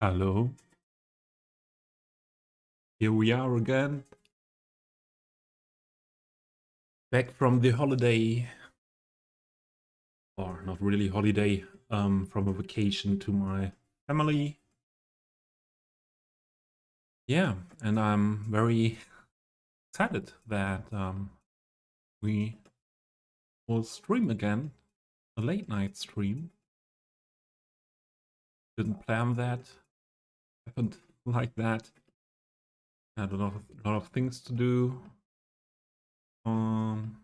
Hello, here we are again, back from the holiday, or not really holiday, from a vacation to my family. Yeah, and I'm very excited that we will stream again, a late night stream. Didn't plan that, happened like that. Had a lot of things to do on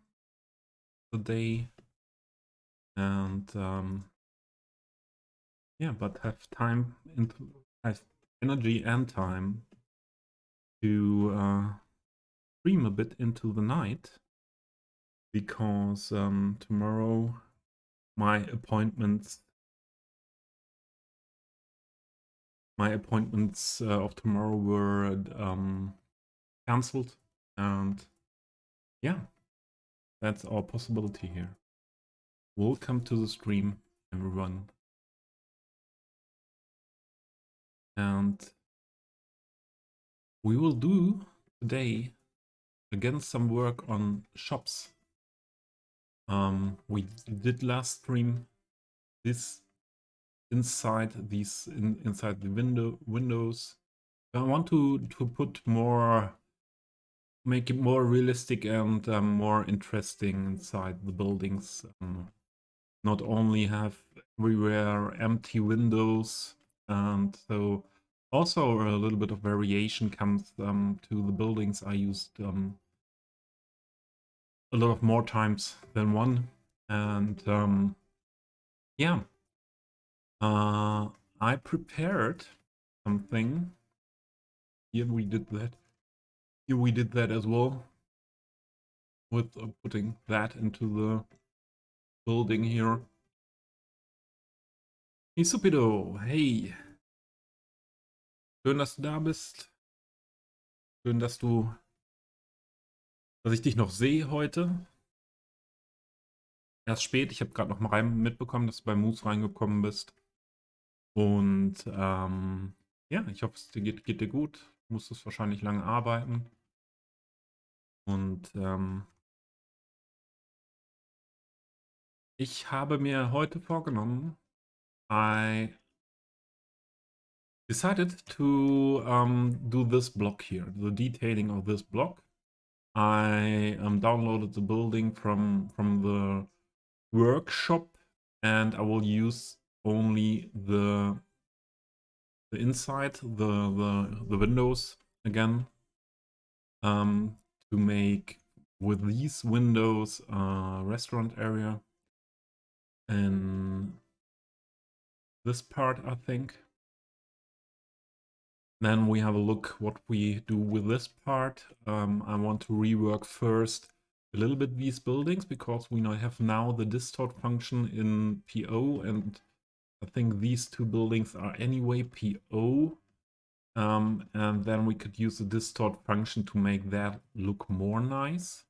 the day, and yeah, but have energy and time to stream a bit into the night because tomorrow my appointments of tomorrow were cancelled, and yeah, that's our possibility here. Welcome to the stream, everyone, and we will do today again some work on shops. We did last stream this inside the windows. I want to make it more realistic and more interesting inside the buildings. Not only have everywhere empty windows, and so also a little bit of variation comes to the buildings. I used a lot of more times than one, and yeah, I prepared something. Here we did that. Here we did that as well, with putting that into the building here. Hey Supido, hey, schön, dass du da bist. Schön, dass ich dich noch sehe heute. Erst spät, ich habe gerade noch mal mitbekommen, dass du bei Moose reingekommen bist. Und ja, ich hoffe, es geht dir gut. Du musstest wahrscheinlich lange arbeiten. Und ich habe mir heute vorgenommen, I decided to do this block here, the detailing of this block. I downloaded the building from the workshop, and I will use only the inside, the windows again, to make with these windows a restaurant area. And this part, I think. Then we have a look what we do with this part. I want to rework first a little bit these buildings because we have now the distort function in PO, and I think these two buildings are anyway PO. And then we could use the distort function to make that look more nice.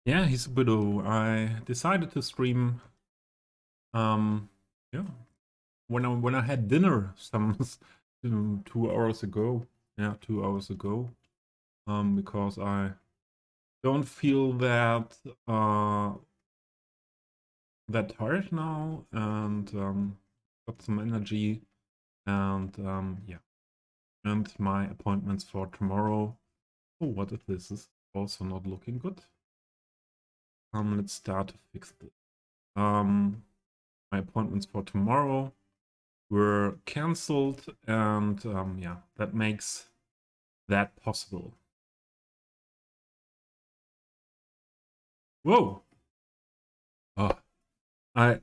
Yeah, he's a widow. I decided to stream yeah, when I had dinner some 2 hours ago. Yeah, 2 hours ago. Because I don't feel that that tired now, and got some energy, and yeah, and my appointments for tomorrow. Oh, what if this is also not looking good? Let's start to fix this. My appointments for tomorrow were cancelled, and yeah, that makes that possible. Whoa! Oh, I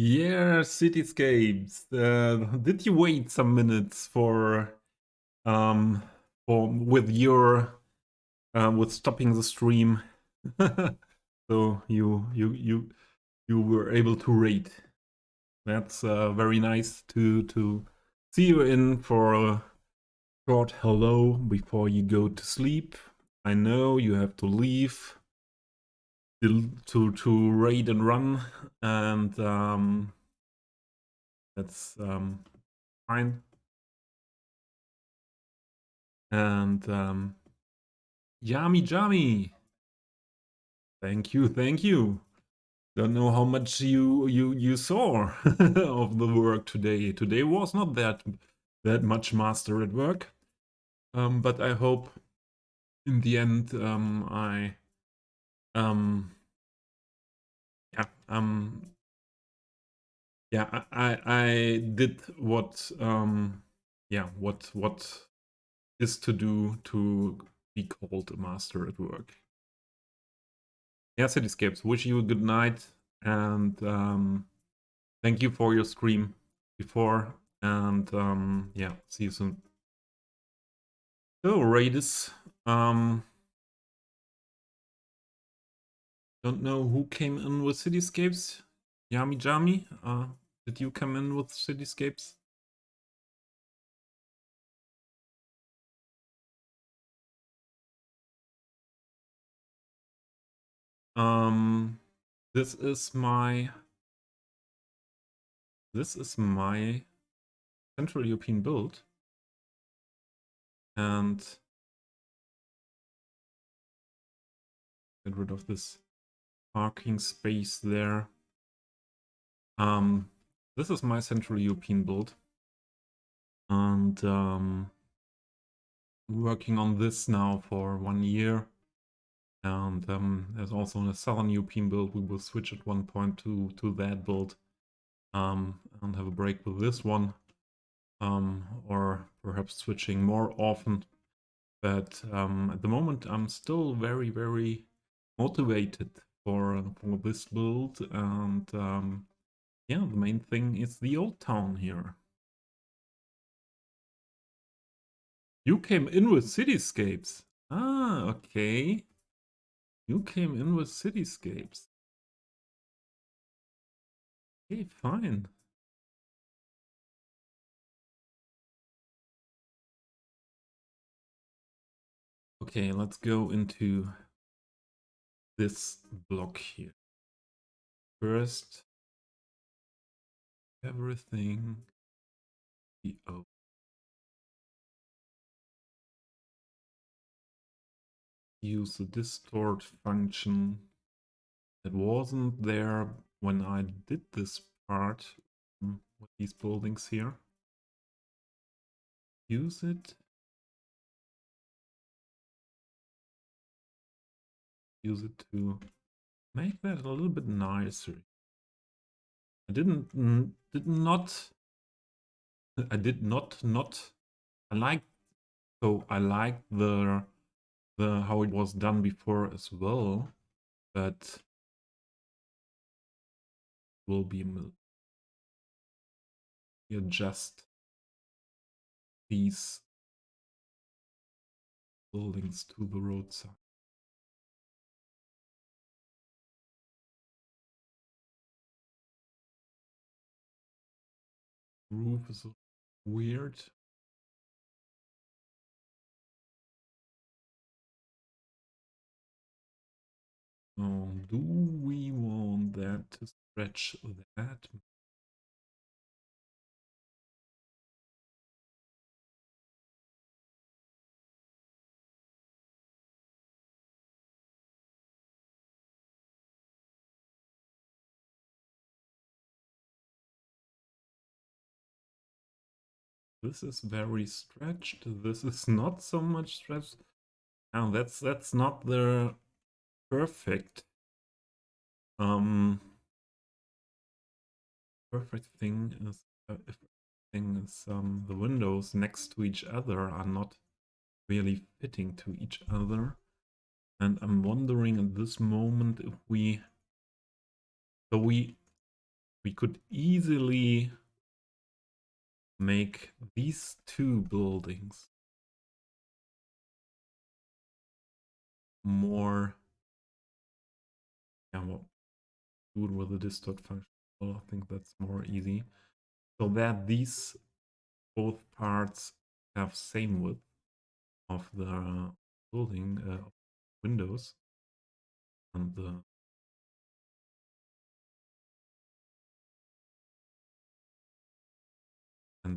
Yeah, cityscapes. Did you wait some minutes um with your with stopping the stream? So you were able to rate. That's very nice to see you in for a short hello before you go to sleep. I know you have to leave to raid and run, and that's fine. And Yami Jami, thank you, thank you. Don't know how much you saw of the work today. Today was not that much master at work, but I hope in the end I um yeah yeah I did what yeah what is to do to be called a master at work. Yeah, Cityscapes, wish you a good night, and thank you for your stream before, and yeah, see you soon. So, Raidis, don't know who came in with Cityscapes. Yami Jami, did you come in with Cityscapes? Um, this is my Central European build, and get rid of this parking space there. This is my Central European build, and working on this now for 1 year. And there's also a Southern European build. We will switch at one point to that build, and have a break with this one, or perhaps switching more often. But at the moment, I'm still very motivated for this build, and yeah, the main thing is the old town here. You came in with Cityscapes. Ah, okay. You came in with Cityscapes. Okay, fine. Okay, let's go into this block here. First, everything be open. Use the distort function that wasn't there when I did this part with these buildings here. Use it. Use it to make that a little bit nicer. I did not I like the how it was done before as well, but will be adjust these buildings to the roadside. Roof is weird. Do we want that to stretch that? This is very stretched. This is not so much stretched. Now that's not the perfect perfect thing is if the windows next to each other are not really fitting to each other, and I'm wondering at this moment if we we could easily make these two buildings more, yeah, well, do it with a distort function. Well, I think that's more easy. So that these both parts have same width of the building windows and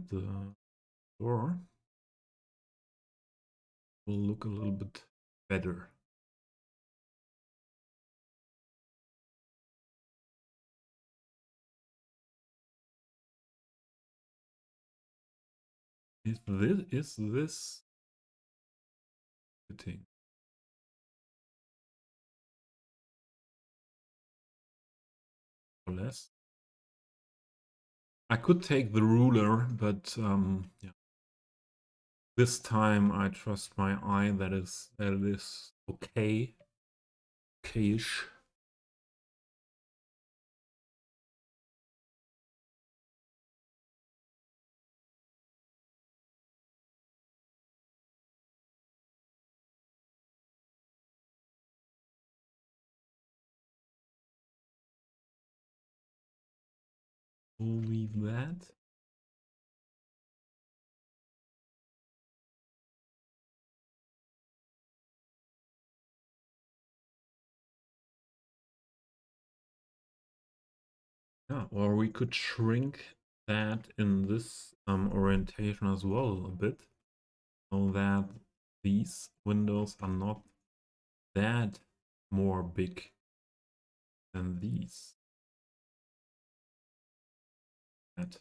the door will look a little bit better. Is this fitting? Or less? I could take the ruler, but yeah. This time I trust my eye that it is okay. Okay-ish. We'll leave that. Yeah, or we could shrink that in this orientation as well a bit, so that these windows are not that more big than these. That.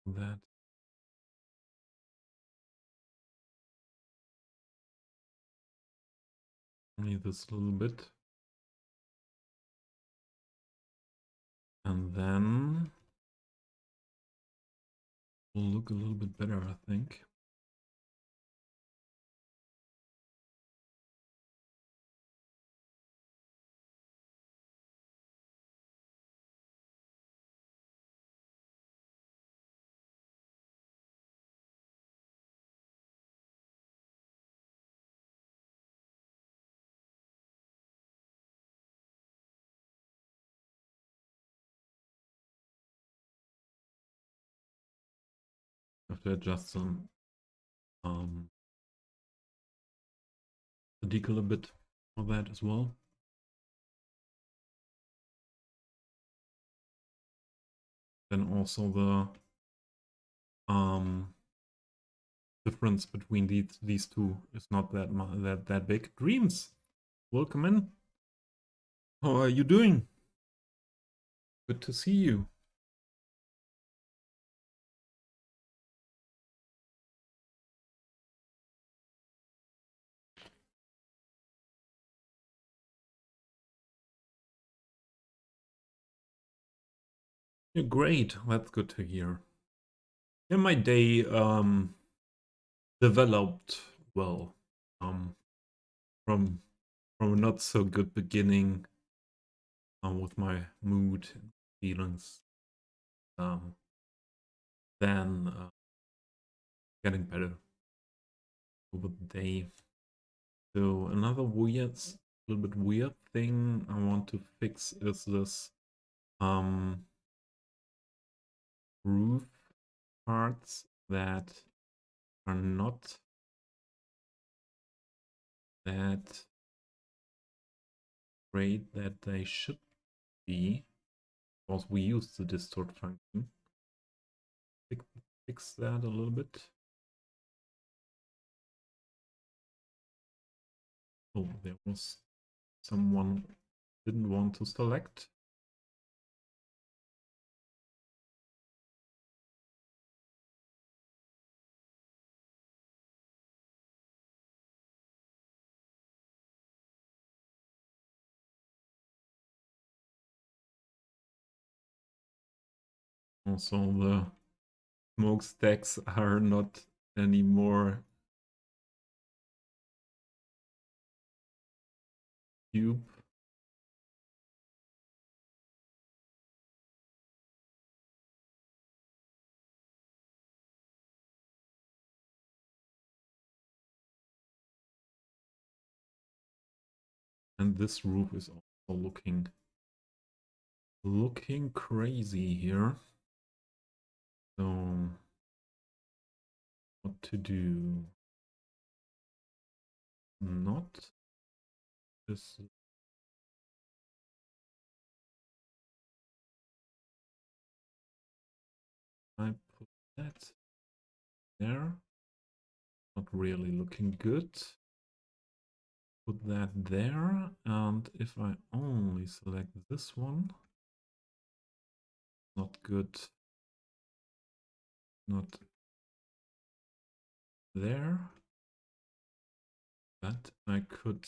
That. Only this little bit. And then will look a little bit better, I think. Have to adjust some the decal a bit for that as well. Then also the difference between these two is not that big. Dreams, welcome in. How are you doing? Good to see you. You're great. That's good to hear. Yeah, my day developed well. From a not so good beginning with my mood and feelings. Then getting better over the day. So another little bit weird thing I want to fix is this roof parts that are not that great that they should be, because we use the distort function. Fix that a little bit. Oh, there was someone didn't want to select. Also, the smokestacks are not anymore cube. And this roof is also looking crazy here. So what to do? Not this. I put that there. Not really looking good. Put that there, and if I only select this one, not good. Not there. But I could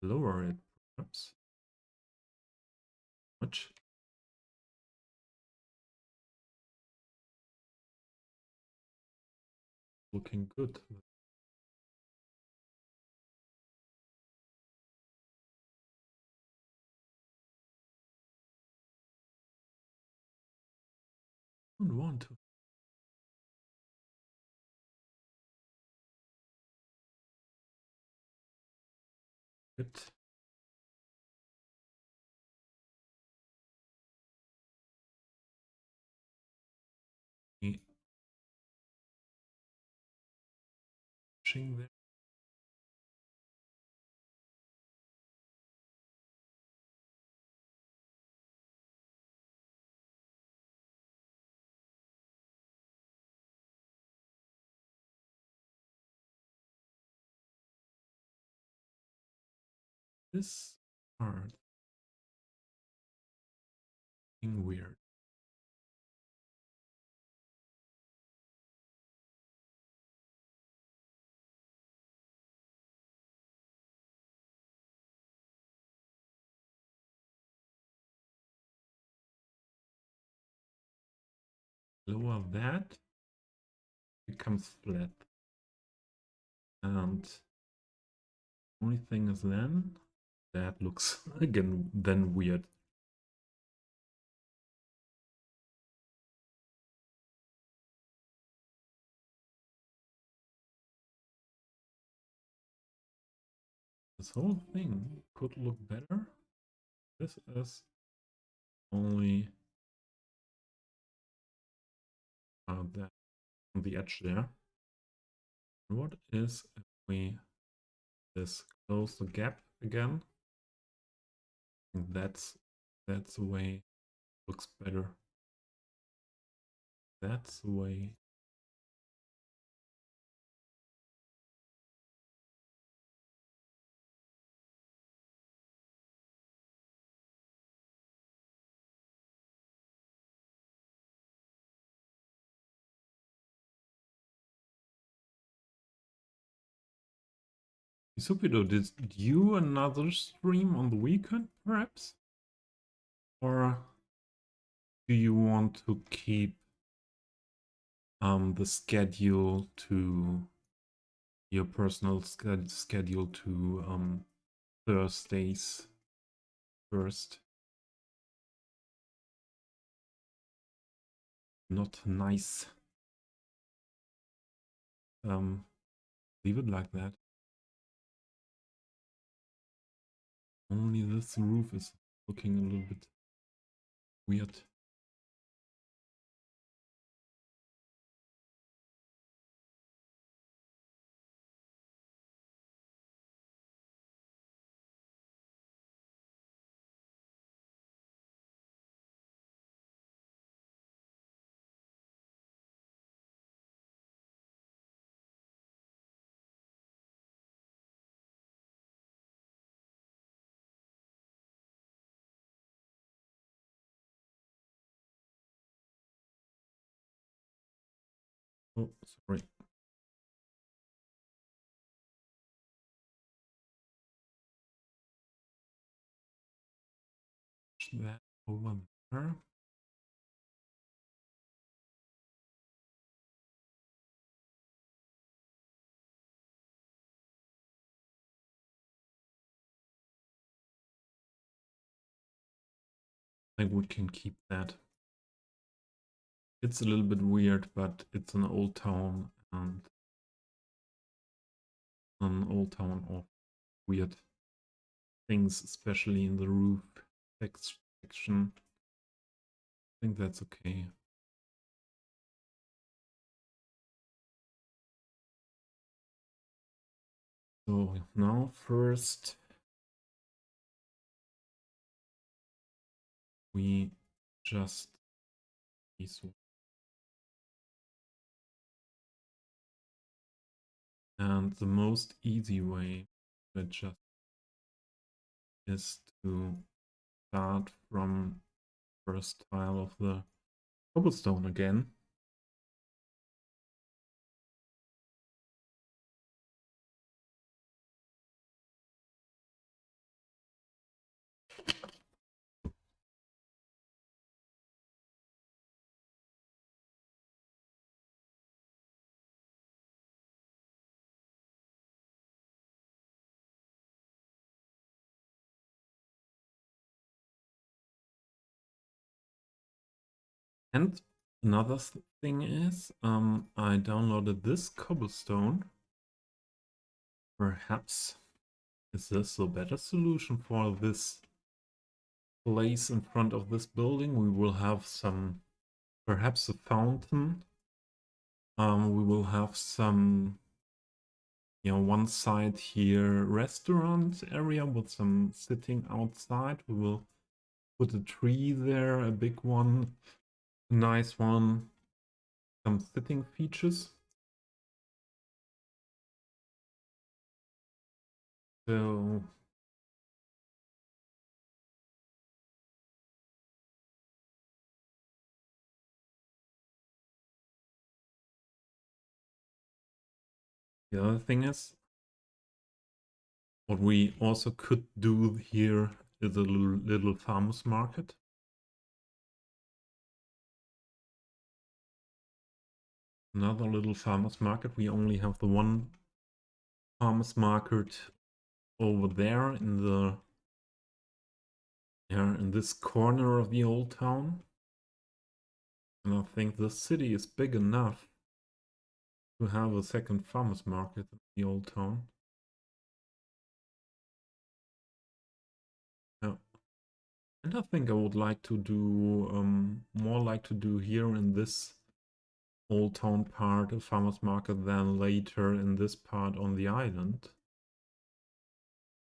lower it, perhaps. Much. Looking good. I don't want to. Good. There. This part being weird. Lower that becomes flat. And only thing is then that looks again then weird. This whole thing could look better. This is only that on the edge there. What is if we just close the gap again? And that's the way it looks better. That's the way. Supido, did you another stream on the weekend, perhaps? Or do you want to keep the schedule to your personal schedule to Thursdays first? Not nice. Leave it like that. Only this roof is looking a little bit weird. Oh, sorry. That over there. think we can keep that. It's a little bit weird, but it's an old town, and an old town of weird things, especially in the roof section. I think that's okay. So now first we just and the most easy way to adjust is to start from first tile of the cobblestone again. And another thing is, I downloaded this cobblestone. Perhaps is this a better solution for this place in front of this building? We will have some, perhaps a fountain. We will have some, one side here restaurant area with some sitting outside. We will put a tree there, a big one, a nice one, some sitting features. So the other thing is, what we also could do here is a little farmers market. Another little farmers market. We only have the one farmers market over there in this corner of the old town. And I think the city is big enough to have a second farmers market in the old town. Yeah. And I think I would like to do more like to do here in this old town part a farmers market than later in this part on the island.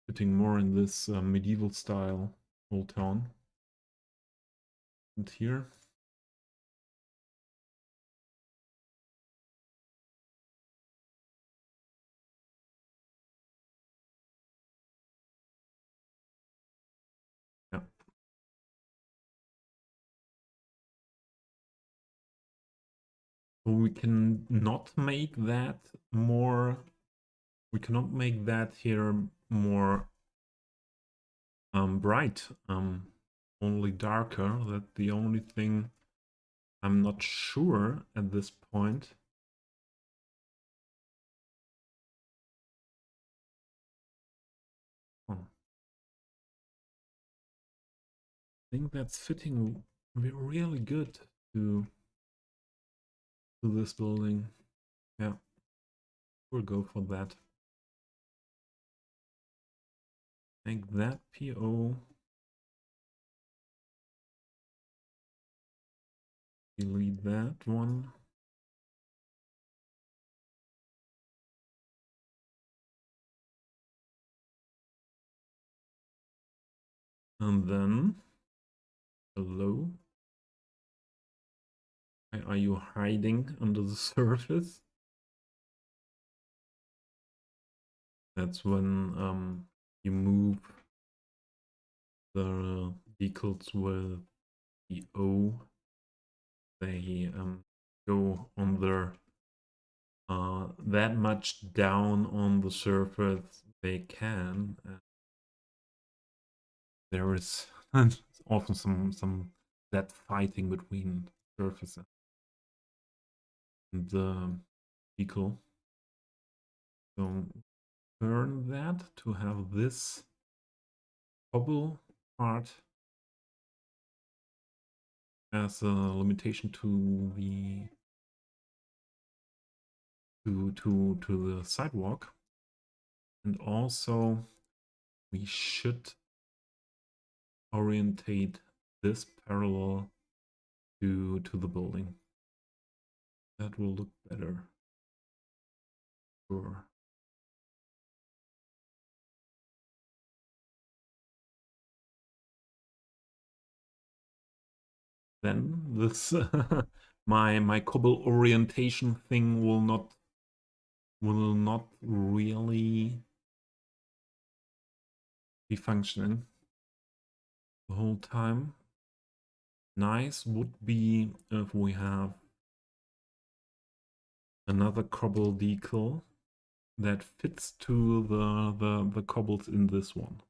Fitting more in this medieval style old town. And here. Yeah. So we can not make that more. We cannot make that here more bright. Only darker. That's the only thing I'm not sure at this point. Oh. I think that's fitting really good to this building. Yeah, we'll go for that. Make that PO. Delete that one. And then, hello? Why are you hiding under the surface? That's when you move the vehicles with the O. They go on their that much down on the surface they can. There is often some that fighting between surface and the vehicle. So turn that to have this bubble part as a limitation to the to the sidewalk. And also we should orientate this parallel to the building. That will look better. Sure. Then this my cobble orientation thing will not really be functioning the whole time. Nice would be if we have another cobble decal that fits to the cobbles in this one.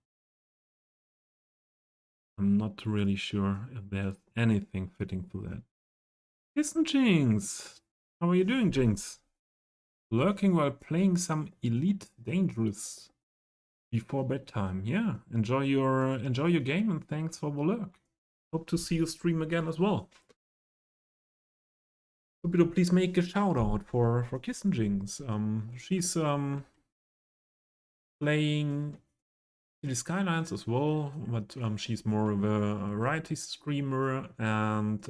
I'm not really sure if there's anything fitting to that. Listen, Jinx! How are you doing, Jinx? Lurking while playing some Elite Dangerous before bedtime. Yeah, enjoy your game and thanks for the lurk. Hope to see you stream again as well. Could please make a shout out for Kissen Jinx. She's playing Cities Skylines as well, but she's more of a variety streamer, and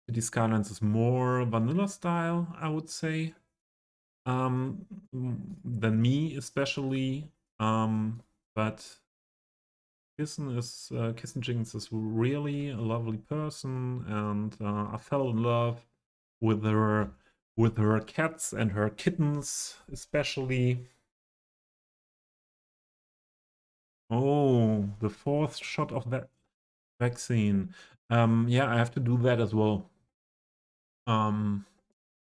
Cities Skylines is more vanilla style, I would say, than me especially. But Kissen Jinx is really a lovely person, and I fell in love with her cats and her kittens, especially. Oh, the fourth shot of that vaccine. Yeah, I have to do that as well. At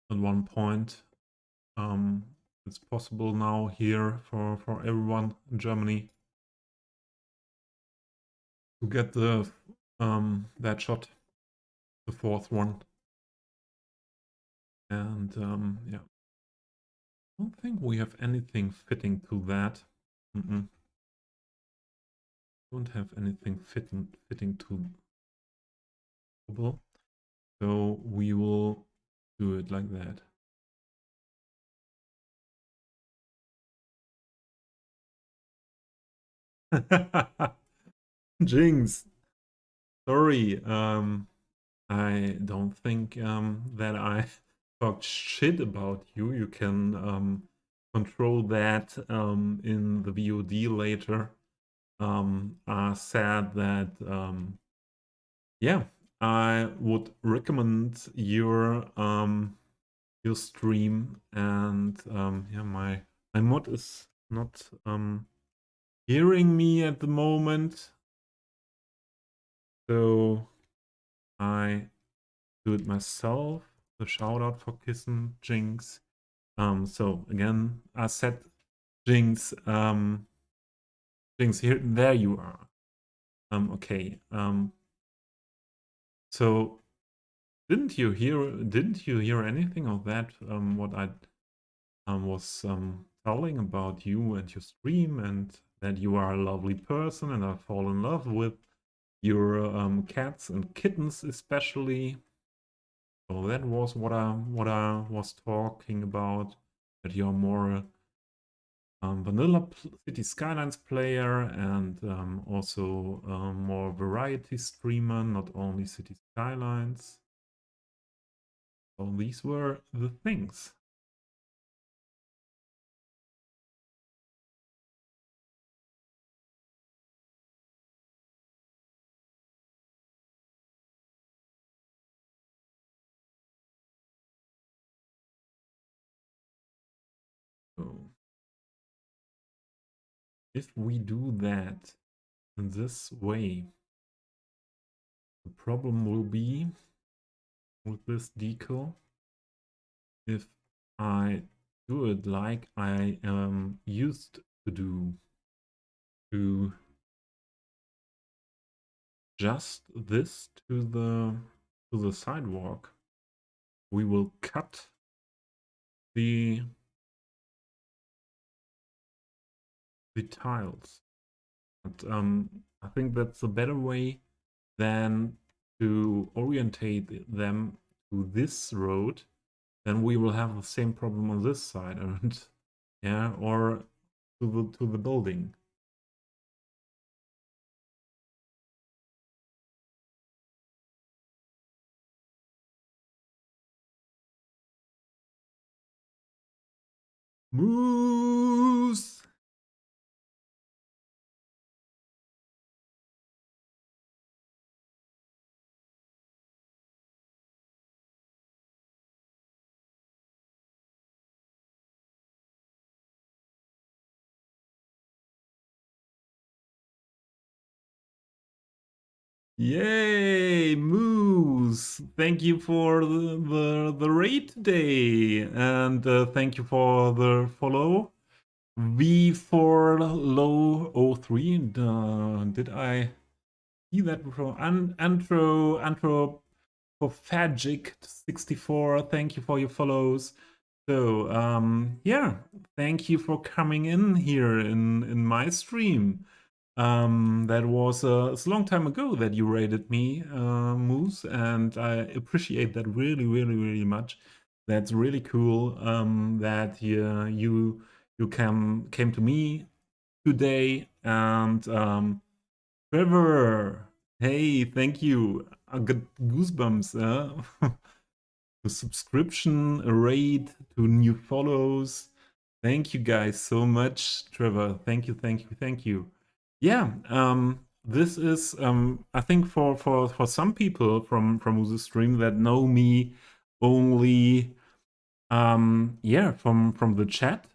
one point. It's possible now here for everyone in Germany to get the that shot, the fourth one. And yeah, I don't think we have anything fitting to that. Don't have anything fitting to Google. So we will do it like that. Jinx. Sorry. I don't think that I talked shit about you. You can control that in the VOD later. I said that yeah, I would recommend your stream, and yeah, my mod is not hearing me at the moment, so I do it myself. The shout out for Kissen Jinx. So again, I said Jinx. Jinx, here, there you are. Okay. So didn't you hear anything of that? What I was telling about you and your stream, and that you are a lovely person, and I fall in love with your cats and kittens especially. So that was what I was talking about. That you're more vanilla Cities Skylines player, and also more variety streamer, not only Cities Skylines. So these were the things. So if we do that in this way, the problem will be with this decal, if I do it like I used to do, to just this to the sidewalk, we will cut the tiles. But I think that's a better way than to orientate them to this road, then we will have the same problem on this side, and yeah, or to the building. Moose! Yay, Moose! Thank you for the raid today, and thank you for the follow. V4 low 03. Did I see that before? Anthropophagic 64. Thank you for your follows. So yeah, thank you for coming in here in my stream. That was it's a long time ago that you rated me, Moose, and I appreciate that really, really, really much. That's really cool that you came to me today. And Trevor, hey, thank you. I got goosebumps. The subscription, a raid, to new follows. Thank you guys so much, Trevor. Thank you, thank you, thank you. Yeah, this is I think for some people from the stream that know me only yeah, from the chat.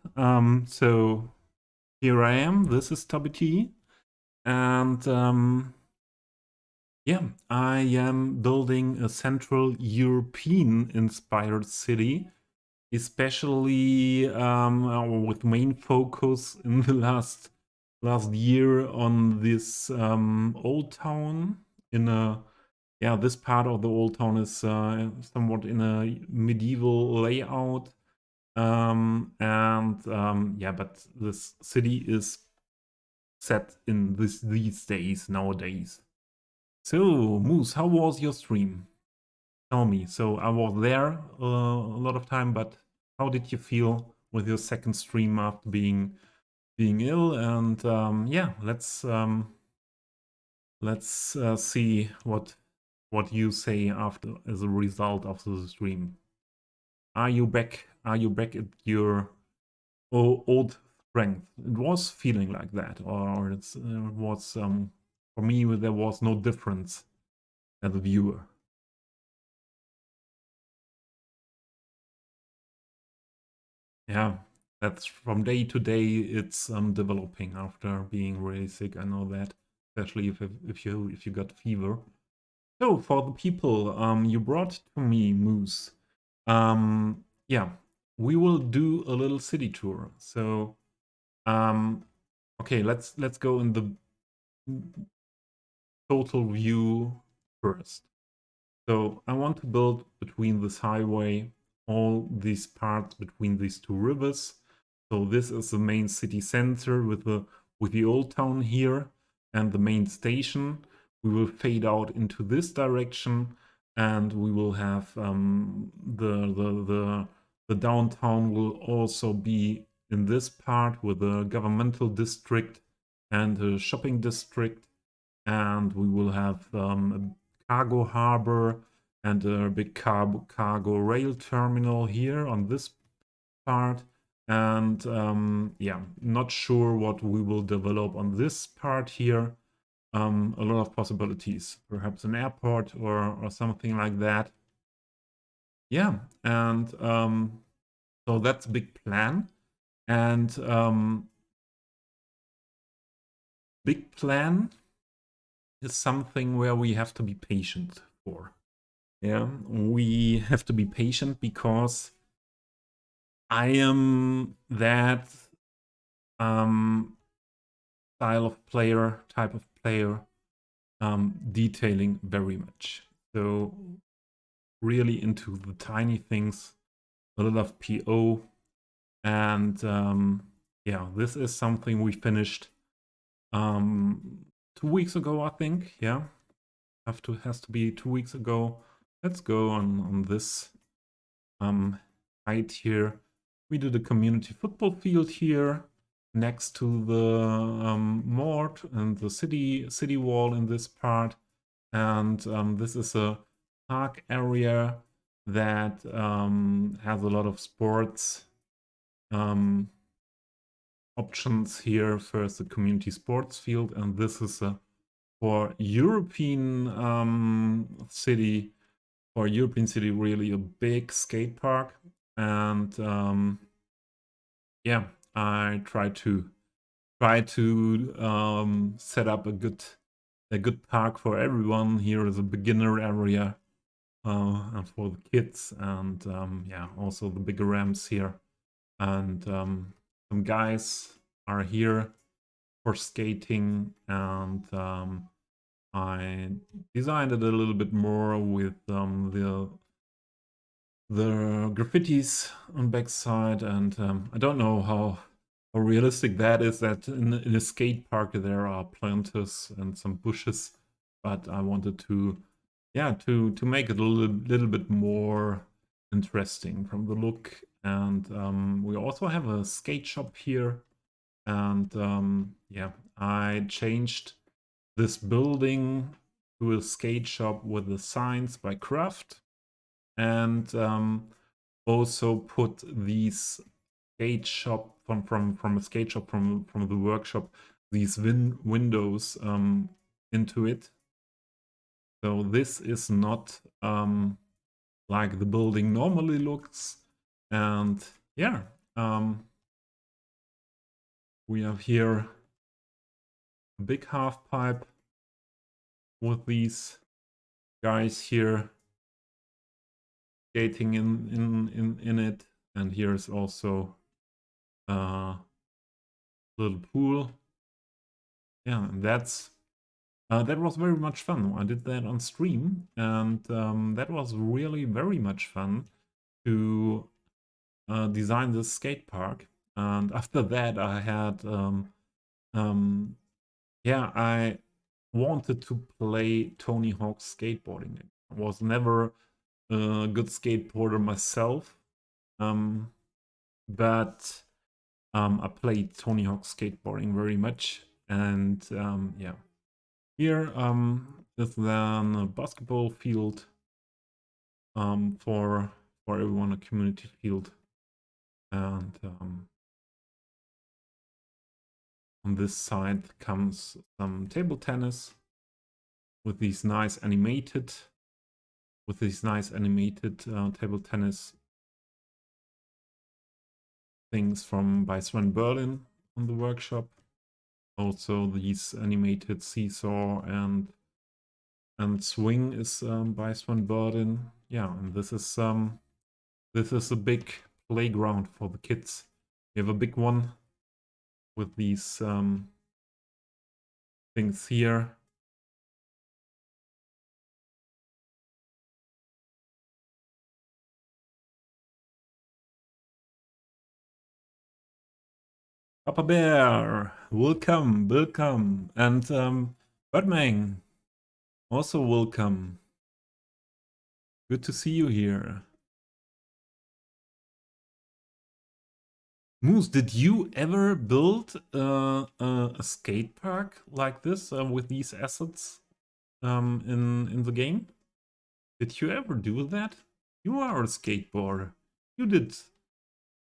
So here I am. This is Tubby T, and yeah, I am building a Central European inspired city, especially with main focus in the last year on this old town. In a Yeah, this part of the old town is somewhat in a medieval layout, and yeah, but this city is set in these days nowadays. So, Moose, how was your stream? Tell me. So I was there a lot of time, but how did you feel with your second stream after being ill? And yeah, let's see what you say after as a result of the stream. Are you back? Are you back at your old strength? It was feeling like that, or it was for me there was no difference as a viewer. Yeah, that's from day to day. It's developing after being really sick. I know that, especially if you got fever. So for the people you brought to me, Moose, yeah, we will do a little city tour. So okay, let's go in the total view first. So I want to build between this highway, all these parts between these two rivers. So this is the main city center with the old town here and the main station. We will fade out into this direction, and we will have the downtown will also be in this part with a governmental district and a shopping district, and we will have cargo harbor and a big cargo rail terminal here on this part. And yeah, not sure what we will develop on this part here. A lot of possibilities, perhaps an airport or something like that. Yeah, and so that's a big plan. And big plan is something where we have to be patient for. Yeah, we have to be patient because I am that style of player, type of player, detailing very much. So really into the tiny things, a lot of PO, and yeah, this is something we finished 2 weeks ago, I think. Yeah, has to be 2 weeks ago. Let's go on this height here. We did a community football field here next to the mort and the city wall in this part. And this is a park area that has a lot of sports options here. First, the community sports field, and this is a for European city, really a big skate park. And yeah, I try to set up a good park for everyone. Here is a beginner area and for the kids, and yeah, also the bigger ramps here. And some guys are here for skating, and I designed it a little bit more with the graffitis on backside, and I don't know how realistic that is, that in a skate park there are planters and some bushes, but I wanted to, yeah, to make it a little bit more interesting from the look. And we also have a skate shop here, and yeah, I changed this building to a skate shop with the signs by Craft, and also put these skate shop from a skate shop from the workshop, these windows into it. So this is not like the building normally looks. And yeah, we have here a big half pipe with these guys here skating in it, and here's also a little pool. Yeah, and that was very much fun. I did that on stream, and that was really very much fun to design this skate park. And after that, I had yeah, I wanted to play Tony Hawk skateboarding. I was never a good skateboarder myself, but I played Tony Hawk skateboarding very much. And yeah, here is then a basketball field for everyone, a community field. And on this side comes some table tennis with these nice animated table tennis things by Sven Berlin on the workshop. Also these animated seesaw and swing is by Sven Berlin. Yeah, and this is a big playground for the kids. We have a big one with these things here. Papa Bear, welcome. And Birdman, also welcome. Good to see you here. Moose, did you ever build a skate park like this with these assets in the game? Did you ever do that? You are a skateboarder. You did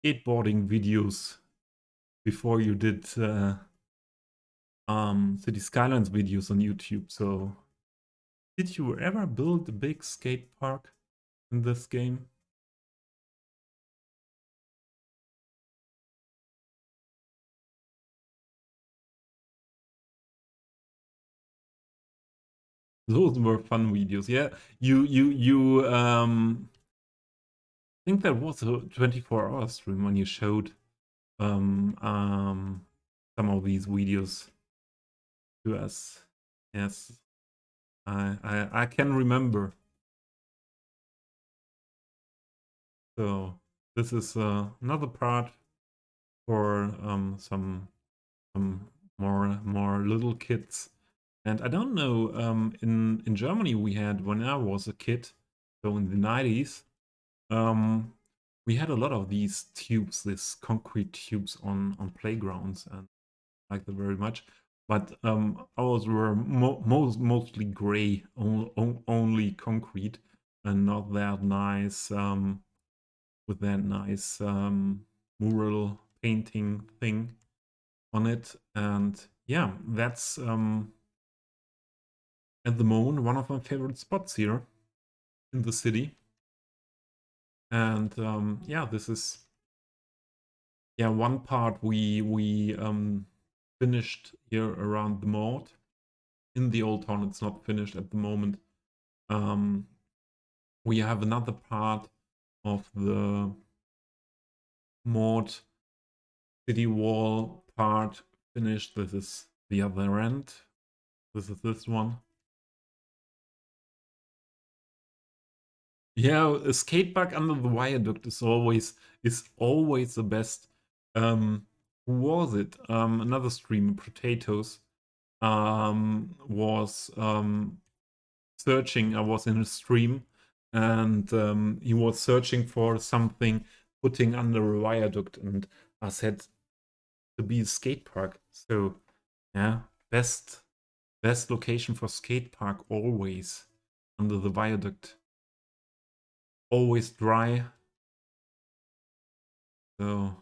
skateboarding videos before you did Cities Skylines videos on YouTube. So did you ever build a big skate park in this game? Those were fun videos. Yeah, you I think that was a 24-hour stream when you showed some of these videos to us. Yes, I can remember. So this is another part for some more little kids, And I don't know, in Germany we had, when I was a kid, so in the 90s, um, we had a lot of these tubes, these concrete tubes on playgrounds, and I liked them very much. But ours were mostly gray, only concrete, and not that nice, with that nice mural painting thing on it. And yeah, that's at the moment one of my favorite spots here in the city. And yeah, this is one part we finished here around the moat. In the old town, it's not finished at the moment. We have another part of the moat city wall part finished. This is the other end. This is this one. Yeah, a skate park under the viaduct is always the best. Who was it? Another streamer, Potatoes, was searching. I was in a stream, and he was searching for something putting under a viaduct, and I said to be a skate park. So yeah, best location for skate park always under the viaduct. Always dry. So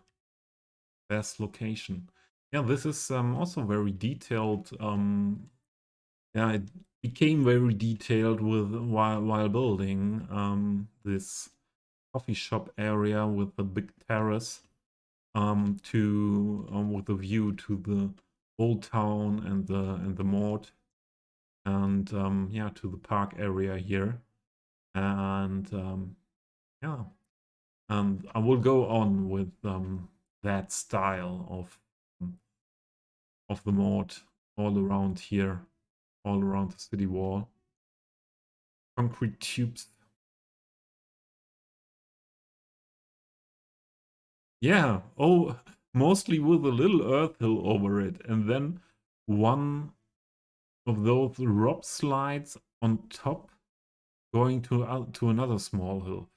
best location. Yeah, this is also very detailed. Yeah, it became very detailed with while building this coffee shop area with the big terrace, to with a view to the old town and the moat, and yeah, to the park area here. And yeah, and I will go on with that style of the moat all around here, all around the city wall. Concrete tubes. Yeah. Oh, mostly with a little earth hill over it, and then one of those rock slides on top, going to another small hill.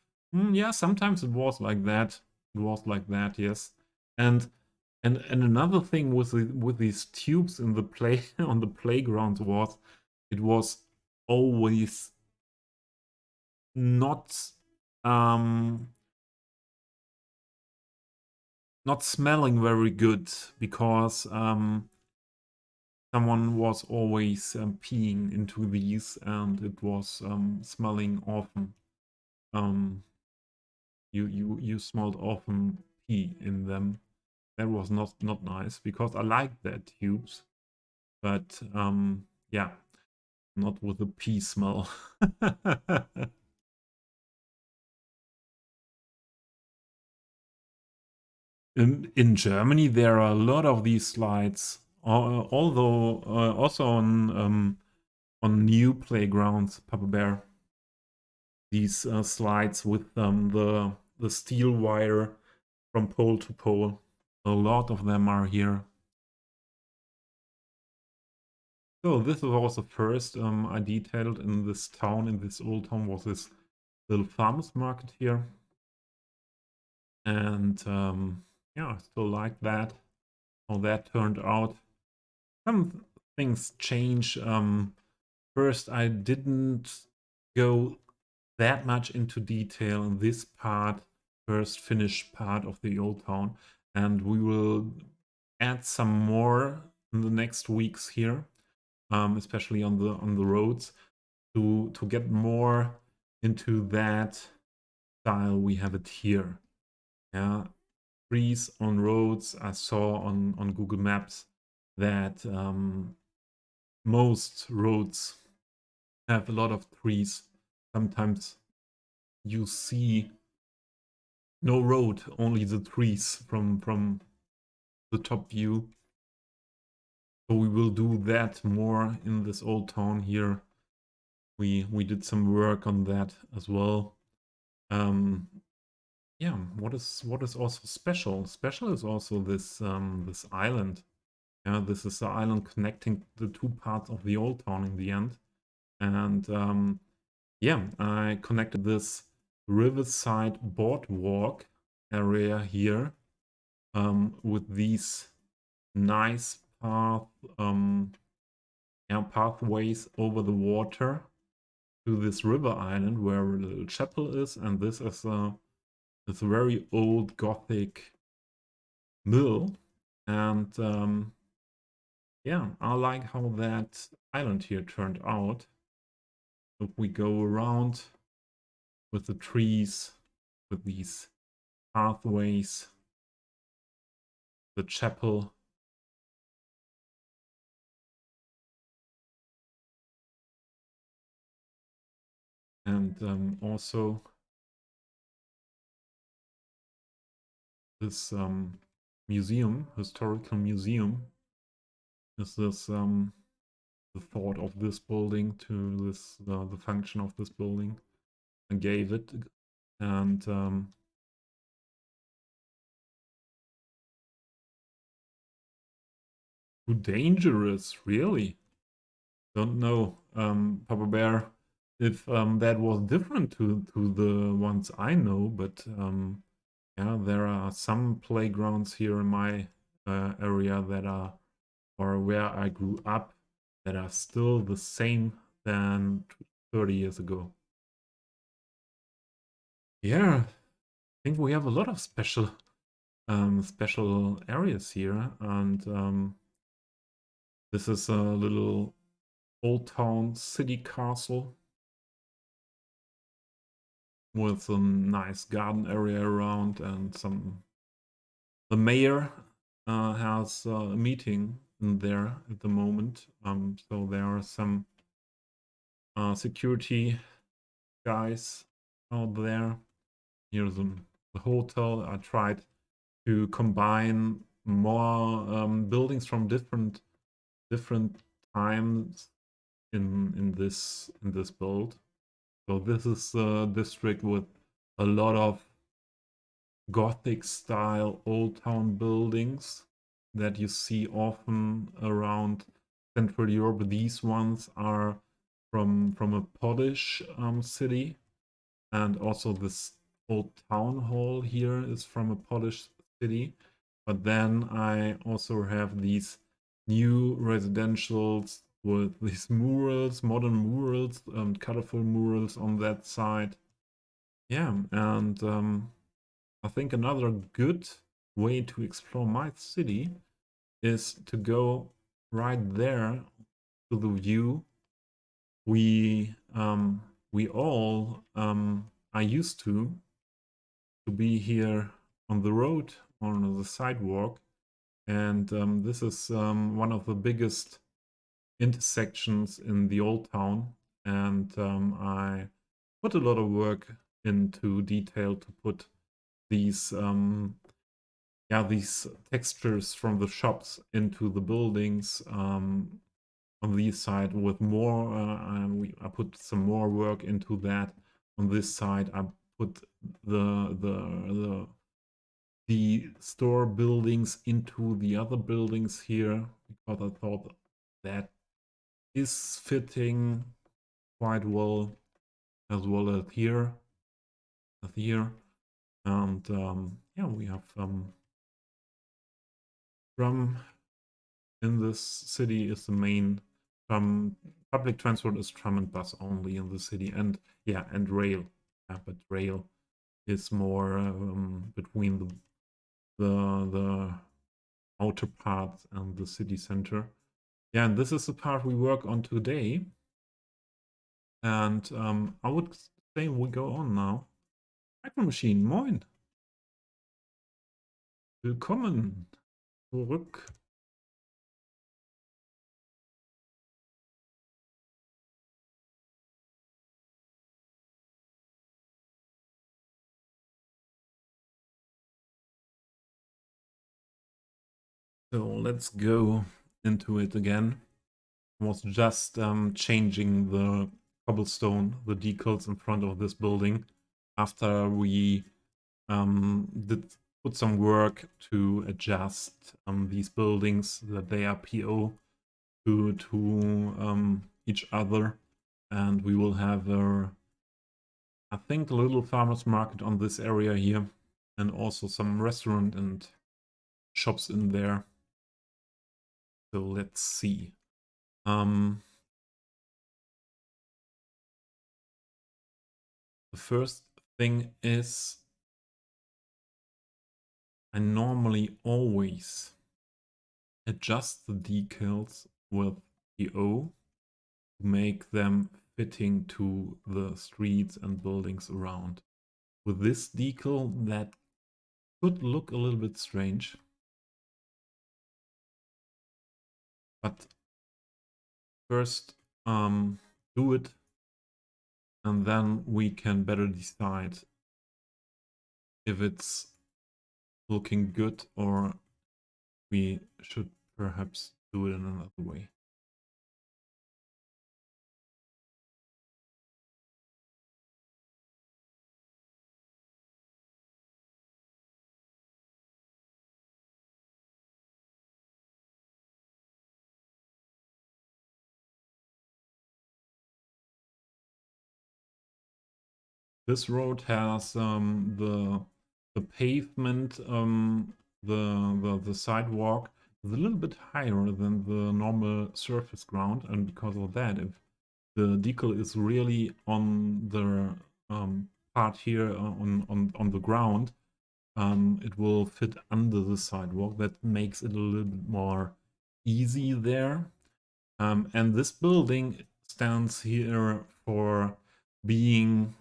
Yeah, sometimes it was like that. It was like that, yes. And and another thing with these tubes in the play on the playground was it was always not not smelling very good, because someone was always peeing into these, and it was smelling often. You smelled often pee in them. That was not nice, because I like that tubes, but yeah, not with the pee smell. In Germany, there are a lot of these slides, although also on new playgrounds, Papa Bear. These slides with the steel wire from pole to pole. A lot of them are here. So this was also first I detailed in this town, in this old town, was this little farmers market here. And yeah, I still like that, how that turned out. Some things change. First, I didn't go that much into detail in this part, first finished part of the old town, and we will add some more in the next weeks here, especially on the roads, to get more into that style we have it here. Yeah, trees on roads. I saw on Google Maps that most roads have a lot of trees. Sometimes you see no road, only the trees from the top view. So we will do that more in this old town here. We did some work on that as well. Yeah, what is also special? Special is also this this island Yeah, this is the island connecting the two parts of the old town in the end. And yeah, I connected this riverside boardwalk area here with these nice pathways over the water to this river island where a little chapel is, and this is this very old Gothic mill. And yeah, I like how that island here turned out. If we go around with the trees, with these pathways, the chapel. And also this museum, historical museum, is this the thought of this building to this the function of this building I gave it. And too dangerous, really. Don't know, Papa Bear, if that was different to the ones I know, but yeah, there are some playgrounds here in my area that are, or where I grew up, that are still the same than 30 years ago. Yeah, I think we have a lot of special areas here, and this is a little old town city castle with a nice garden area around, and some. The mayor has a meeting in there at the moment, so there are some security guys out there. Here's the hotel. I tried to combine more buildings from different times in this build. So this is a district with a lot of Gothic style old town buildings that you see often around Central Europe. These ones are from a Polish city, and also this old town hall here is from a Polish city. But then I also have these new residentials with these murals, modern murals, colorful murals on that side. Yeah, and I think another good way to explore my city is to go right there to the view we all are used to be here on the road, on the sidewalk. And this is one of the biggest intersections in the old town. And I put a lot of work into detail to put these these textures from the shops into the buildings on this side with more. I put some more work into that. On this side, I put the store buildings into the other buildings here because I thought that is fitting quite well as well as here. And yeah, we have tram in this city is the main public transport is tram and bus only in the city, and yeah, and rail. Yeah, but rail is more between the outer parts and the city center. Yeah, and this is the part we work on today. And I would say we go on now. Micro Machine, moin. Willkommen zurück. So let's go into it again. I was just changing the cobblestone, the decals in front of this building after we did put some work to adjust these buildings that they are PO to each other, and we will have I think a little farmers market on this area here, and also some restaurant and shops in there. So let's see. The first thing is I normally always adjust the decals with PO to make them fitting to the streets and buildings around. With this decal, that could look a little bit strange, but first do it, and then we can better decide if it's looking good or we should perhaps do it in another way. This road has the pavement, the sidewalk is a little bit higher than the normal surface ground, and because of that, if the decal is really on the part here on the ground, it will fit under the sidewalk. That makes it a little bit more easy there. And this building stands here for being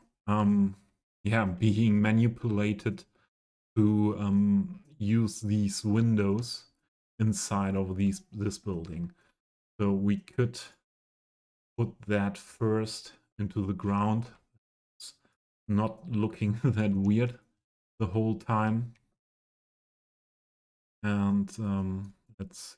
being manipulated to use these windows inside of this building. So we could put that first into the ground. It's not looking that weird the whole time. And let's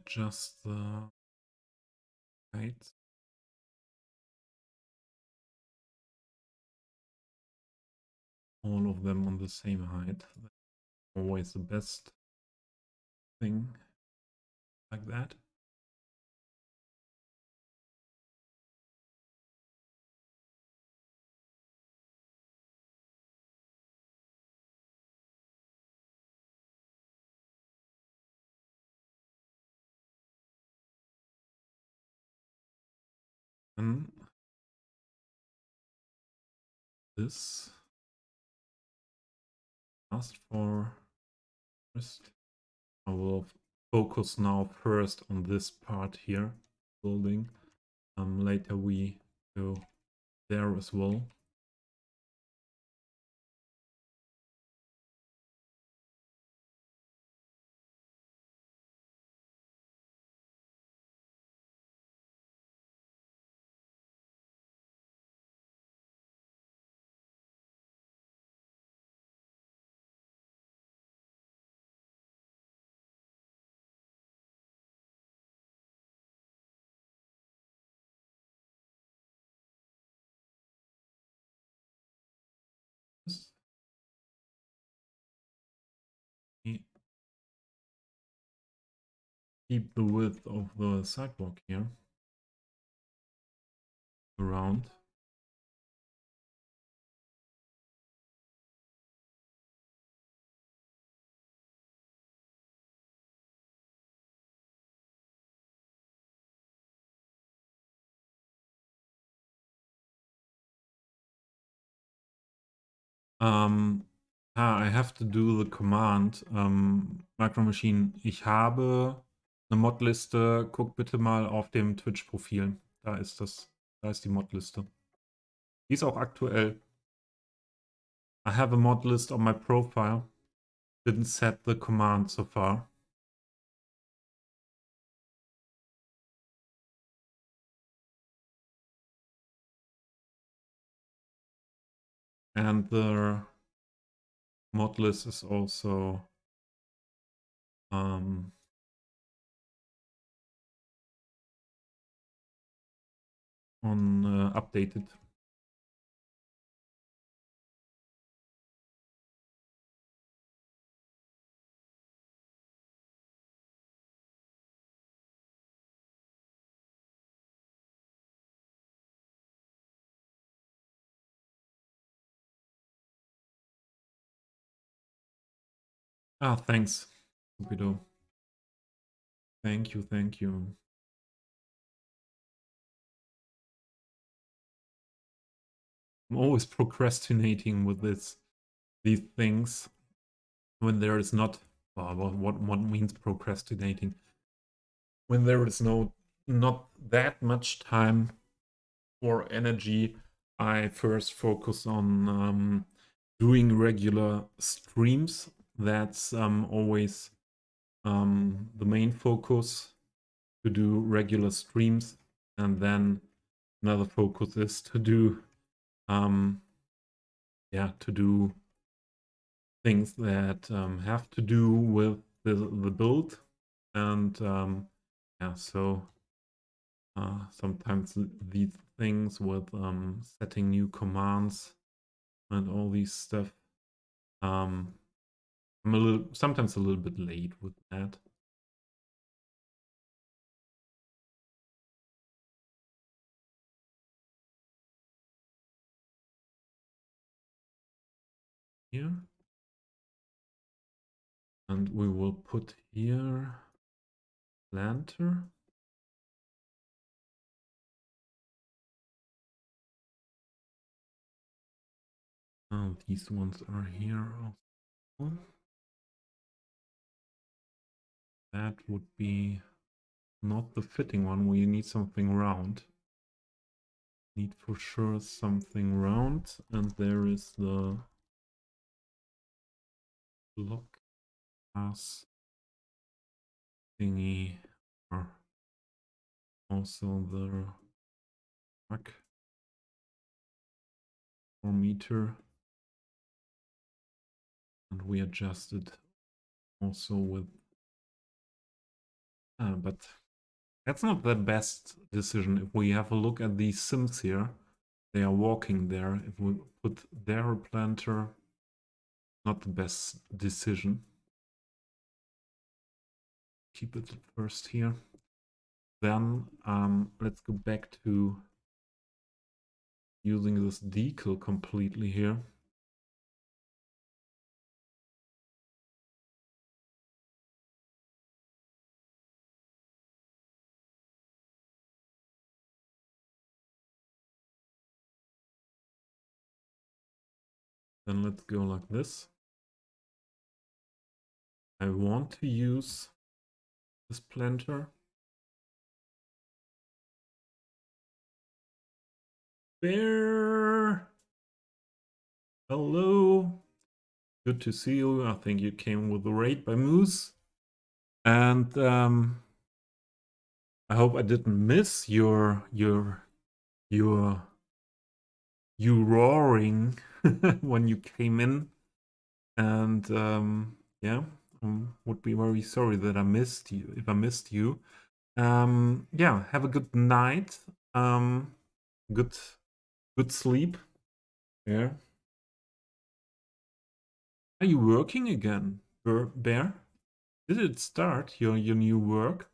adjust the height. All of them on the same height. That's always the best thing, like that. And this asked for first. I will focus now first on this part here, building. Later we go there as well. Keep the width of the sidewalk here around. I have to do the command. Micro Machine, ich habe eine Modliste. Guck bitte mal auf dem Twitch-Profil. Da ist das. Da ist die Modliste. Die ist auch aktuell. I have a mod list on my profile. Didn't set the command so far. And the mod list is also updated. Ah, thanks, Cupido. Thank you, thank you. I'm always procrastinating with these things when there is not what means procrastinating? When there is not that much time or energy, I first focus on doing regular streams. That's always the main focus, to do regular streams, and then another focus is to do to do things that have to do with the build. And so sometimes these things with setting new commands and all these stuff, I'm sometimes a little bit late with that. Here, and we will put here planter. Oh, these ones are here also. That would be not the fitting one. We need something round. Need for sure something round, and there is the block pass thingy, or also the rack 4 meter, and we adjusted also with but that's not the best decision. If we have a look at these sims here, they are walking there. If we put their planter, not the best decision. Keep it first here. Then let's go back to using this decal completely here. Then let's go like this. I want to use this planter. Bear! Hello! Good to see you. I think you came with the raid by Moose. And I hope I didn't miss you roaring when you came in. And yeah, would be very sorry that I missed you, if I missed you. Yeah, have a good night. Good sleep. Yeah. Are you working again, Bear? Did it start your new work?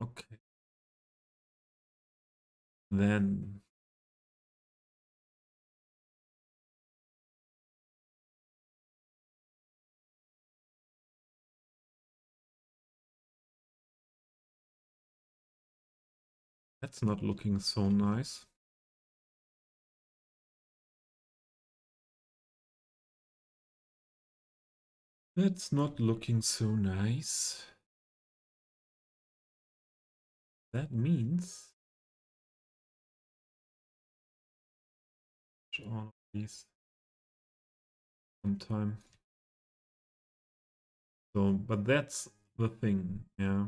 Okay. Then that's not looking so nice. That's not looking so nice. That means all of these sometime. So, but that's the thing, yeah.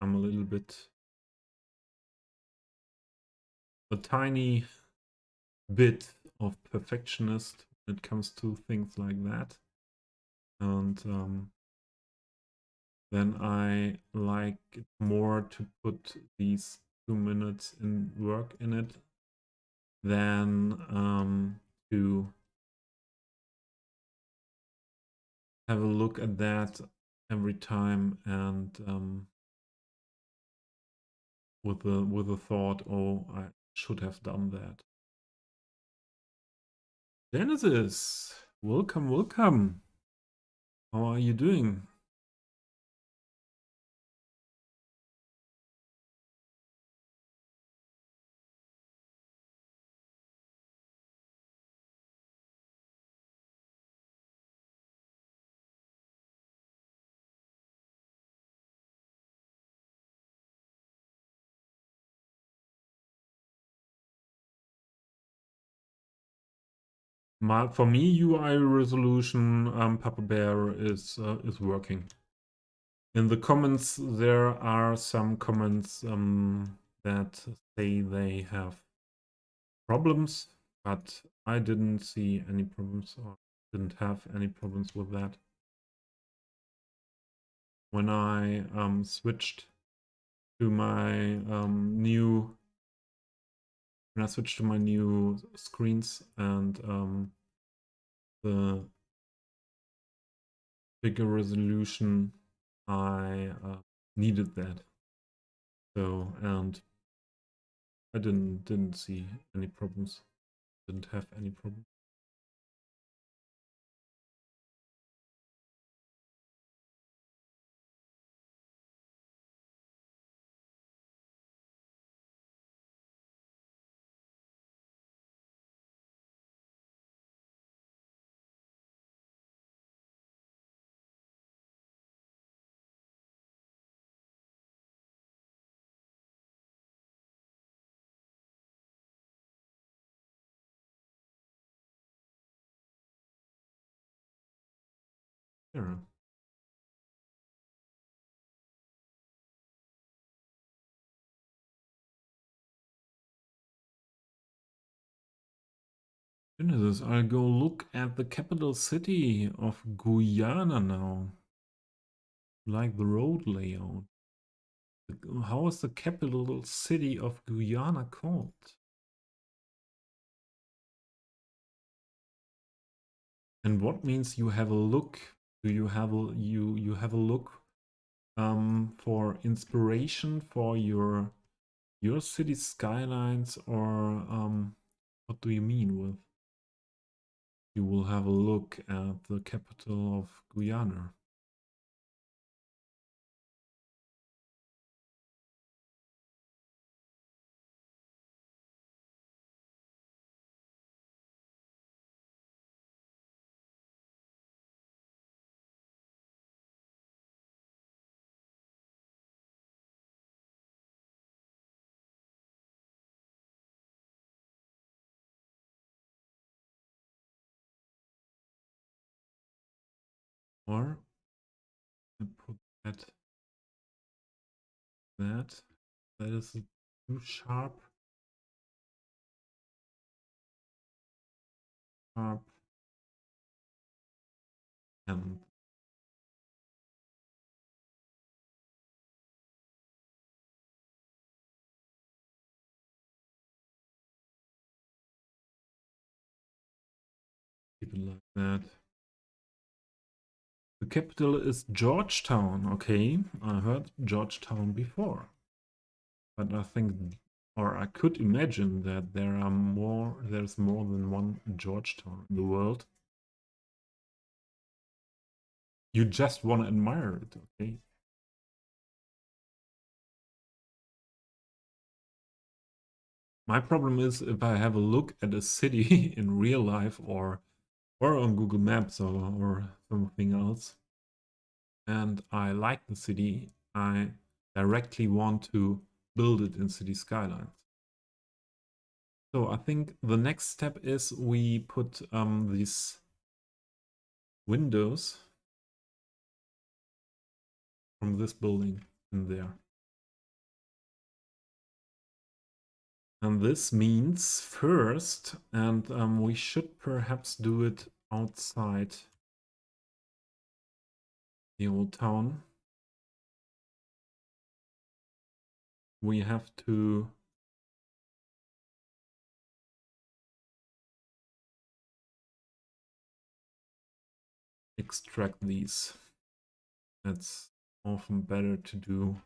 I'm a little bit a tiny bit of perfectionist when it comes to things like that. And then I like it more to put these 2 minutes in work in it than to have a look at that every time and with a thought, oh, I should have done that. Genesis, welcome, welcome. How are you doing? For me, UI resolution, Papa Bear is working. In the comments, there are some comments that say they have problems, but I didn't see any problems or didn't have any problems with that. When I switched to my new screens and the bigger resolution, I needed that. So, and I didn't see any problems. Didn't have any problems. Yeah. Genesis, I'll go look at the capital city of Guyana now. Like the road layout. How is the capital city of Guyana called? And what means you have a look? Do you have a you have a look for inspiration for your city skylines, or what do you mean with you will have a look at the capital of Guyana? Or I put that is too sharp. Sharp and keep it like that. The capital is Georgetown. Okay, I heard Georgetown before, but I think, or I could imagine that there's more than one Georgetown in the world. You just want to admire it, okay? My problem is if I have a look at a city in real life or on Google Maps or something else, and I like the city, I directly want to build it in Cities Skylines. So I think the next step is we put these windows from this building in there. And this means first, and we should perhaps do it outside the old town. We have to extract these. That's often better to do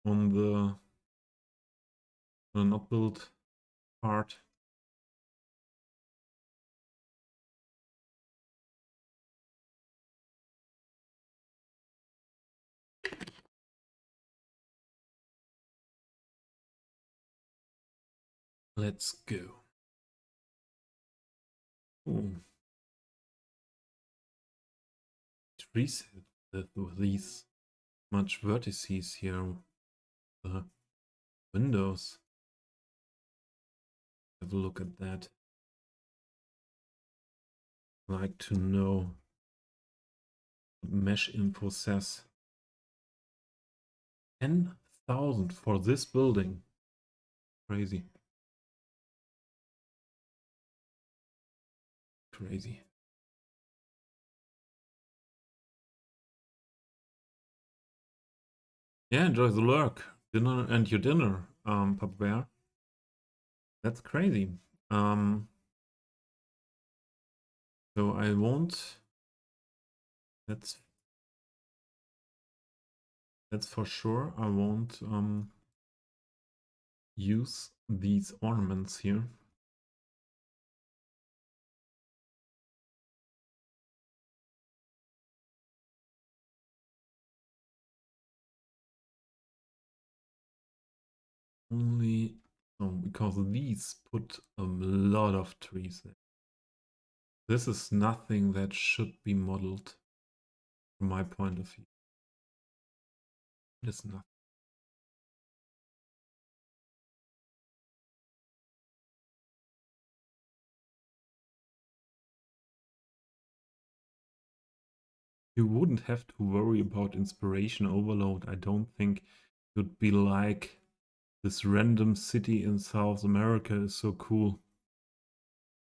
on the not built part. Let's go. Ooh. Reset with these much vertices here. The windows. Have a look at that. I'd like to know what mesh info says. 10,000 for this building. Crazy. Crazy. Yeah, enjoy the lurk. Dinner and your dinner, Papa Bear. That's crazy. So I won't. That's for sure. I won't use these ornaments here. Only because these put a lot of trees there. This is nothing that should be modeled from my point of view. It is nothing. You wouldn't have to worry about inspiration overload. I don't think it would be like this random city in South America is so cool.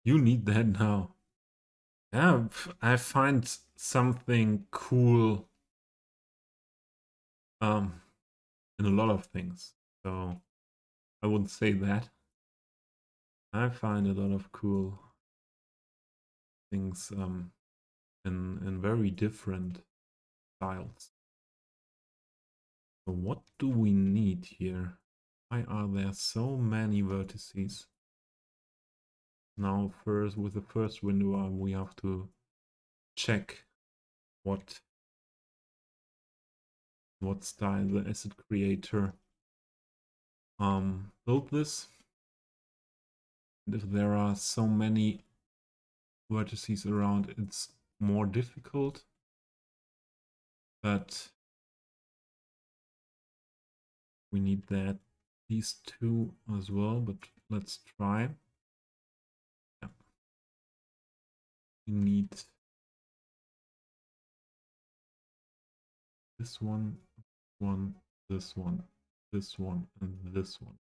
You need that now. Yeah, I find something cool in a lot of things. So I wouldn't say that. I find a lot of cool things in very different styles. So what do we need here? Why are there so many vertices? Now first, with the first window, we have to check what style the asset creator built this. And if there are so many vertices around, it's more difficult. But we need these two as well, but let's try. Yeah. We need this one, this one, this one, and this one.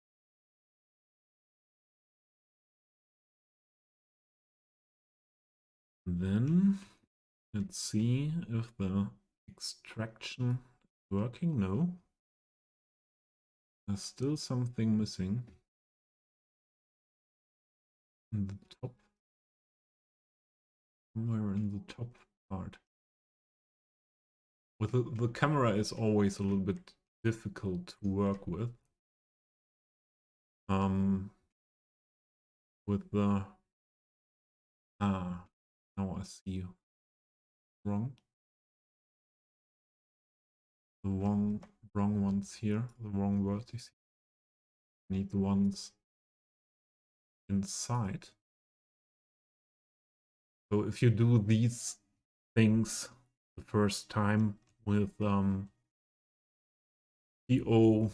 And then let's see if the extraction is working. No. There's still something missing in the top, somewhere in the top part. With the camera is always a little bit difficult to work with. With the now I see you. Wrong. The wrong ones here, the wrong vertices. Need the ones inside. So if you do these things the first time with PO,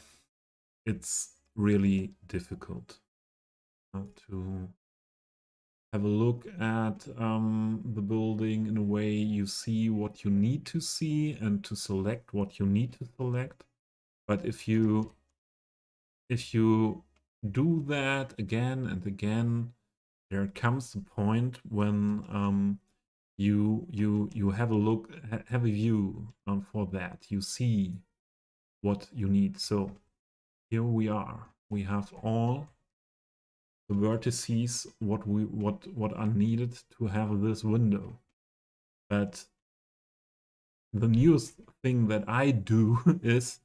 it's really difficult to have a look at the building in a way you see what you need to see and to select what you need to select. But if you do that again and again, there comes a point when you have a look, have a view for that. You see what you need. So here we are. We have all the vertices what are needed to have this window. But the newest thing that I do is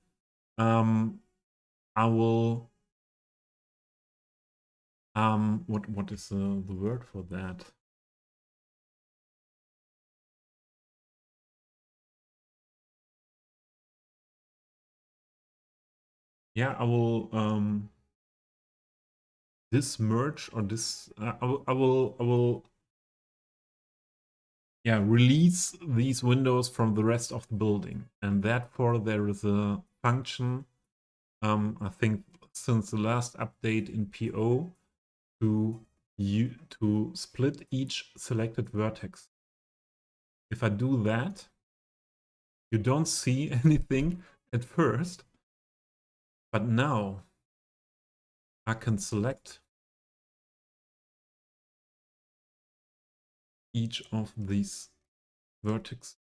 I will what is the word for that? Yeah, I will this merge or this I will yeah release these windows from the rest of the building, and therefore there is a function I think since the last update in PO to split each selected vertex. If I do that, you don't see anything at first, but now I can select each of these vertex.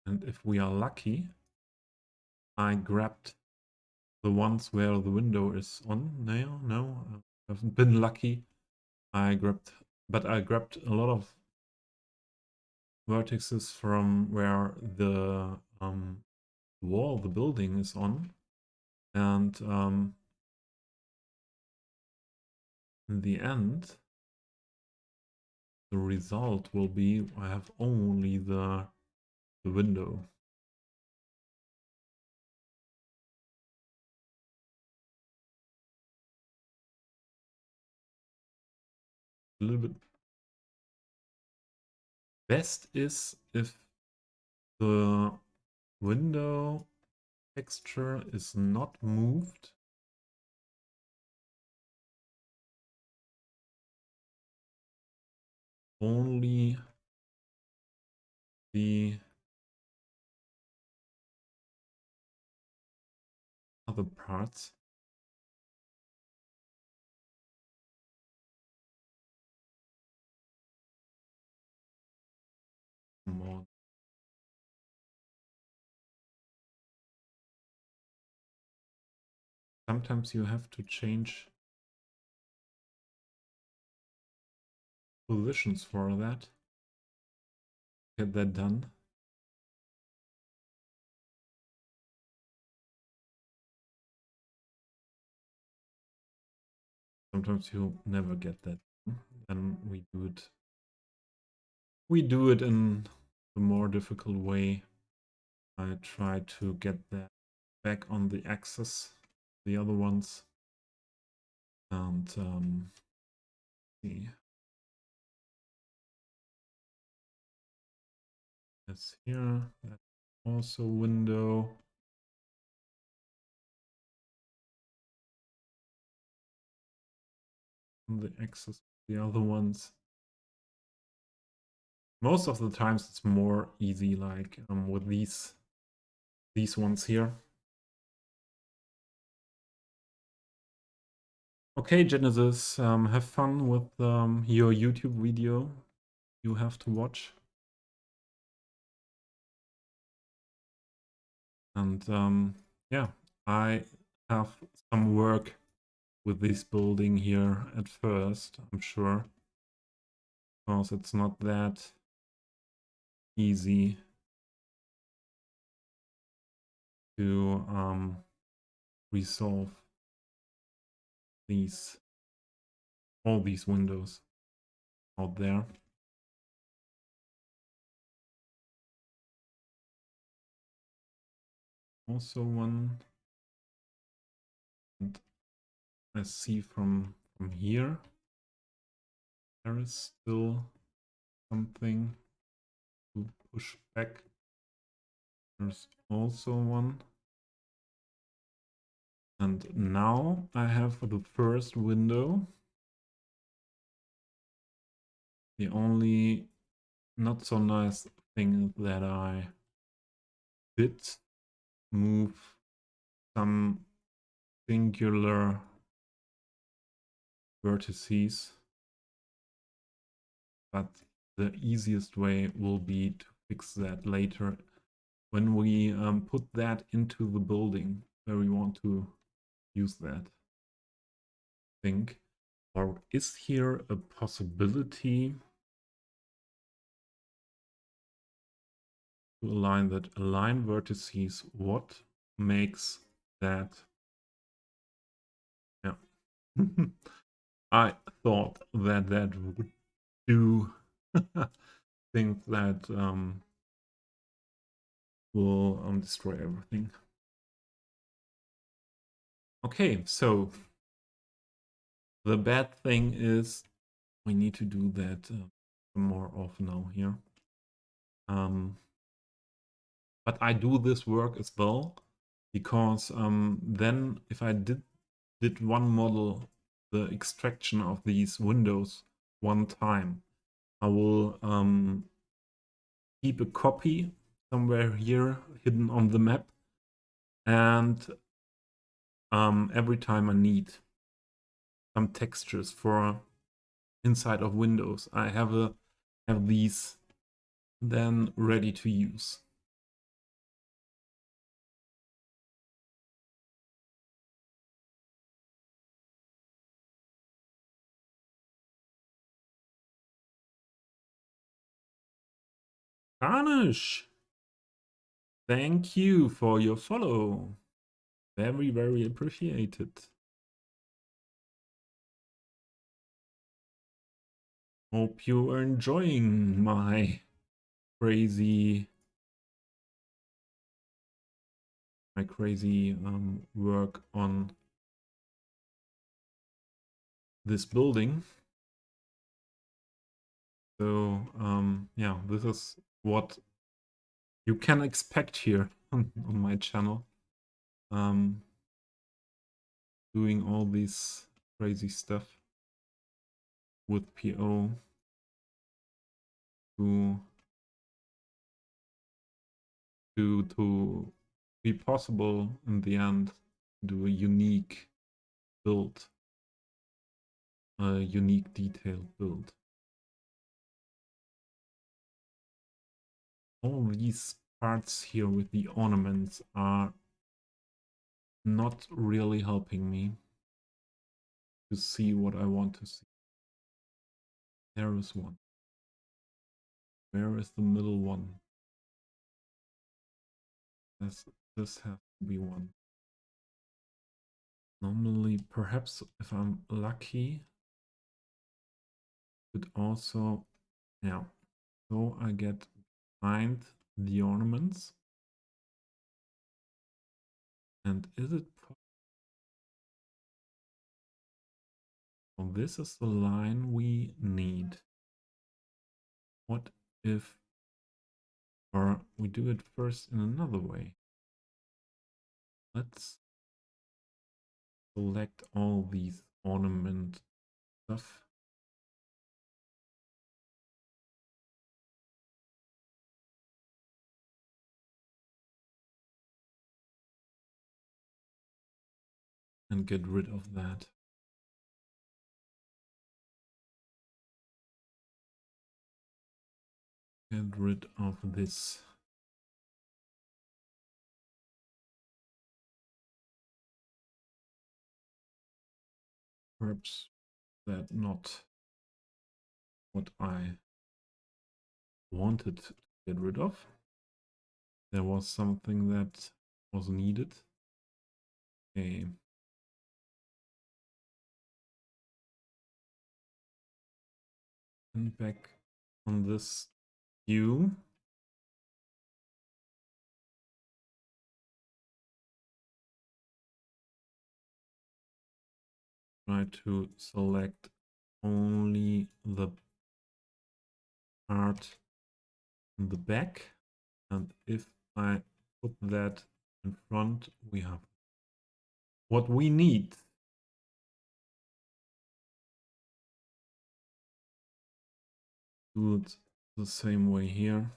And if we are lucky, I grabbed the ones where the window is on. No, I haven't been lucky. I grabbed a lot of vertices from where the wall, the building is on. And in the end, the result will be I have only the window. A little bit best is if the window texture is not moved. Only the other parts. More. Sometimes you have to change positions for that. Get that done. Sometimes you never get that. And we do it in a more difficult way. I try to get that back on the axis, the other ones. And see. That's here. That's also window. On the axis, the other ones. Most of the times it's more easy, like with these ones here. Okay, Genesis, have fun with your YouTube video you have to watch. And yeah, I have some work with this building here at first, I'm sure. Because it's not that easy to resolve all these windows out there. Also one, and I see from here There is still something to push back. There's also one. And now I have the first window. The only not so nice thing is that I did move some singular vertices, but the easiest way will be to fix that later when we put that into the building where we want to use that. I think. Or is here a possibility to align vertices? What makes that? Yeah. I thought that that would do. Think that will destroy everything. Okay, so the bad thing is we need to do that more often now here. But I do this work as well because then if I did one model, the extraction of these windows one time, I will keep a copy somewhere here hidden on the map, and every time I need some textures for inside of windows, I have these then ready to use. Garnish! Thank you for your follow. Very, very appreciated. Hope you are enjoying my crazy work on this building. So yeah, this is what you can expect here on my channel. Doing all this crazy stuff with PO to be possible in the end, do a unique build, a unique detailed build. All these parts here with the ornaments are not really helping me to see what I want to see. There is one. Where is the middle one? This has to be one. Normally, perhaps if I'm lucky, could also, yeah. So I get behind the ornaments. And is it well, this is the line we need. What if, or we do it first in another way? Let's select all these ornament stuff. And get rid of that. Get rid of this. Perhaps that not what I wanted to get rid of. There was something that was needed. Okay. And back on this view. Try to select only the part in the back, and if I put that in front, we have what we need. Do it the same way here.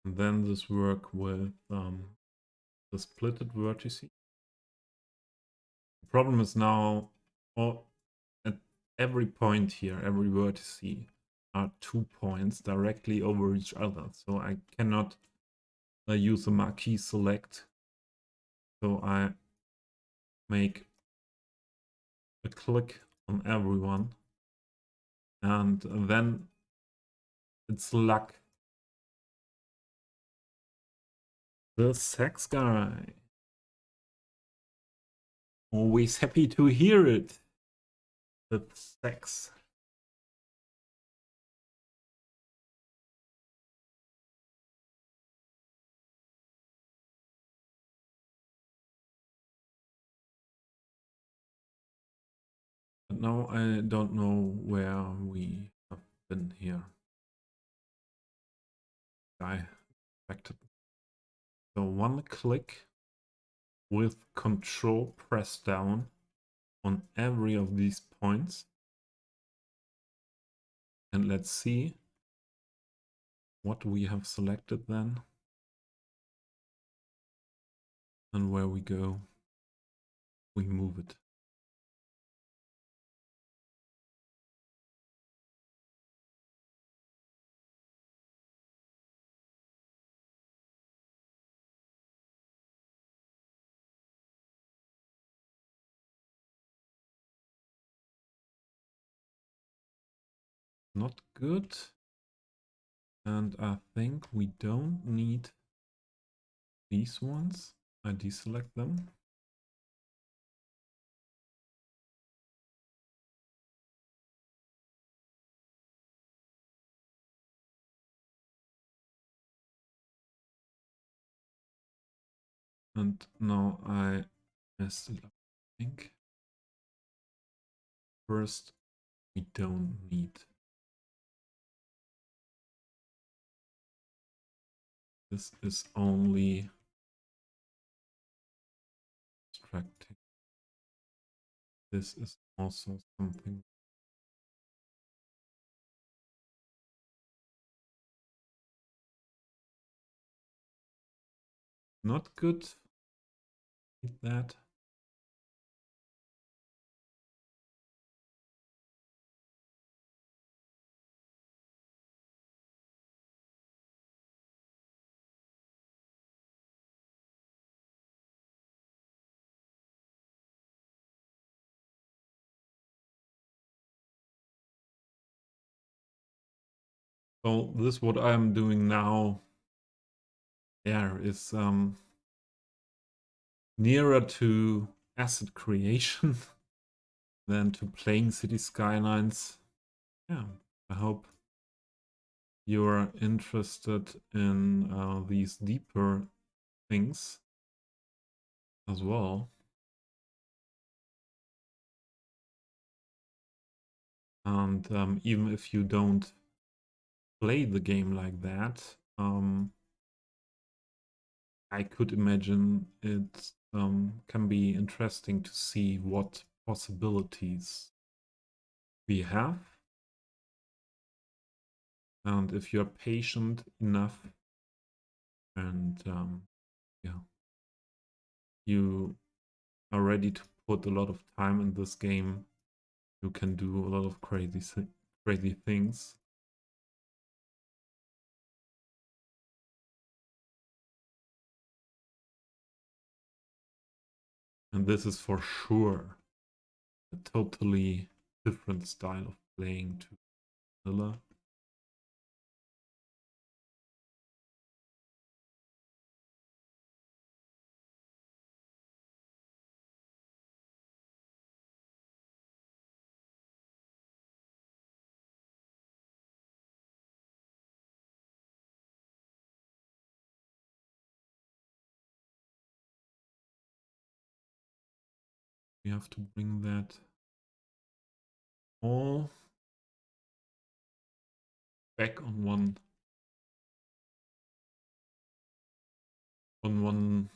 And then this work with the splitted vertices. The problem is now at every point here, every vertex are 2 points directly over each other. So I cannot use a marquee select. So I make a click on everyone. And then it's luck. The sex guy. Always happy to hear it. The sex. But now I don't know where we have been here. Guy affected. So one click with control press down on every of these points. And let's see what we have selected then. And where we go, we move it. Not good. And I think we don't need these ones. I deselect them. And now I messed it up, I think. First, we don't need. This is only extracting. This is also something. Not good. Need that. So this what I'm doing now there is nearer to asset creation than to playing Cities Skylines. Yeah, I hope you're interested in these deeper things as well. And even if you don't play the game like that, I could imagine it can be interesting to see what possibilities we have. And if you're patient enough and yeah, you are ready to put a lot of time in this game, you can do a lot of crazy things. And this is for sure a totally different style of playing to vanilla. we have to bring that all back on one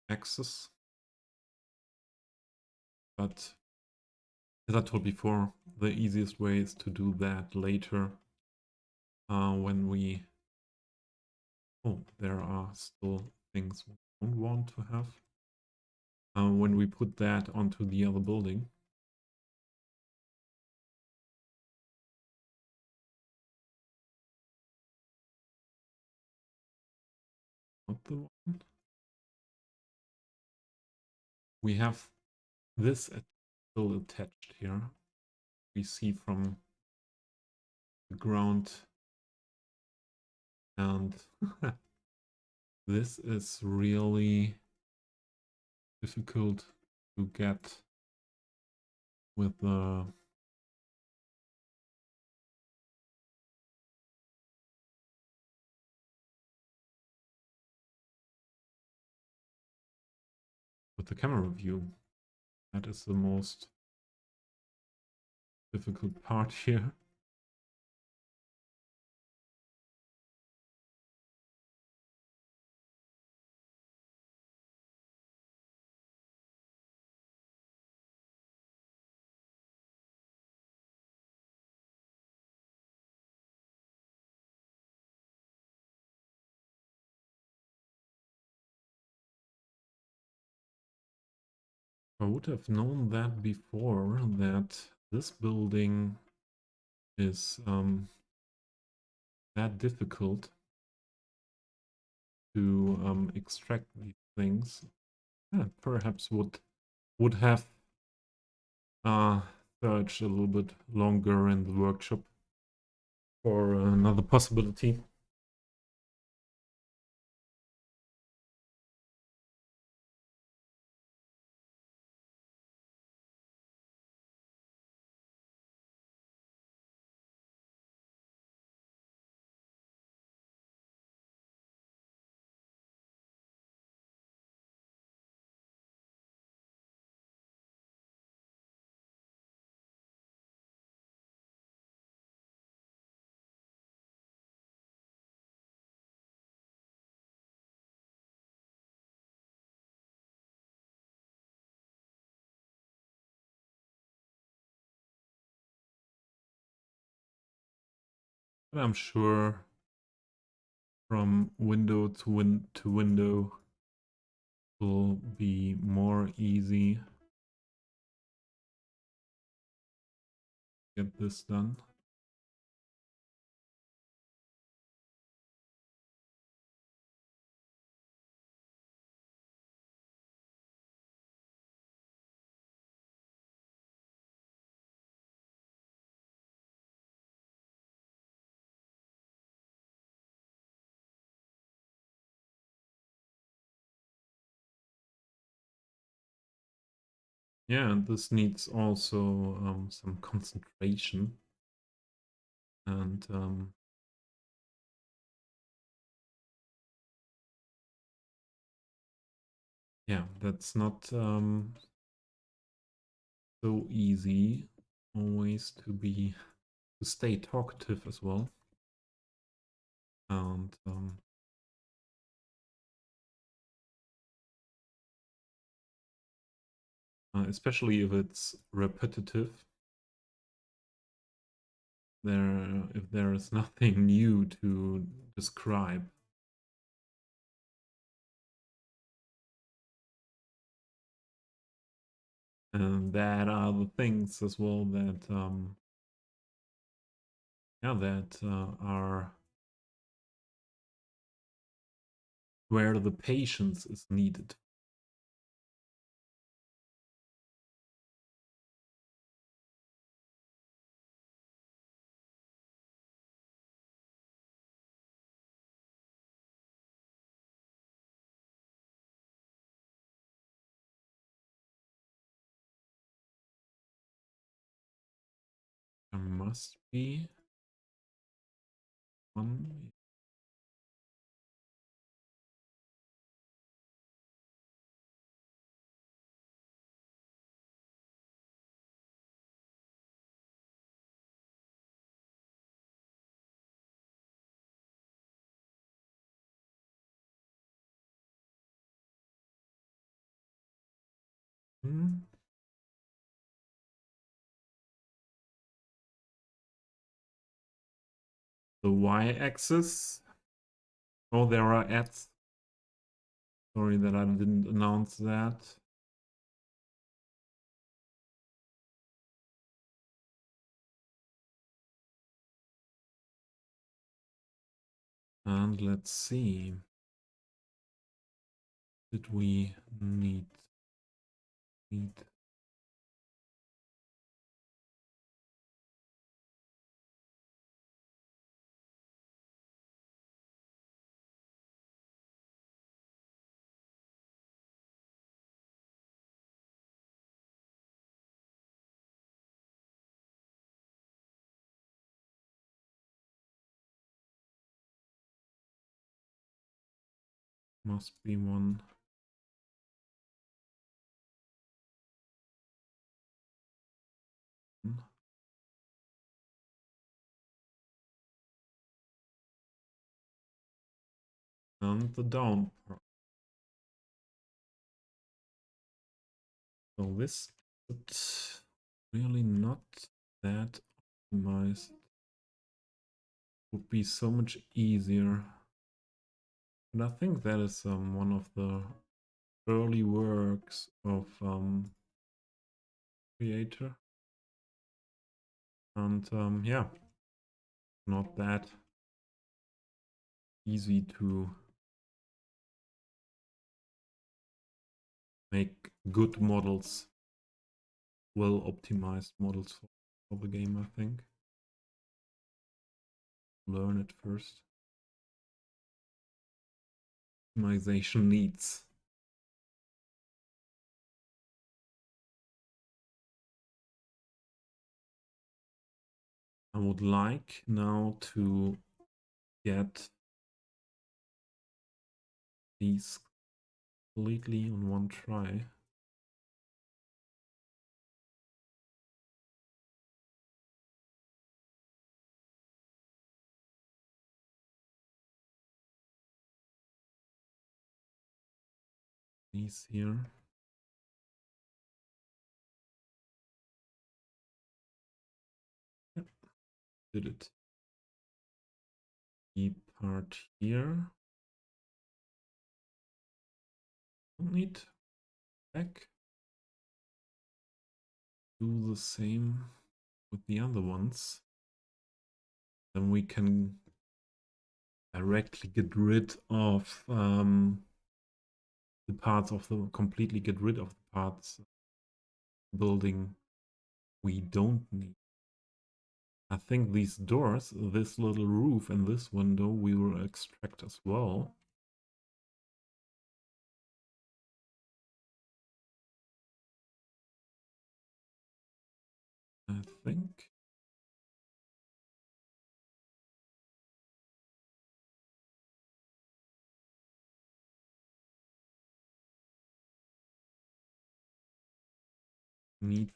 axis. But as I told before, the easiest way is to do that later when we... Oh, there are still things we don't want to have. When we put that onto the other building. Not the one. We have this still attached here. We see from the ground, and this is really difficult to get with the camera view. That is the most difficult part here. I would have known that before, that this building is that difficult to extract these things. Yeah, perhaps would have searched a little bit longer in the workshop for another possibility. But I'm sure from window to window will be more easy to get this done. Yeah, and this needs also some concentration. And yeah, that's not so easy always to stay talkative as well. And especially if it's repetitive. If there is nothing new to describe. And that are the things as well that are where the patience is needed. There must be one. Hmm. The y-axis. Oh, there are ads. Sorry that I didn't announce that. And let's see. Did we need must be one. And the down part. So this is really not that optimized. Would be so much easier. And I think that is one of the early works of Creator. And yeah, not that easy to make good models, well optimized models for the game, I think. Learn it first. Optimization needs. I would like now to get these completely on one try. These here. Yep, did it. The part here. Don't need back. Do the same with the other ones. Then we can directly get rid of the parts of the completely get rid of the parts building we don't need. I think these doors, this little roof and this window we will extract as well. I think. Need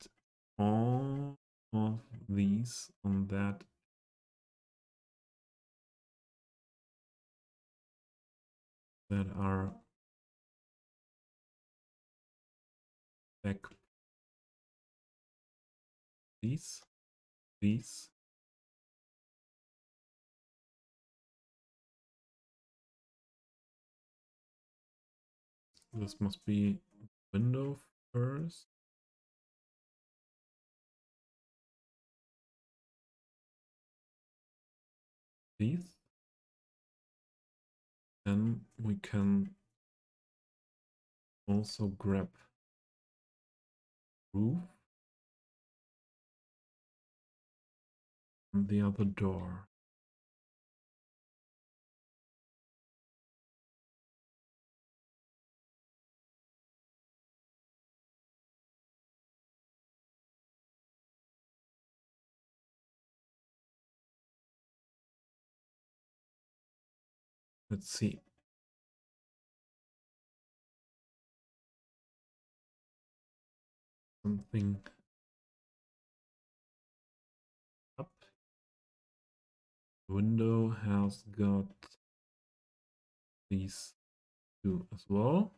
all of these on that are back. These. This must be window first. These. Then we can also grab roof and the other door. Let's see. Something up. Window has got these two as well.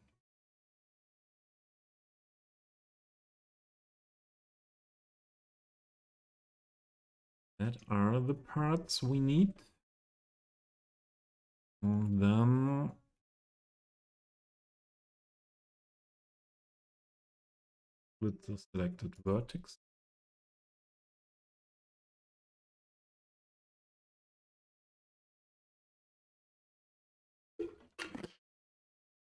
That are the parts we need. And then with the selected vertex.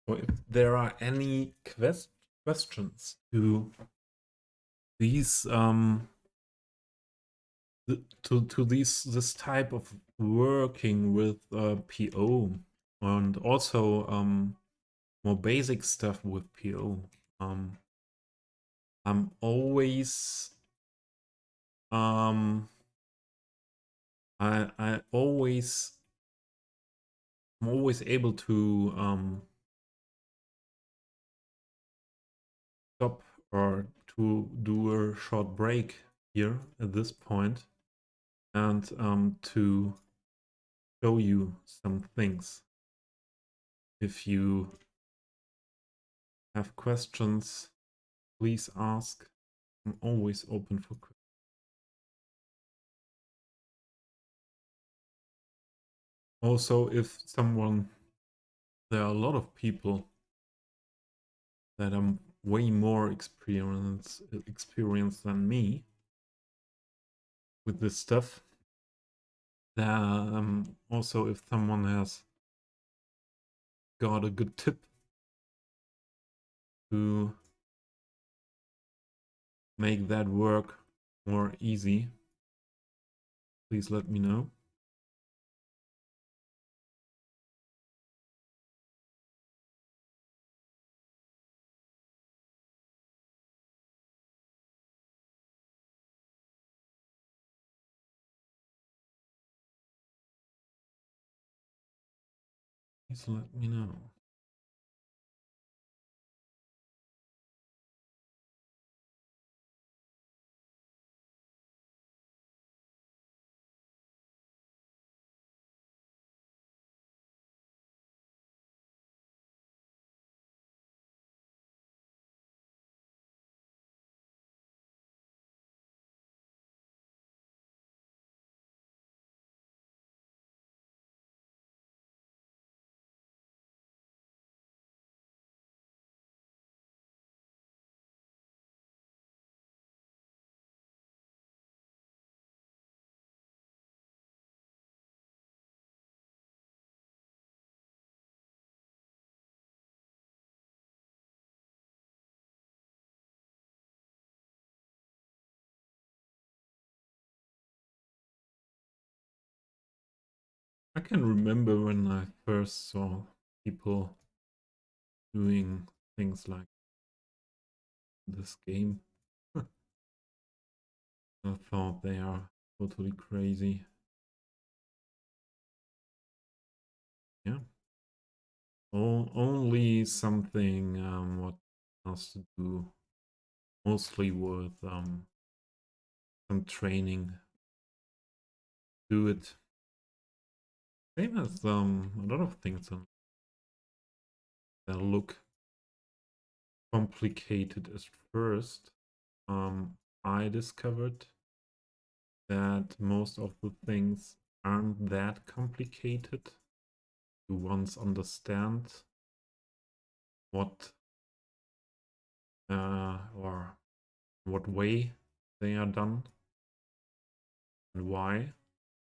So if there are any questions to these to this type of working with PO, and also more basic stuff with PO, I'm always I always I'm always able to stop or to do a short break here at this point and to show you some things. If you have questions, please ask. I'm always open for questions. Also, if someone, there are a lot of people that are way more experienced than me with this stuff. Also, if someone has got a good tip to make that work more easy, please let me know. Please let me know. I can remember when I first saw people doing things like this game. I thought they are totally crazy. Yeah. Only something what has to do mostly with some training. Do it. Same as a lot of things that look complicated at first. I discovered that most of the things aren't that complicated. You once understand what or what way they are done and why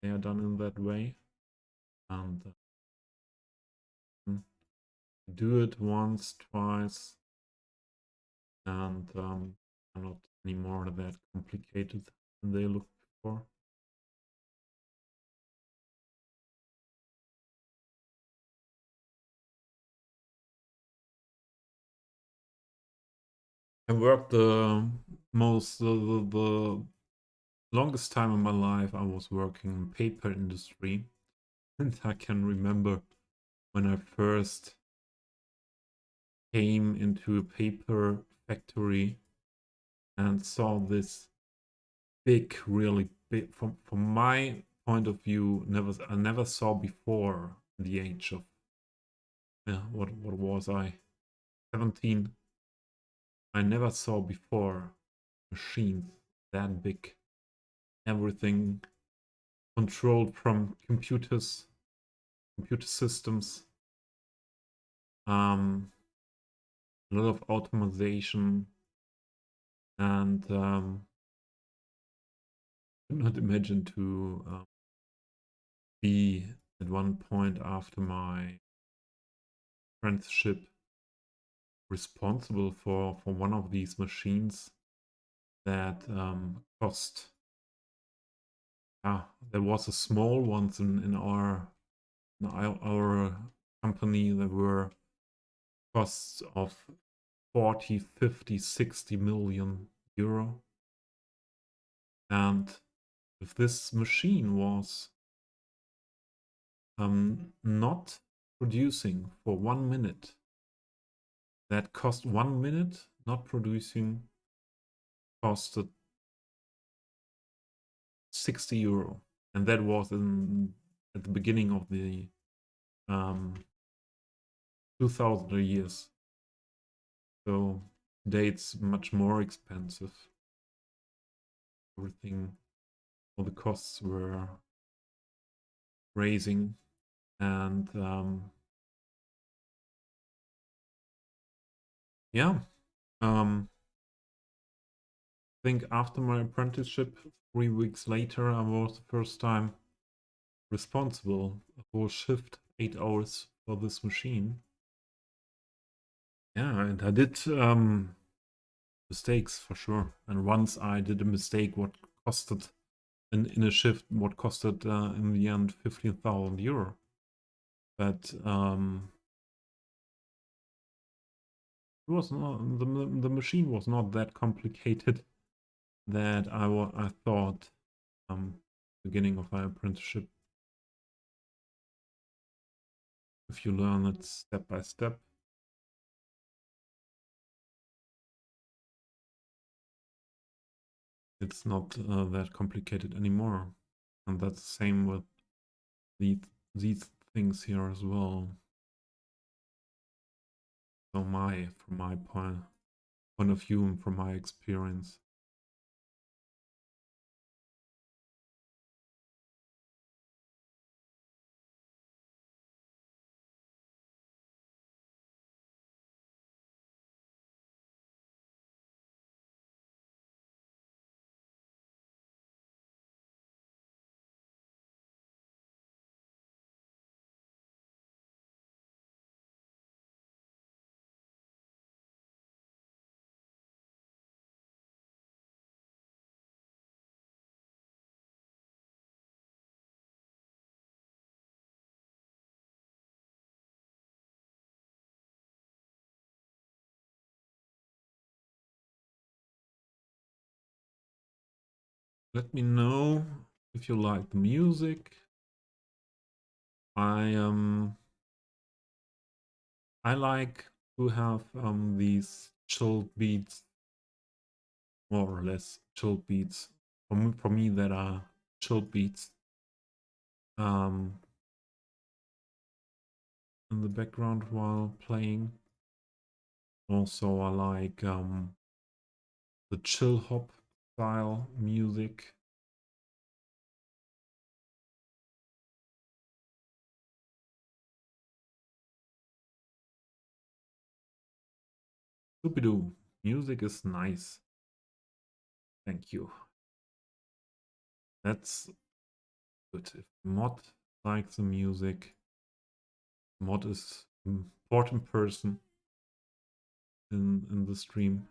they are done in that way, and do it once, twice, and are not anymore that complicated than they looked before. I worked the longest time in my life. I was working in paper industry, and I can remember when I first came into a paper factory and saw this big, really big, from my point of view, I never saw before the age of what was I, 17. I never saw before machines that big. Everything controlled from computer systems. A lot of automation, and I could not imagine to be at one point after my apprenticeship responsible for one of these machines that cost. There was a small ones in our company. There were costs of 40, 50, 60 million euro. And if this machine was not producing for 1 minute, that cost 1 minute not producing costed 60 euro. And that was at the beginning of the 2000 years. So today it's much more expensive. Everything, all the costs were raising, and yeah, I think after my apprenticeship, 3 weeks later, I was the first time responsible a whole shift, 8 hours for this machine. Yeah, and I did mistakes for sure. And once I did a mistake, what costed in a shift, what costed in the end 15,000 euro. But it was not, the machine was not that complicated that I thought beginning of my apprenticeship. If you learn it step by step, it's not that complicated anymore. And that's the same with these things here as well. So from my point of view and from my experience. Let me know if you like the music. I like to have these chilled beats, more or less chilled beats. For me, that are chilled beats in the background while playing. Also, I like the chill hop style music. Doopy-doo, music is nice. Thank you. That's good. If Mod likes the music, Mod is an important person in the stream.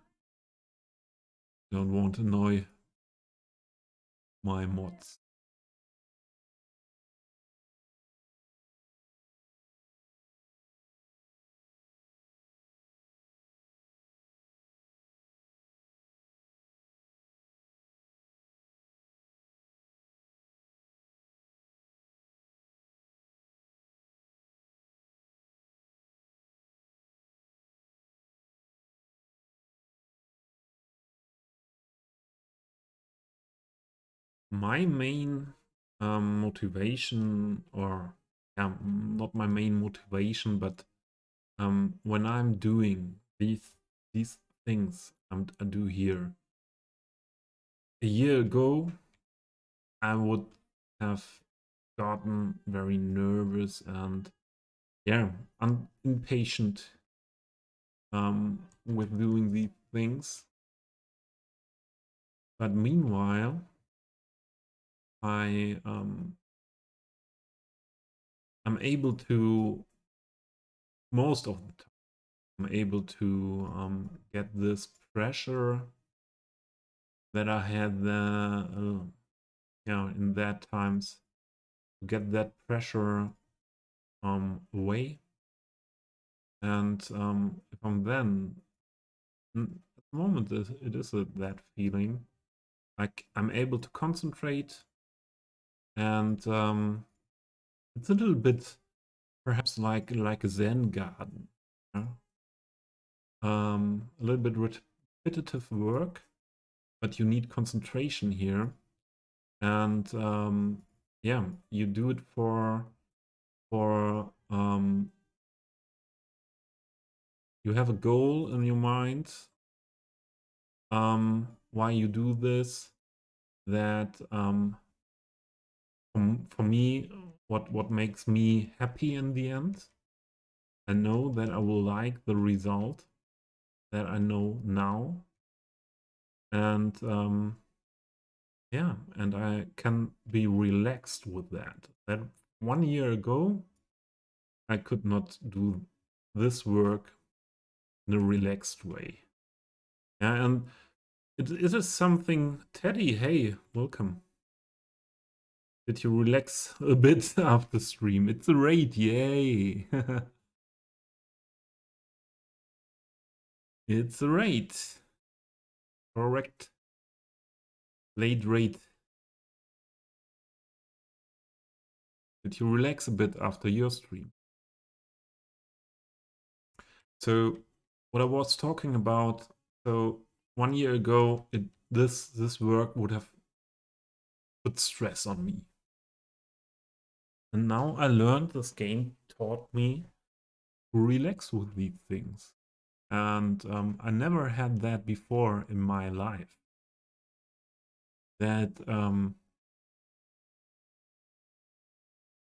Don't want to annoy my mods. My main motivation, or not my main motivation, but when I'm doing these things I do here, a year ago I would have gotten very nervous and yeah, impatient with doing these things. But meanwhile, I'm able to, most of the time, I'm able to get this pressure that I had in that times, to get that pressure away. And if I'm then, at the moment, it is that feeling like I'm able to concentrate, and it's a little bit perhaps like a Zen garden. Yeah? A little bit repetitive work, but you need concentration here, and yeah, you do it for you have a goal in your mind, why you do this, that for me, what makes me happy in the end. I know that I will like the result that I know now, and yeah, and I can be relaxed with that. That 1 year ago, I could not do this work in a relaxed way. Yeah, and it is something. Teddy, hey, welcome. Did you relax a bit after stream? It's a raid, yay! It's a raid. Correct. Late raid. Did you relax a bit after your stream? So what I was talking about, so 1 year ago, this work would have put stress on me. And now I learned, this game taught me to relax with these things. And I never had that before in my life. That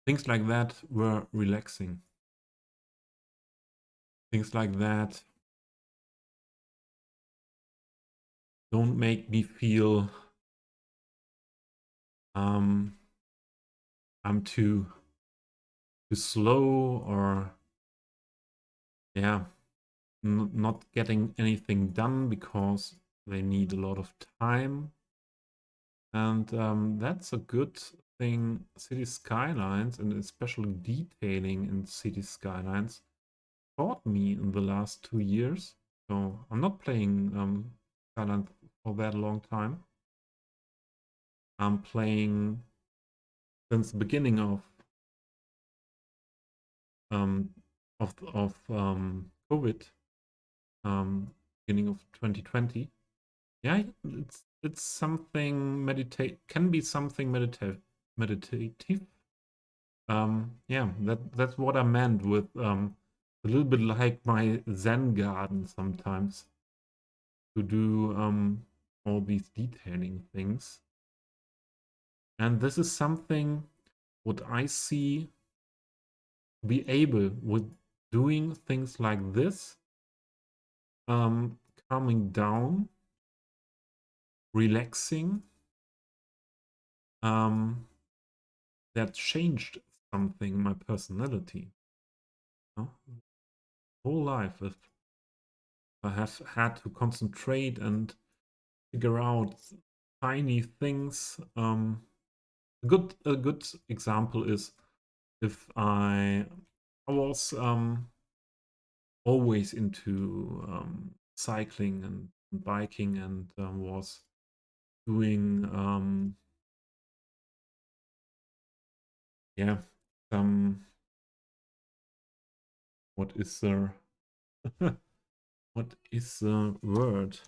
things like that were relaxing. Things like that don't make me feel I'm too slow, or yeah, not getting anything done because they need a lot of time. And that's a good thing. Cities Skylines, and especially detailing in Cities Skylines, taught me in the last 2 years. So I'm not playing Skylines for that long time. I'm playing since the beginning of COVID, beginning of 2020. Yeah, it's something can be something meditative. Yeah, that's what I meant with a little bit like my Zen garden sometimes, to do all these detailing things. And this is something what I see, be able with doing things like this, calming down, relaxing, that changed something in my personality. You know? Whole life, if I have had to concentrate and figure out tiny things. A good example is if I was always into cycling and biking, and was doing yeah, some, what is the what is the word,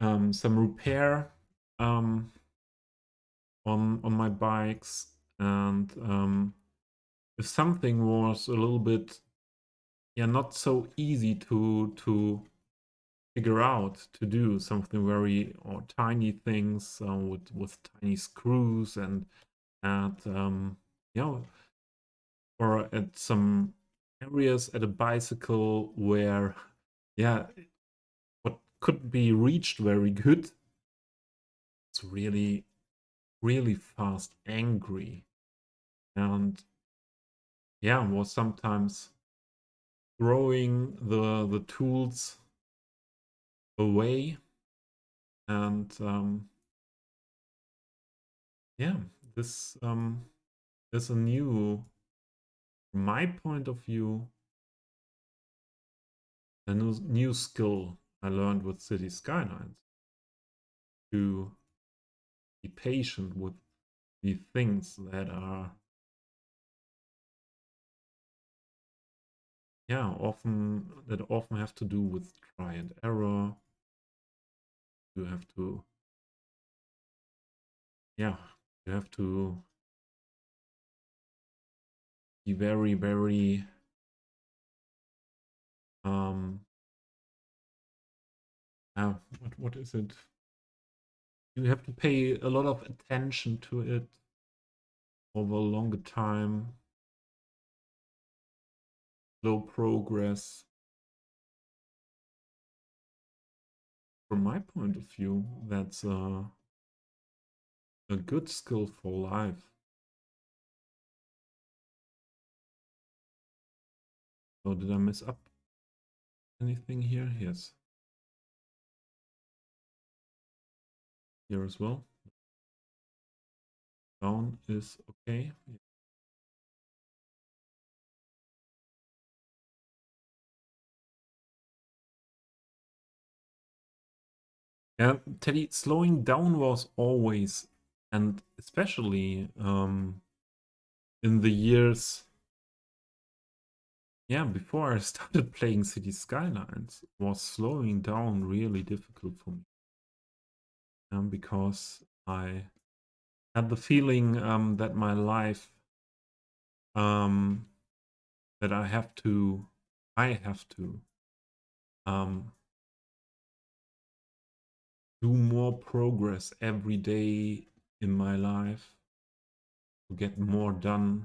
some repair on my bikes, and if something was a little bit, yeah, not so easy to figure out to do something very or tiny things with tiny screws and at yeah, or at some areas at a bicycle where yeah, what could be reached very good, it's really fast angry, and yeah, was sometimes throwing the tools away. And yeah, this is a new, from my point of view, a new skill I learned with City Skylines, to be patient with the things that are yeah often have to do with try and error. You have to yeah you have to be very um what is it, you have to pay a lot of attention to it over a longer time, slow progress. From my point of view, that's a good skill for life. So did I mess up anything here? Yes. Here as well. Down is okay. Yeah, Teddy, slowing down was always, and especially in the years, yeah, before I started playing City Skylines, was slowing down really difficult for me. Because I had the feeling that my life, um, that I have to um, do more progress every day in my life, to get more done,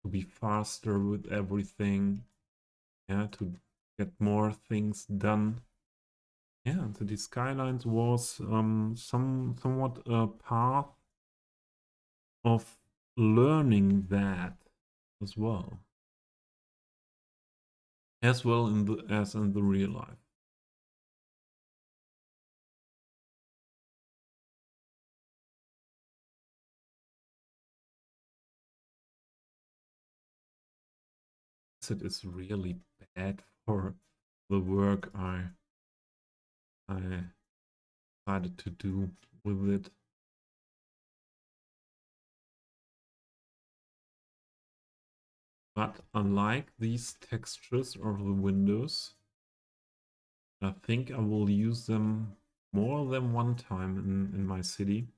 to be faster with everything, yeah, to get more things done. Yeah, so the Skylines was somewhat a path of learning that as well, as in the real life. It is really bad for the work I decided to do with it. But unlike these textures of the windows, I think I will use them more than one time in my city.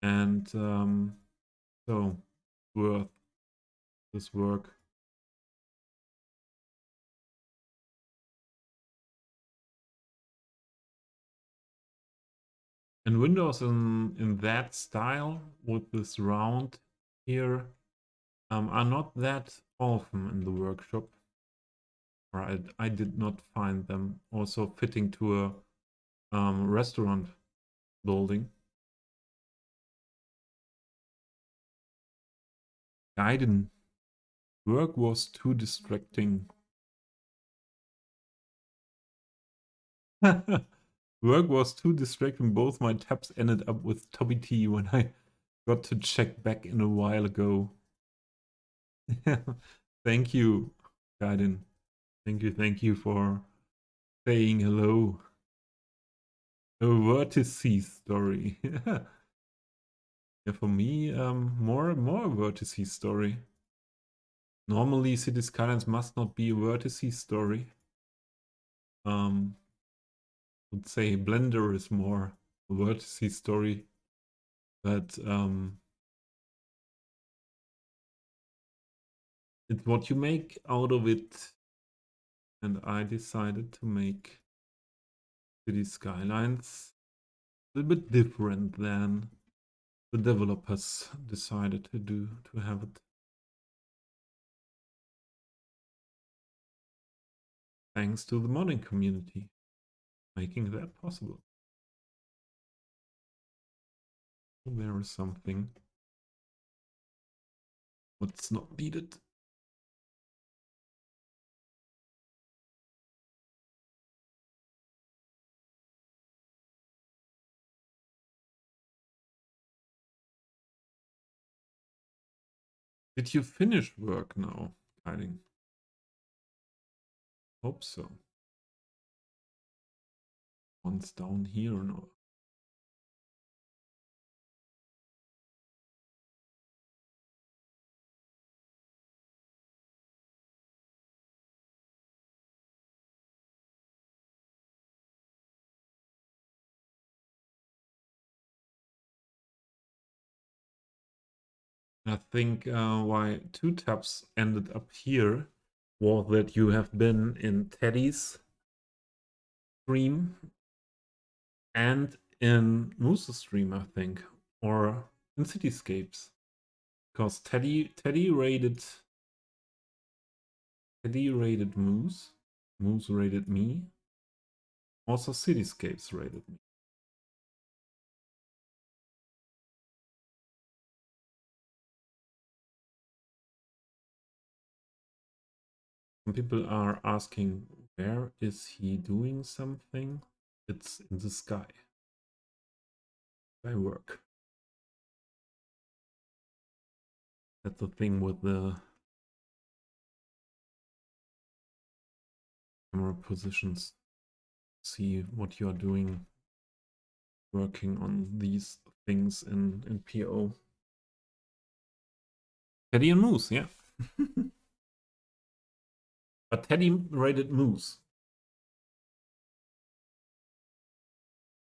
And so, worth this work. And windows in that style with this round here are not that often in the workshop. Or I did not find them also fitting to a restaurant building. Gaiden. Work was too distracting. Work was too distracting. Both my tabs ended up with Toby T when I got to check back in a while ago. Thank you, Gaiden. Thank you for saying hello. A vertice story. Yeah, for me, more vertice story. Normally, Cities Skylines must not be a vertice story. Would say Blender is more a vertice story, but it's what you make out of it, and I decided to make Cities Skylines a little bit different than the developers decided to have it. Thanks to the modding community, making that possible. There is something what's not needed. Did you finish work now, Hiding? Hope so. One's down here or not? I think why 2 tabs ended up here was that you have been in Teddy's stream and in Moose's stream, I think, or in Cityscapes, because Teddy raided Moose, Moose raided me, also Cityscapes raided me. Some people are asking, where is he doing something? It's in the sky. Sky work. That's the thing with the camera positions. See what you are doing, working on these things in PO. Teddy and Moose, yeah. But Teddy raided Moose.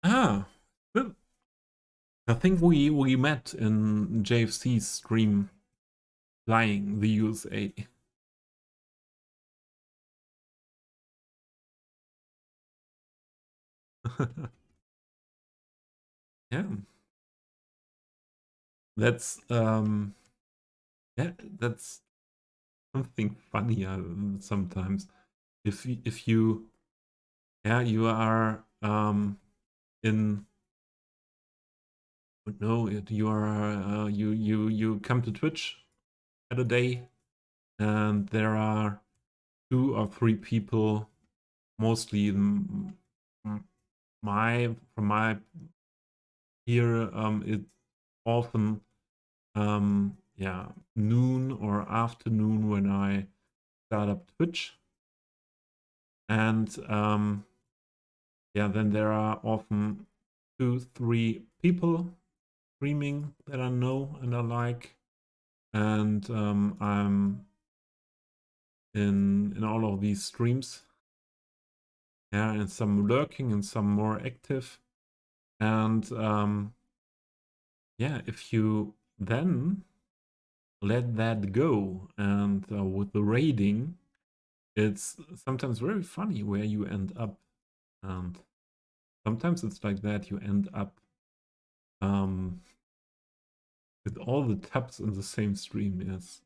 Ah, I think we met in JFC's stream flying the USA. Yeah. That's yeah, that's something funny sometimes. If you yeah, you are in no, you are you come to Twitch at a day and there are 2 or 3 people, mostly from my here it's often yeah, noon or afternoon when I start up Twitch, and yeah, then there are often 2-3 people streaming that I know and I like, and I'm in all of these streams, yeah, and some lurking and some more active, and yeah, if you then let that go and with the raiding, it's sometimes very funny where you end up, and sometimes it's like that you end up with all the tabs in the same stream. Yes.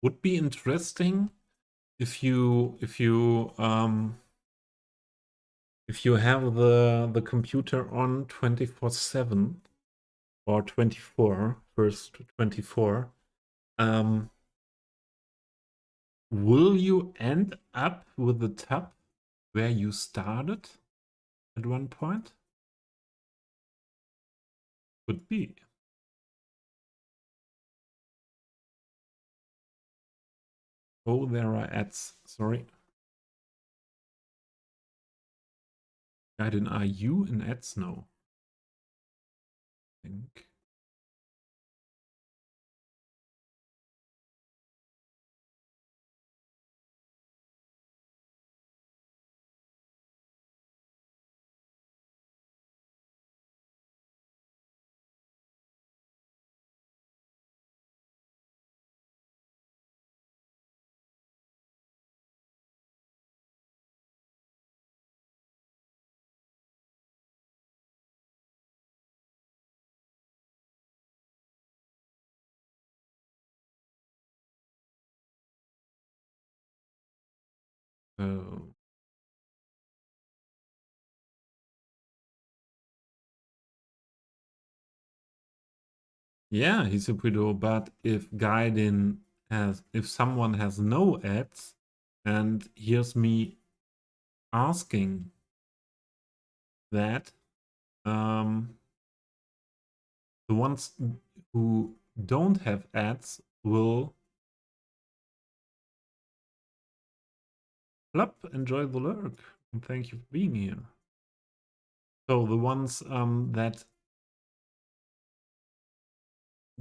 Would be interesting if you have the computer on 24/7 or 24 first 24. Will you end up with the tab where you started at one point? Could be. Oh, there are ads. Sorry. Guiden, are you in ads? No. I think. So yeah, he's a widow, but if someone has no ads and hears me asking that, um, the ones who don't have ads will enjoy the lurk, and thank you for being here. So the ones that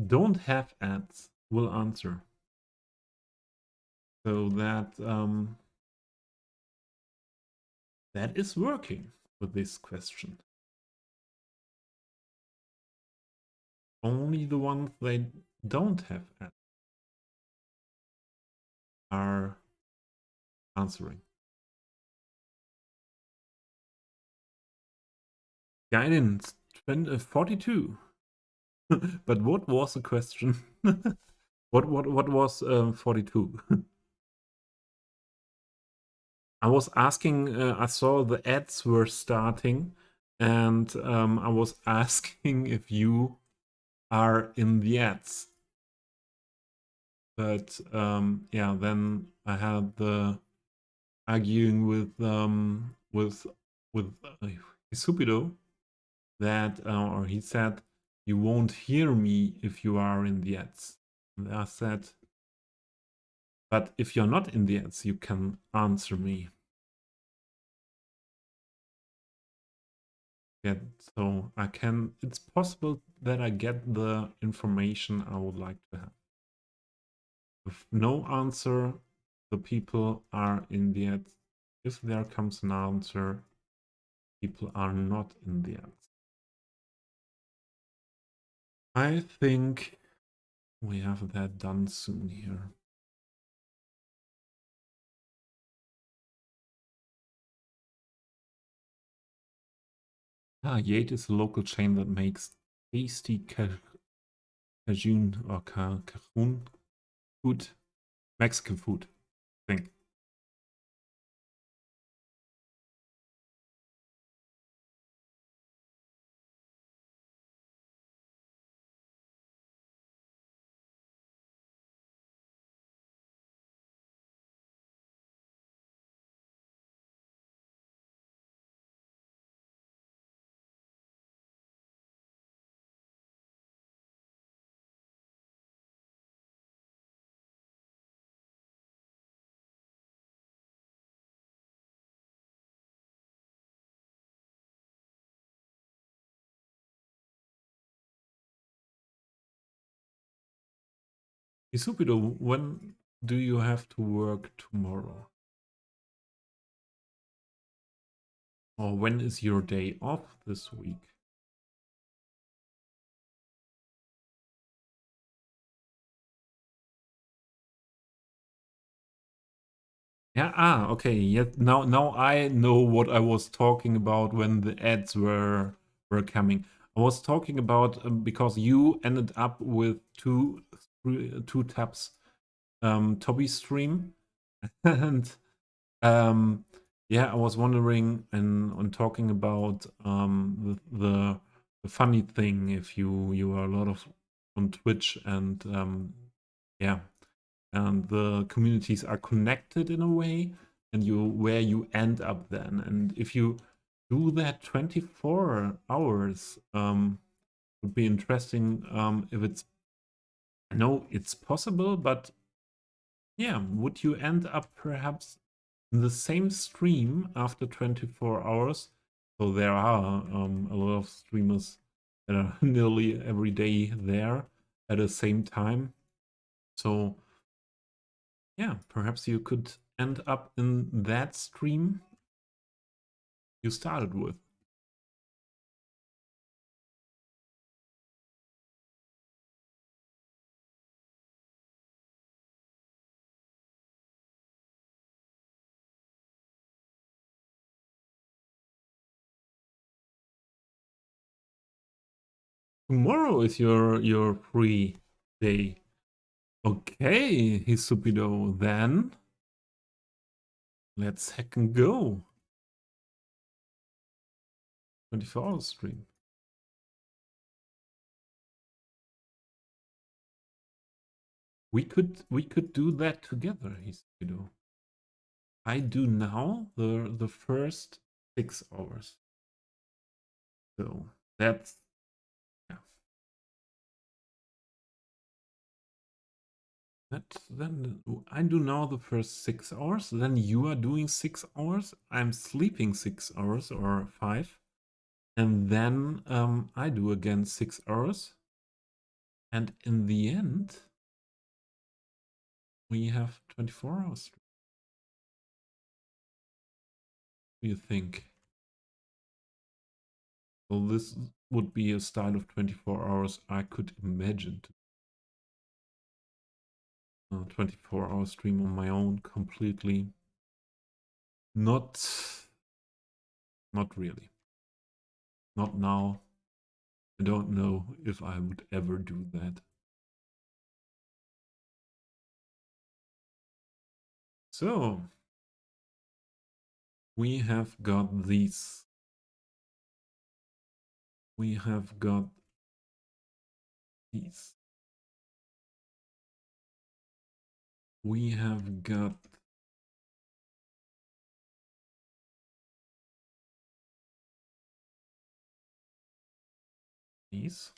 don't have ads will answer. So that is working with this question. Only the ones they don't have ads are answering. Guidance 42. But what was the question? what was 42? I was asking, I saw the ads were starting, and I was asking if you are in the ads. But yeah, then I had the arguing with Isupido that or he said you won't hear me if you are in the ads. And I said, but if you're not in the ads, you can answer me. Yeah, so I can. It's possible that I get the information I would like to have. If no answer, the people are in the ads. If there comes an answer, people are not in the ads. I think we have that done soon here. Ah, Yate is a local chain that makes tasty cajun or cajun food, Mexican food, I think. Isupido, when do you have to work tomorrow? Or when is your day off this week? Yeah, okay. Yeah, now I know what I was talking about when the ads were coming. I was talking about because you ended up with two tabs, Toby stream, and yeah, I was wondering and on talking about the funny thing if you are a lot of on Twitch and yeah, and the communities are connected in a way, and where you end up then, and if you do that 24 hours, would be interesting if it's, I know it's possible, but yeah, would you end up perhaps in the same stream after 24 hours? So there are a lot of streamers that are nearly every day there at the same time. So yeah, perhaps you could end up in that stream you started with. Tomorrow is your free day. Okay, Hisupido, then Let's hack and go. 24-hour stream. We could do that together, Isido. I do now the first 6 hours. So that's yeah. Then I do now the first 6 hours. Then you are doing 6 hours. I'm sleeping 6 hours or 5, and then I do again 6 hours. And in the end, we have 24 hours. What do you think? Well, this would be a style of 24 hours I could imagine. 24-hour stream on my own completely. Not really. Not now. I don't know if I would ever do that. So, we have got these. We have got these. We have got these.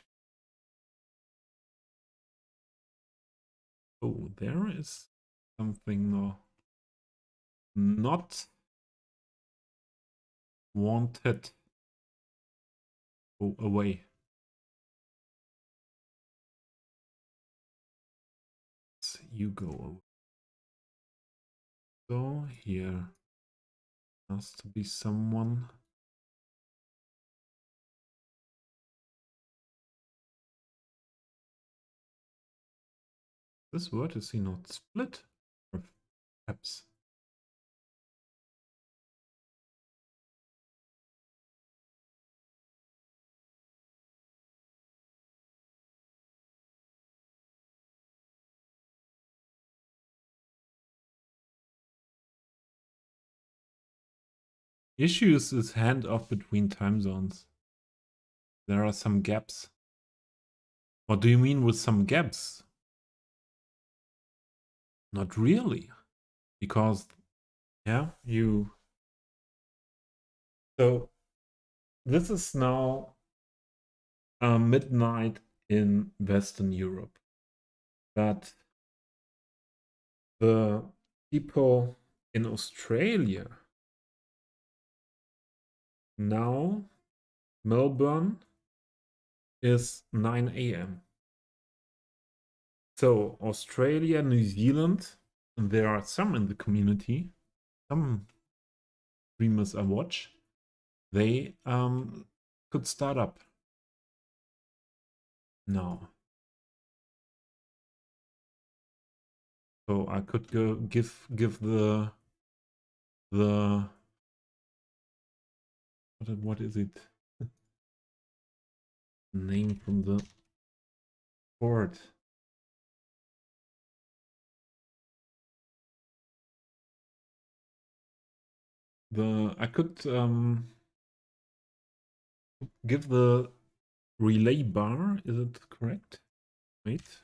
Oh, there is something not wanted. Go away. You go away. So here has to be someone. This word is he not split? Or perhaps. Issues is handoff between time zones. There are some gaps. What do you mean with some gaps? Not really. Because, yeah, you... So, this is now midnight in Western Europe. But the people in Australia now, Melbourne is 9 a.m. So Australia, New Zealand, and there are some in the community, some streamers I watch, they could start up now. So I could go give the what is it? Name from the board. I could give the relay bar. Is it correct? Wait.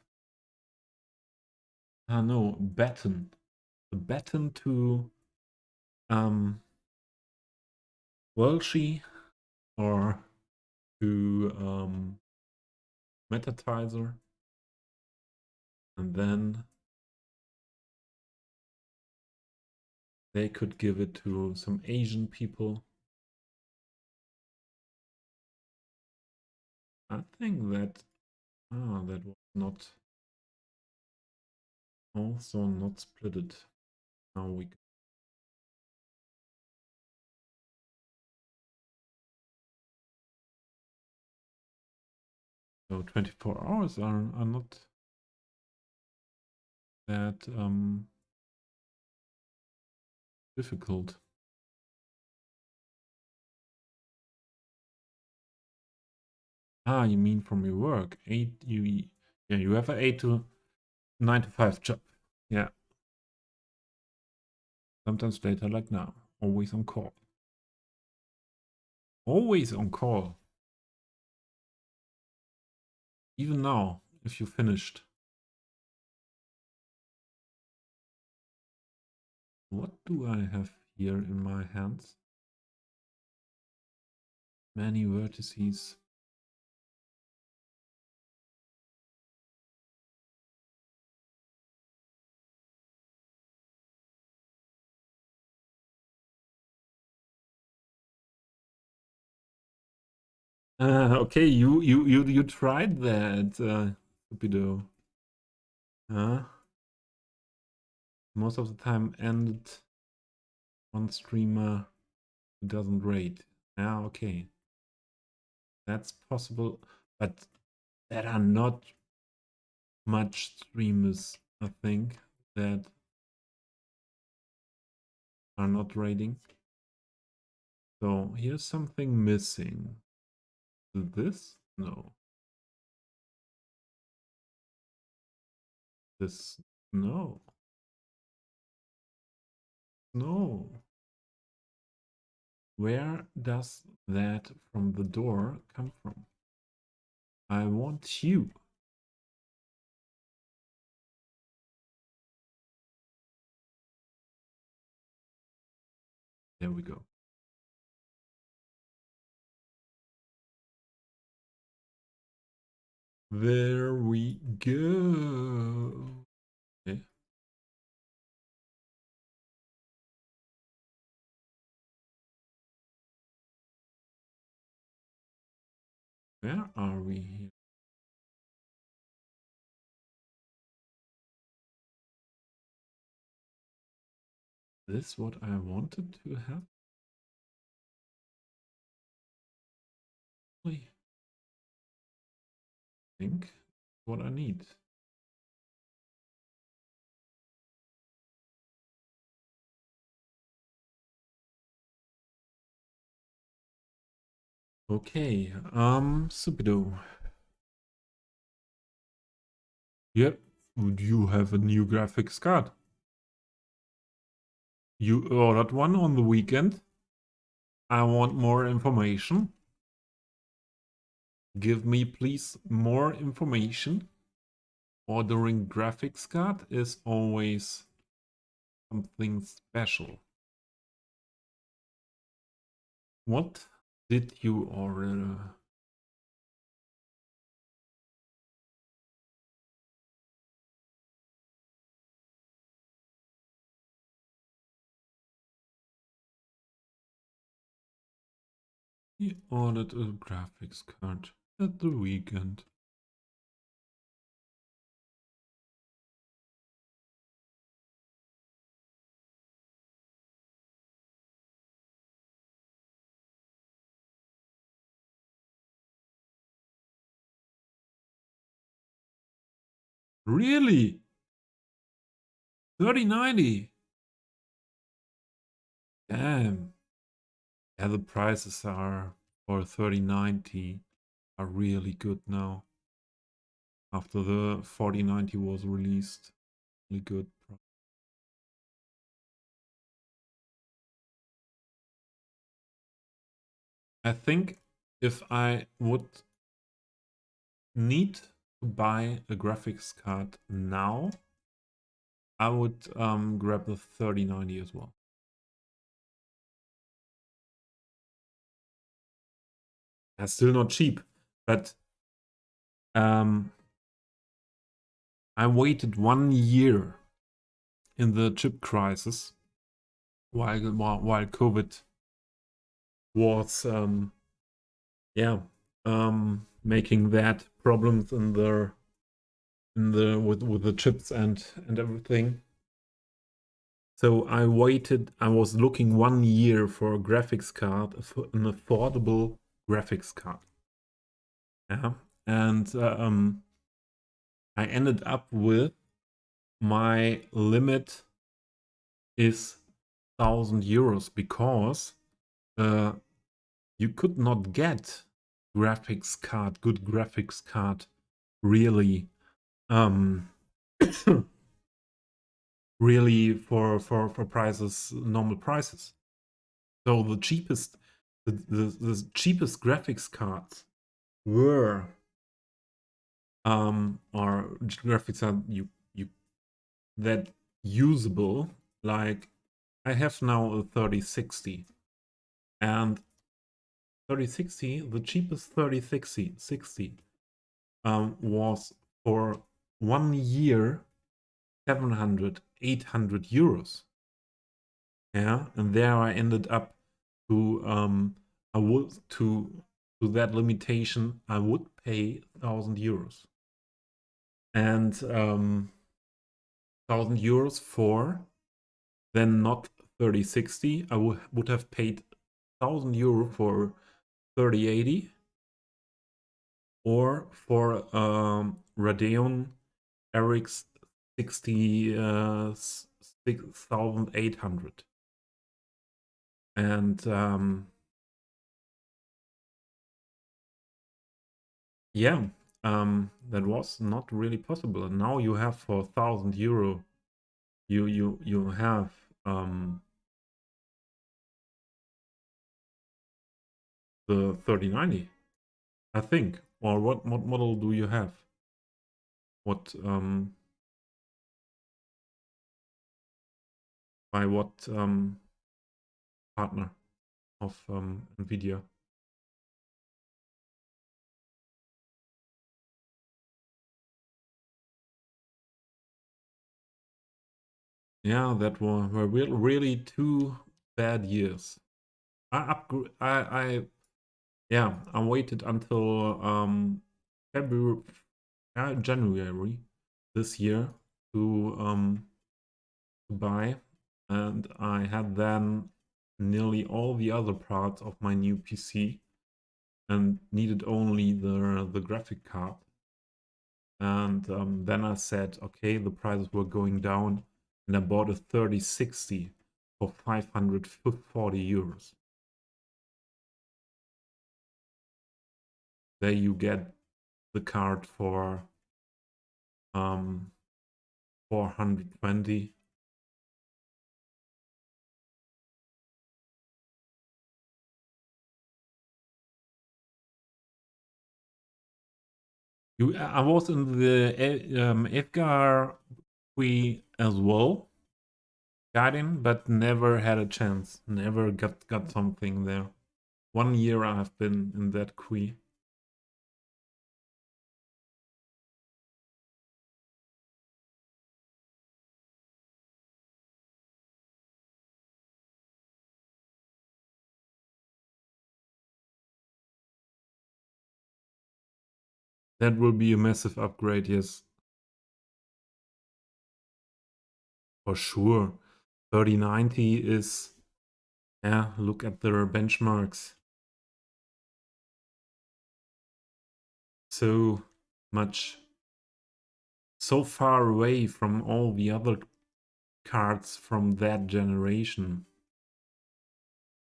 Ah no, baton. The baton to Welshie or to Metatizer, and then they could give it to some Asian people. I think that that was not also not splitted. Now we so 24 hours are not that difficult. Ah, you mean from your work? Yeah, you have an 8 to 9 to 5 job. Yeah. Sometimes later, like now. Always on call. Always on call. Even now, if you finished. What do I have here in my hands? Many vertices. Okay, you tried that, stupido. Most of the time ended one streamer who doesn't rate. Yeah, okay. That's possible, but there are not much streamers, I think, that are not rating. So here's something missing. This? No. This? No. No. Where does that from the door come from? I want you. There we go. There we go. Okay. Where are we here? This what I wanted to have? I think what I need. Okay, Subido. Yep, would you have a new graphics card? You ordered one on the weekend. I want more information. Give me please more information. Ordering graphics card is always something special. What did you order? He ordered a graphics card at the weekend. Really? 3090? Damn. Yeah, the prices are for 3090 are really good now. After the 4090 was released. Really good. I think if I would need to buy a graphics card now, I would grab the 3090 as well. That's still not cheap, but I waited 1 year in the chip crisis while COVID was making that problems in the with the chips and everything. So I waited. I was looking 1 year for a graphics card, an affordable graphics card. Yeah, and I ended up with my limit is 1,000 euros because you could not get good graphics card really really for prices, normal prices. So the cheapest the cheapest graphics cards were or graphics are you that usable. Like I have now a 3060, and 3060, the cheapest 3060 was for 1 year 700-800 euros. Yeah, and there I ended up to I would to that limitation I would pay 1,000 euros, and 1,000 euros for then not 3060. I would have paid 1,000 euro for 3080 or for Radeon RX 6800. And yeah, that was not really possible. And now you have for 1,000 euro, you have the 3090, I think. Or what model do you have? What by what partner of Nvidia? Yeah, that were really 2 bad years. I yeah, I waited until February, January this year to buy, and I had then nearly all the other parts of my new PC and needed only the graphic card. And then I said, okay, the prices were going down, and I bought a 3060 for 540 euros. There you get the card for 420. I was in the EDGAR we as well, guiding, but never had a chance. Never got something there. 1 year I have been in that queue. That will be a massive upgrade, yes. For sure. 3090 is, yeah, look at their benchmarks. So much, so far away from all the other cards from that generation.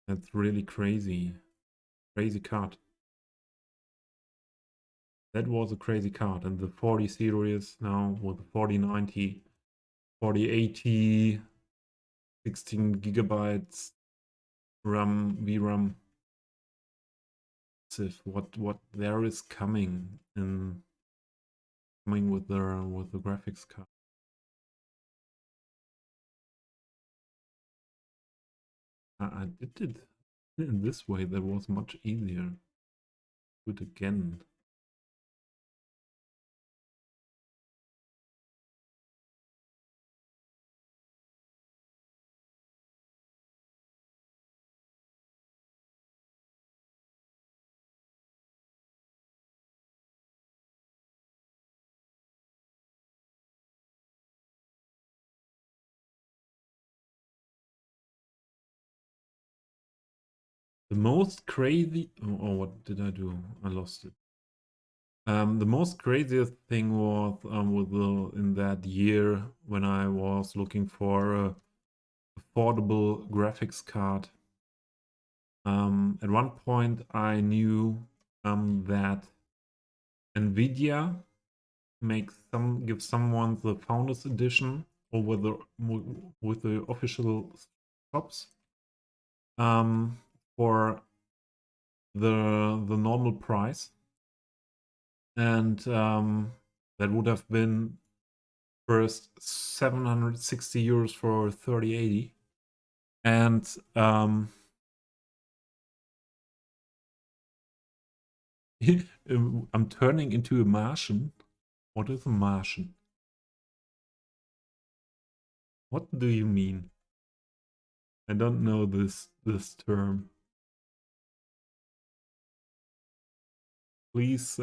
That's really crazy. Crazy card. That was a crazy card. And the 40 series now with the 4090, 4080, 16 gigabytes RAM, VRAM. What there is coming with the graphics card. I did it in this way. That was much easier. Do it again. The most crazy. Oh, what did I do? I lost it. The most craziest thing was in that year when I was looking for a affordable graphics card. At one point, I knew that Nvidia gives someone the Founders Edition or with the official shops for the normal price, and that would have been first 760 euros for 3080, and I'm turning into a Martian. What is a Martian? What do you mean? I don't know this term. Please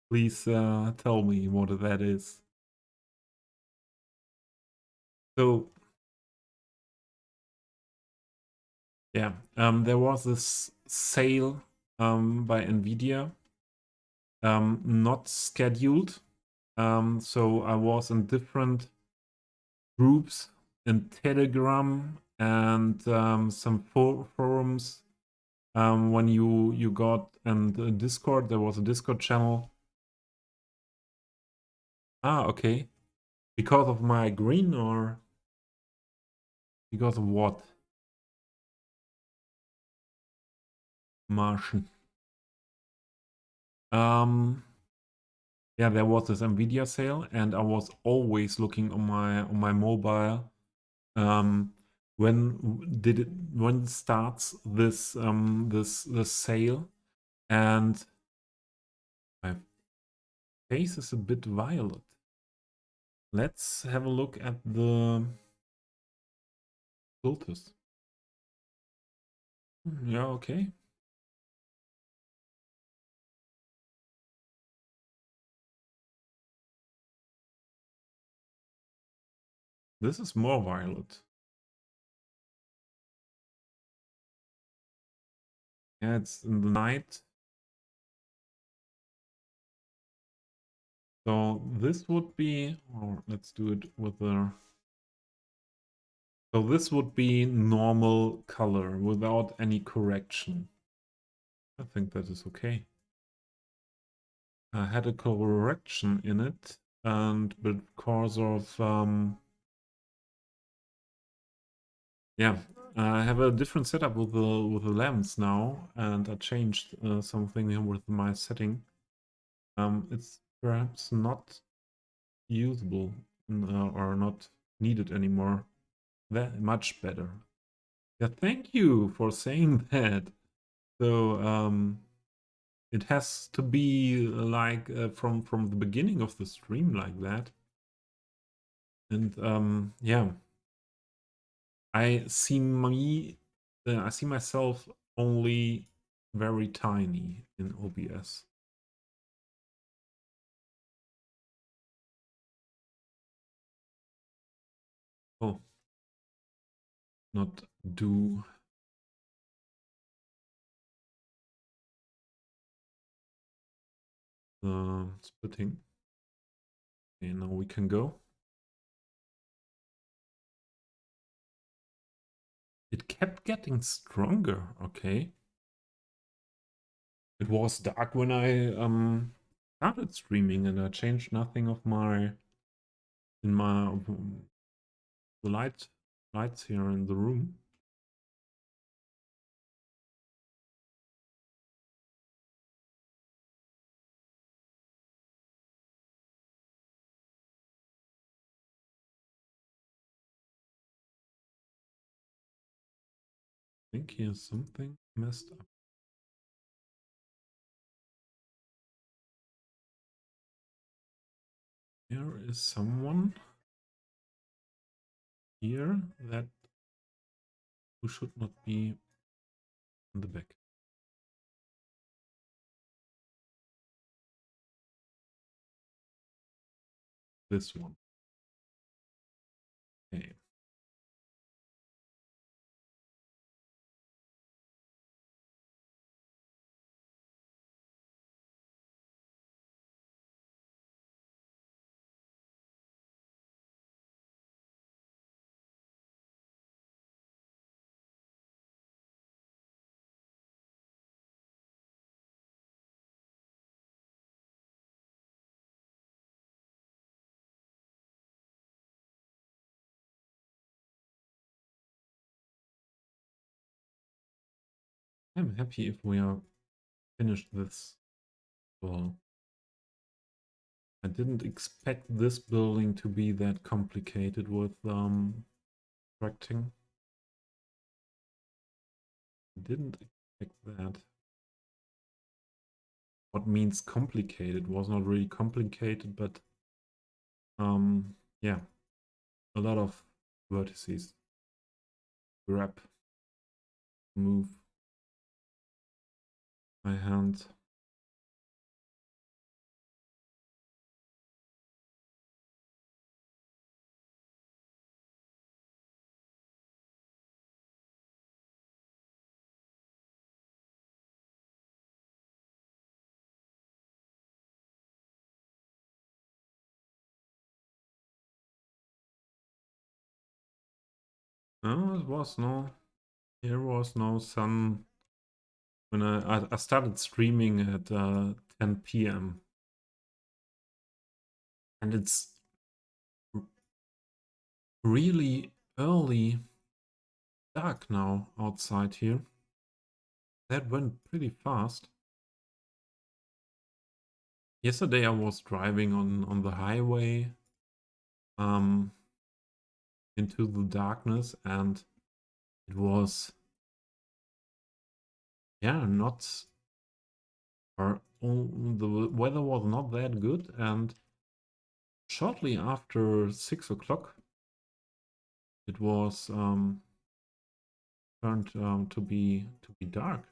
please tell me what that is. So yeah, there was this sale by Nvidia, not scheduled. So I was in different groups in Telegram and some forums. When you got and Discord, there was a Discord channel. Ah, okay. Because of my green or because of what? Martian. Yeah, there was this Nvidia sale, and I was always looking on my mobile. When starts this sale, and my face is a bit violet. Let's have a look at the filters. Yeah, okay. This is more violet. Yeah, it's in the night. So this would be, or let's do it with the, so this would be normal color without any correction. I think that is okay. I had a correction in it, and because of yeah, I have a different setup with the lamps now, and I changed something here with my setting. It's perhaps not usable or not needed anymore. That much better. Yeah, thank you for saying that. So it has to be like from the beginning of the stream like that. And yeah, I see I see myself only very tiny in OBS. Oh, not do. Splitting. Okay, now we can go. It kept getting stronger. Okay. It was dark when I started streaming, and I changed nothing of my the lights here in the room. I think here's something messed up. There is someone here that who should not be in the back. This one. Okay. I'm happy if we are finished this. Well, I didn't expect this building to be that complicated with constructing. Didn't expect that. What means complicated? Was not really complicated, but yeah, a lot of vertices. Grab, move my hand. No, it was no. There was no sun when I started streaming at 10 p.m. and it's really early dark now outside here. That went pretty fast. Yesterday I was driving on the highway um into the darkness, and it was, yeah, not, or the weather was not that good, and shortly after 6 o'clock it was turned to be dark.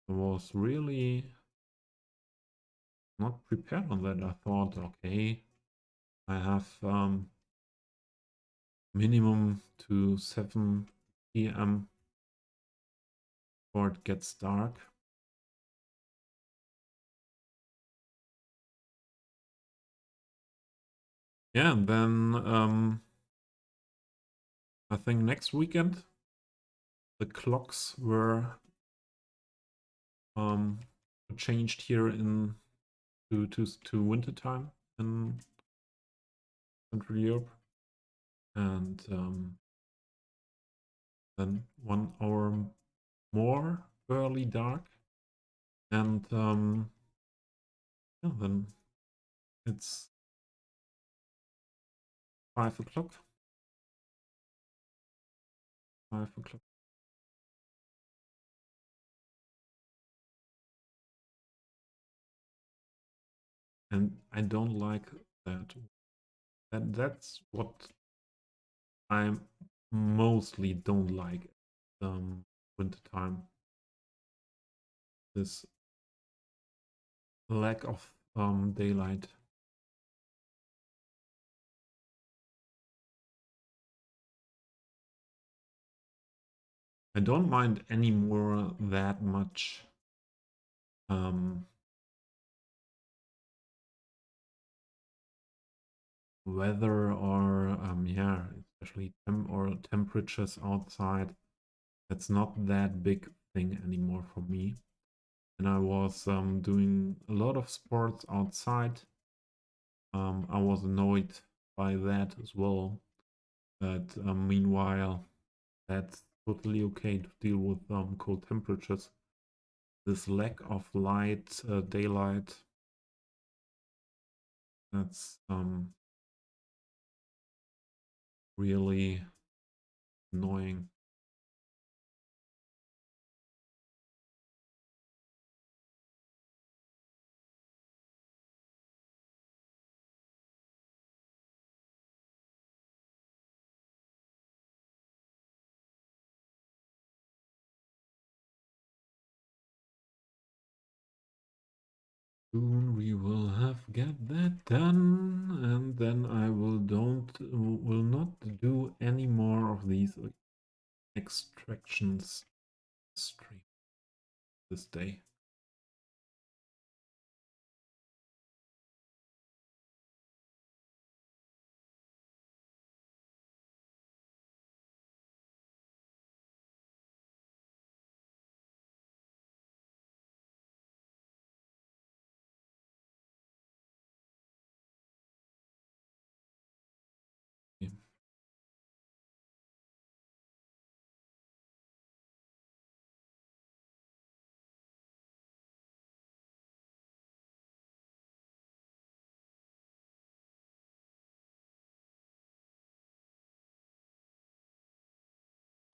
I was really not prepared on that. I thought, okay, I have minimum to 7 p.m. before it gets dark. Yeah, and then I think next weekend the clocks were changed here in to winter time in Central Europe, and then 1 hour more early dark, and yeah, then it's 5 o'clock. 5 o'clock. And I don't like that. That's what I mostly don't like winter time. This lack of daylight. I don't mind anymore that much um, weather, or yeah, especially temperatures outside. That's not that big thing anymore for me. And I was doing a lot of sports outside. I was annoyed by that as well. But meanwhile, that's totally okay to deal with cold temperatures. This lack of light, daylight, that's really annoying. Soon we will have get that done, and then I will not do any more of these extractions stream this day. Yeah.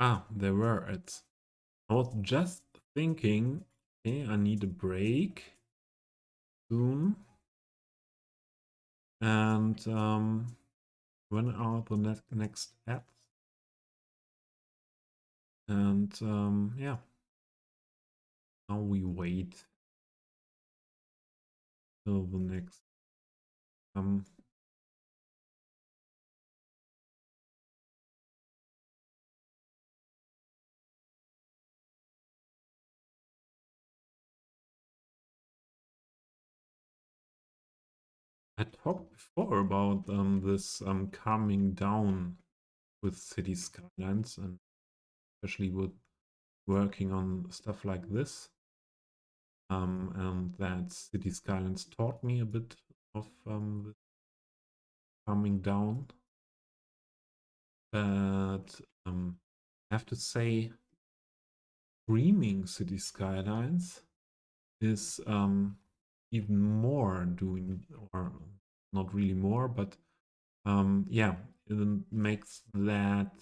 Ah, there were ads. I was just thinking, okay, I need a break soon. And when are the next ads? And yeah, now we wait till the next. I talked before about this calming down with Cities Skylines, and especially with working on stuff like this. And that Cities Skylines taught me a bit of this calming down. But I have to say, streaming Cities Skylines is even more doing, or not really more, but yeah, it makes that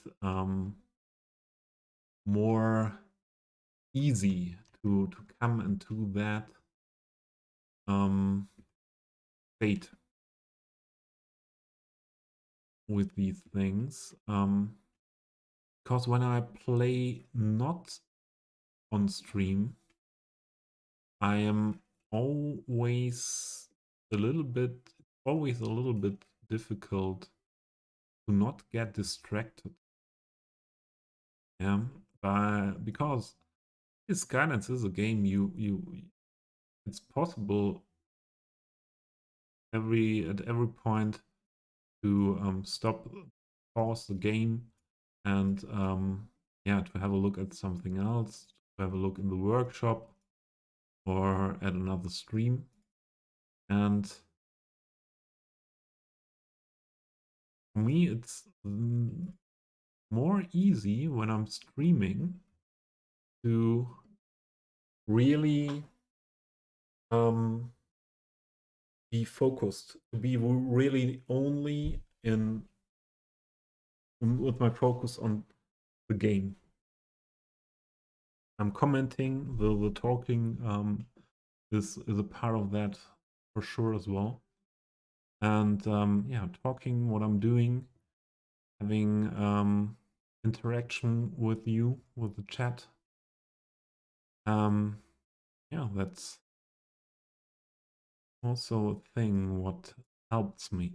more easy to come into that state with these things. Because when I play not on stream, I am always a little bit difficult to not get distracted. Yeah, because Skylines is a game it's possible at every point to stop, pause the game, and yeah, to have a look at something else, to have a look in the workshop or at another stream. And for me, it's more easy when I'm streaming to really be focused, to be really only in with my focus on the game. I'm commenting, the talking is a part of that for sure as well. And yeah, talking what I'm doing, having interaction with you, with the chat. Yeah, that's also a thing what helps me,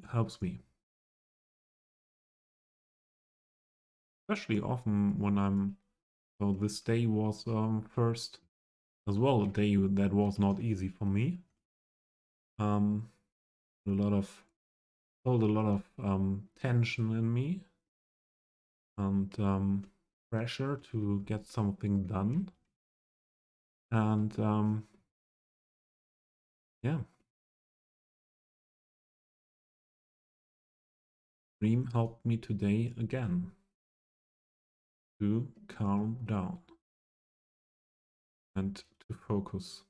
especially often when I'm. So this day was first as well a day that was not easy for me. A lot of felt a lot of tension in me and pressure to get something done. And yeah, Dream helped me today again to calm down and to focus.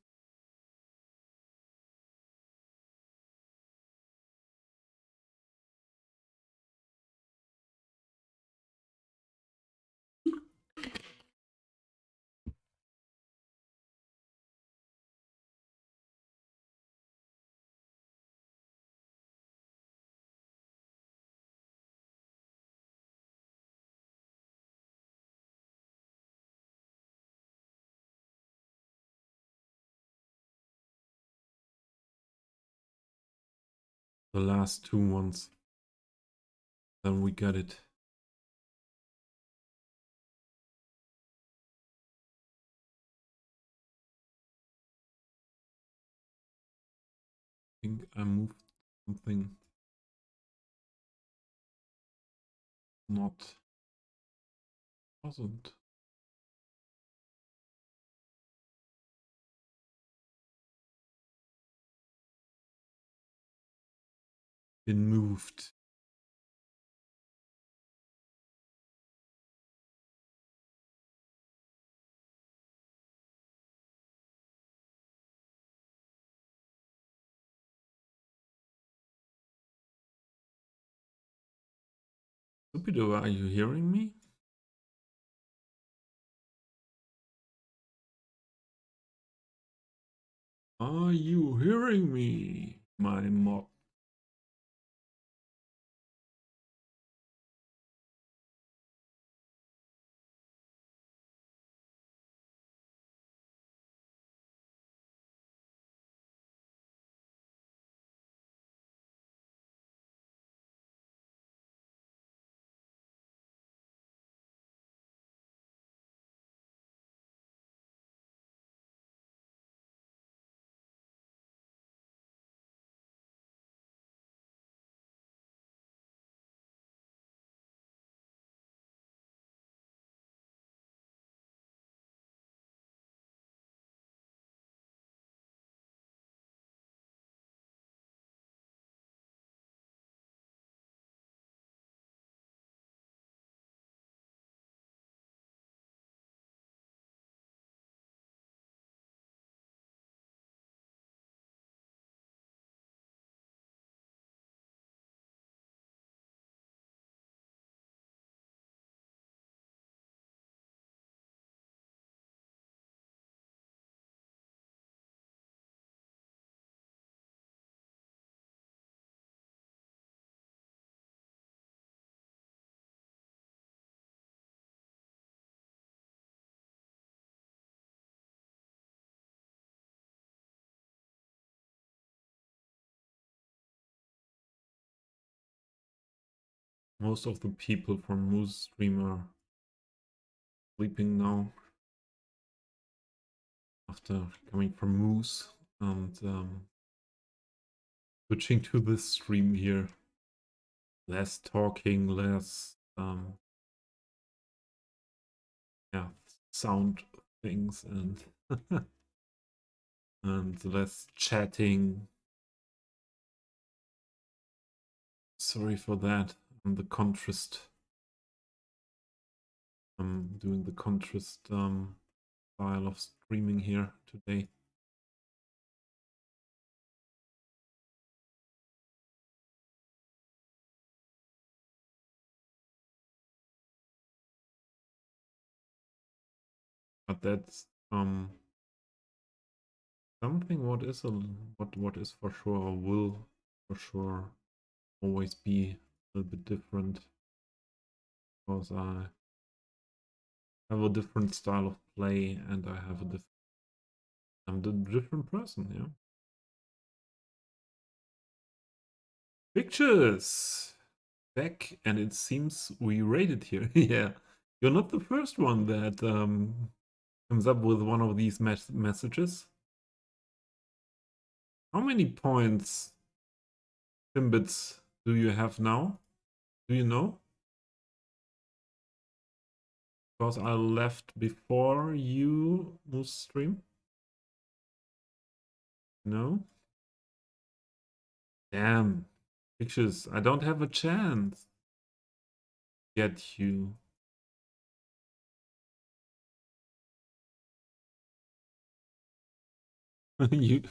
The last two ones, then we got it. I think I moved something not wasn't. Been moved. Stupido, are you hearing me? Are you hearing me, my mob? Most of the people from Moose Stream are sleeping now after coming from Moose and switching to this stream here. Less talking, less yeah, sound things and and less chatting. Sorry for that. The contrast. I'm doing the contrast style of streaming here today. But that's something what is what is for sure or will for sure always be a little bit different, because I have a different style of play and I have a different I'm the different person, yeah. Pictures back, and it seems we rated here. Yeah, you're not the first one that comes up with one of these messages. How many points, Timbits, do you have now? Do you know? Because I left before you, Moose Stream. No? Damn. Pictures, I don't have a chance. Get you. You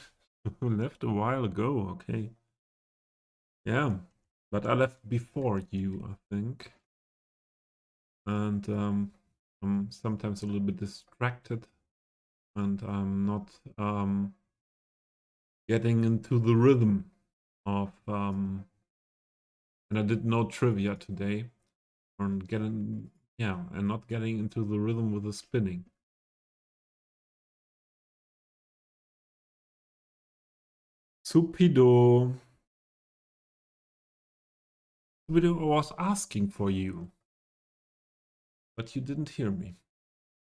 left a while ago, okay. Yeah, but I left before you, I think. And I'm sometimes a little bit distracted and I'm not getting into the rhythm of and I did no trivia today and getting and not getting into the rhythm with the spinning. Supido. Supido, I was asking for you, but you didn't hear me.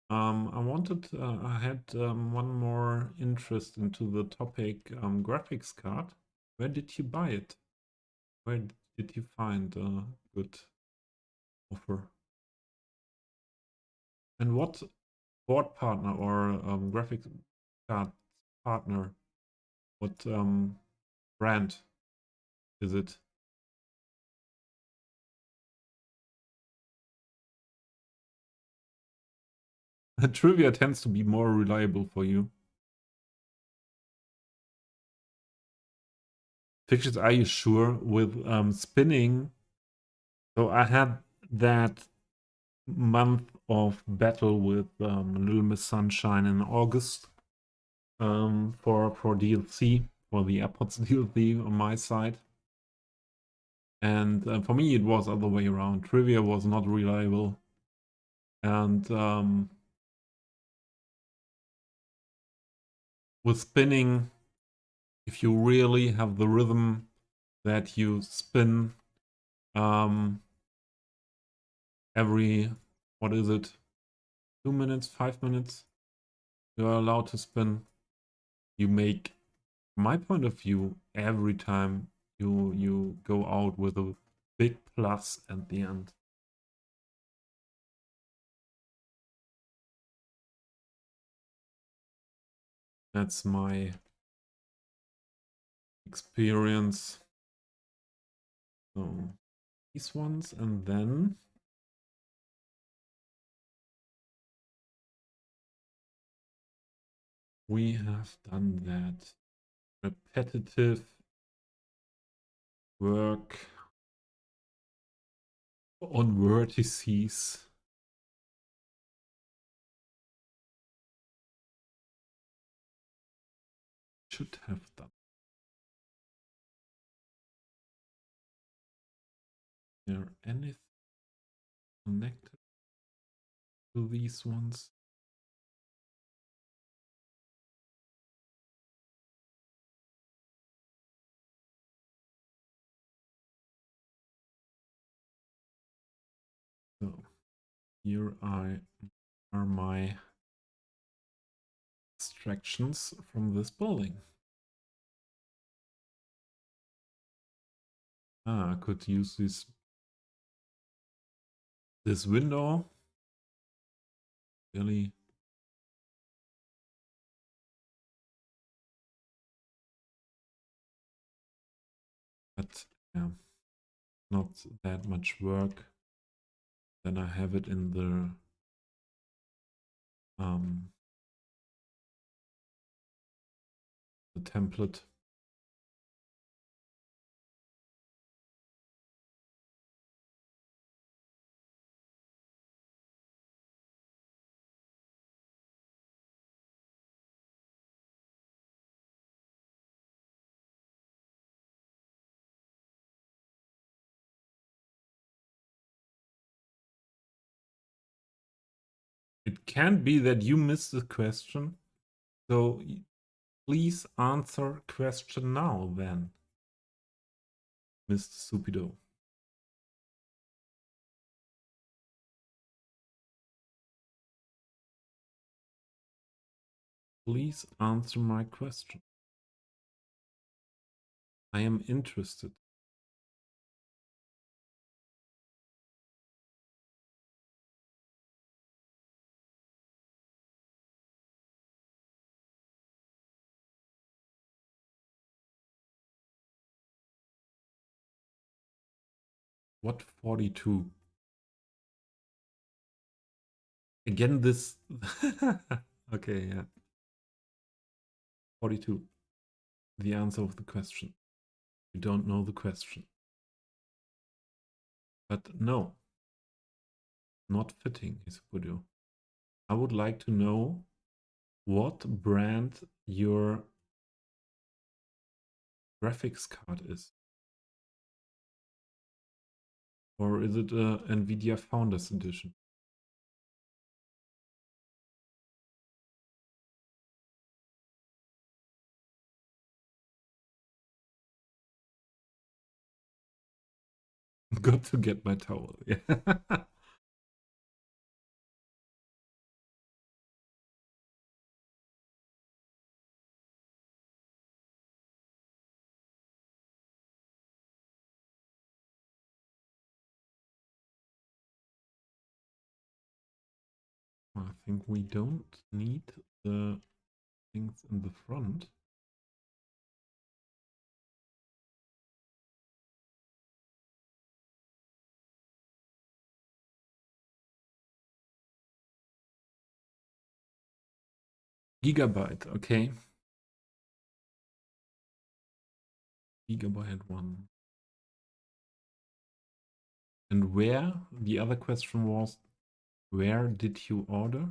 I wanted, I had one more interest into the topic graphics card. Where did you buy it? Where did you find a good offer? And what board partner or graphics card partner, what brand is it? Trivia tends to be more reliable for you. Pictures, are you sure with spinning? So I had that month of battle with Little Miss Sunshine in August, for DLC, for the AirPods DLC on my side. And for me, it was other way around. Trivia was not reliable. And with spinning, if you really have the rhythm that you spin every, what is it, 2 minutes, 5 minutes, you're allowed to spin. You make, from my point of view, every time you go out with a big plus at the end. That's my experience. So these ones, and then we have done that repetitive work on vertices. Should have done. Is there anything connected to these ones? So here are my extractions from this building. I could use this window. Really, but yeah, not that much work. Then I have it in the template. It can be that you missed the question, so please answer question now then, Mr. Stupido. Please answer my question. I am interested. What 42? Again, this. Okay, yeah. 42. The answer of the question. You don't know the question. But no. Not fitting, Isupudio. I would like to know what brand your graphics card is. Or is it a NVIDIA Founders Edition? Got to get my towel. Yeah. I think we don't need the things in the front. Gigabyte, okay. Gigabyte 1. And where? The other question was, where did you order?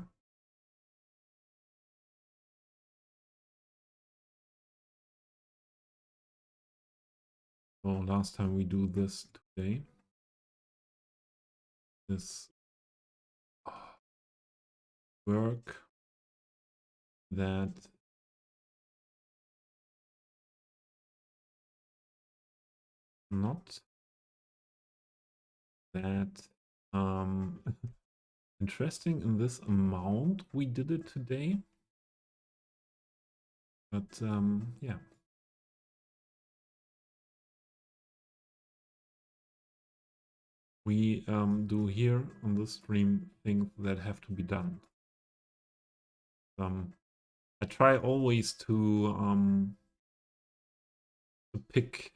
So last time we do this today. This work that not that interesting in this amount we did it today, but yeah, we do here on this stream things that have to be done. I try always to pick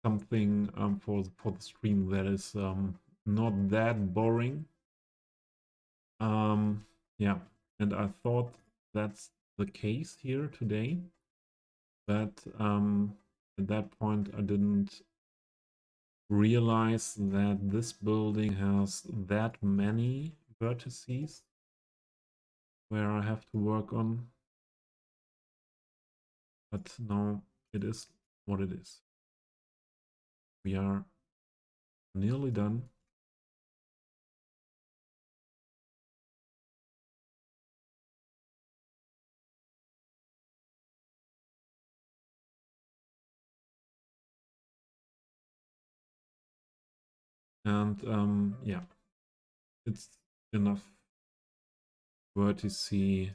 something for the stream that is not that boring. Yeah, and I thought that's the case here today, but at that point I didn't realize that this building has that many vertices where I have to work on. But now it is what it is. We are nearly done. And yeah, it's enough vertice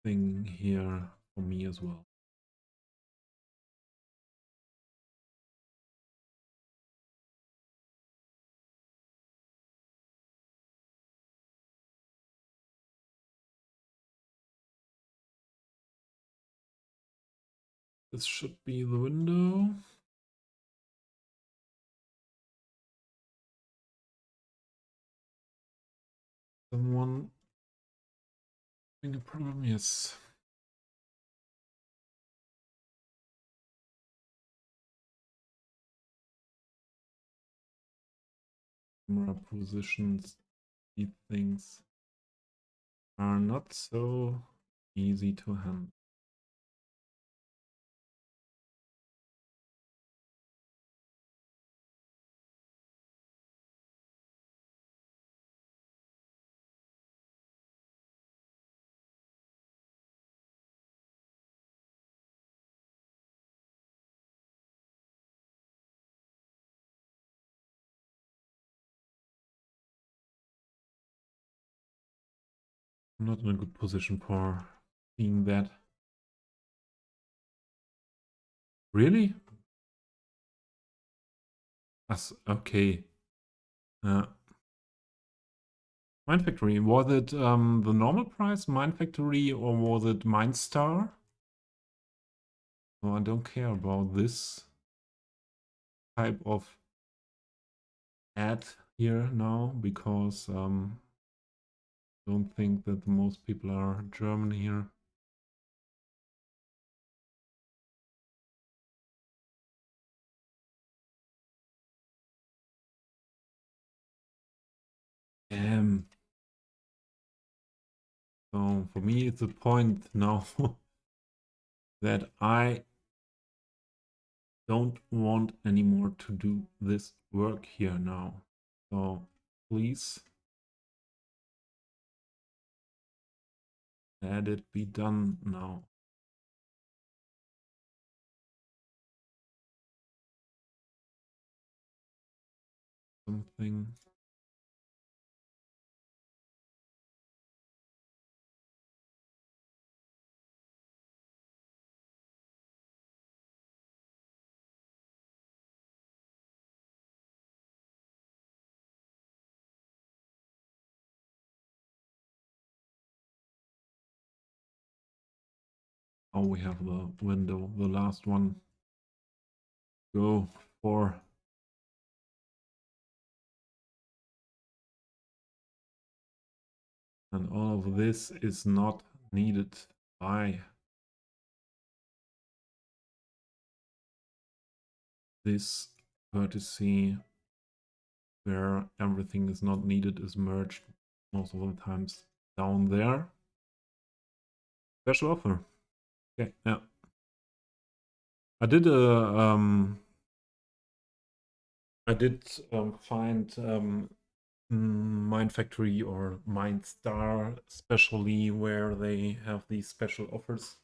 thing here for me as well. This should be the window. Someone having a problem? Yes. Camera positions, these things are not so easy to handle. I'm not in a good position for seeing that. Really? Okay. Mine Factory. Was it the normal price, Mine Factory, or was it Mindstar? No, I don't care about this type of ad here now because don't think that most people are German here. So for me, it's a point now that I don't want anymore to do this work here now. So please let it be done now. Something. Oh, we have the window, the last one. Go for. And all of this is not needed by this vertice where everything is not needed is merged most of the times down there. Special offer. Okay, yeah. I did find Mind Factory or Mind Star, especially where they have these special offers.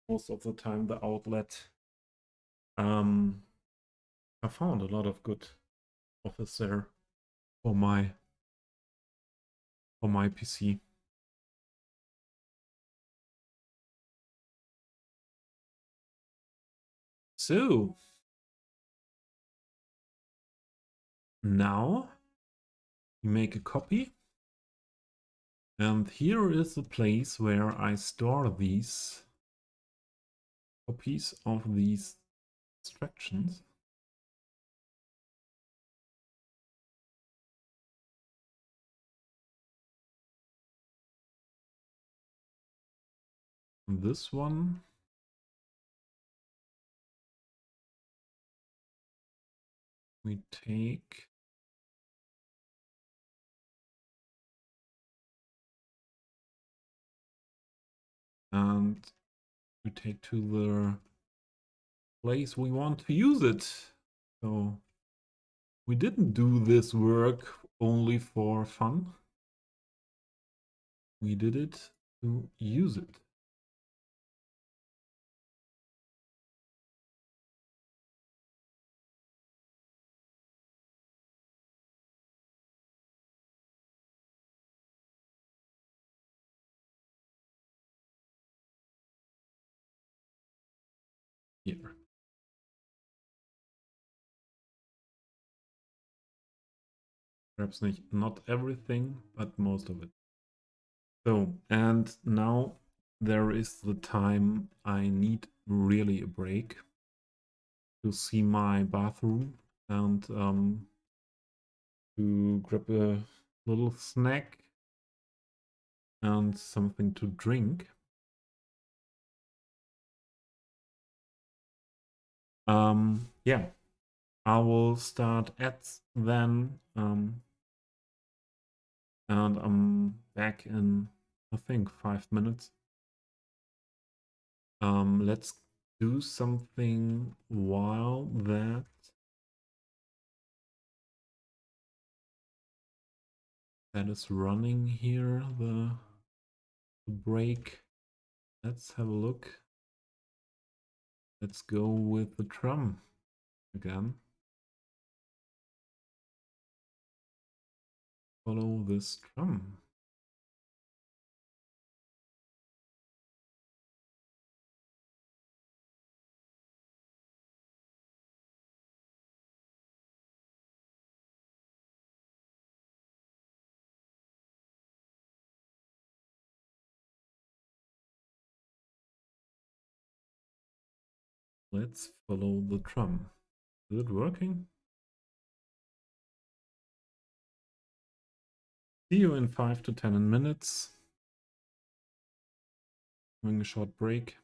Most of the time, the outlet. Um, I found a lot of good offers there for my PC. So now we make a copy, and here is the place where I store these copies of these instructions. This one we take and we take to the place we want to use it. So we didn't do this work only for fun. We did it to use it. Here. Perhaps not everything, but most of it. So, and now there is the time I need really a break to see my bathroom and to grab a little snack and something to drink. Yeah, I will start ads then, and I'm back in, I think, 5 minutes. Let's do something while that is running here, the break. Let's have a look. Let's go with the drum again. Follow this drum. Let's follow the drum. Is it working? See you in 5 to 10 minutes. Having a short break.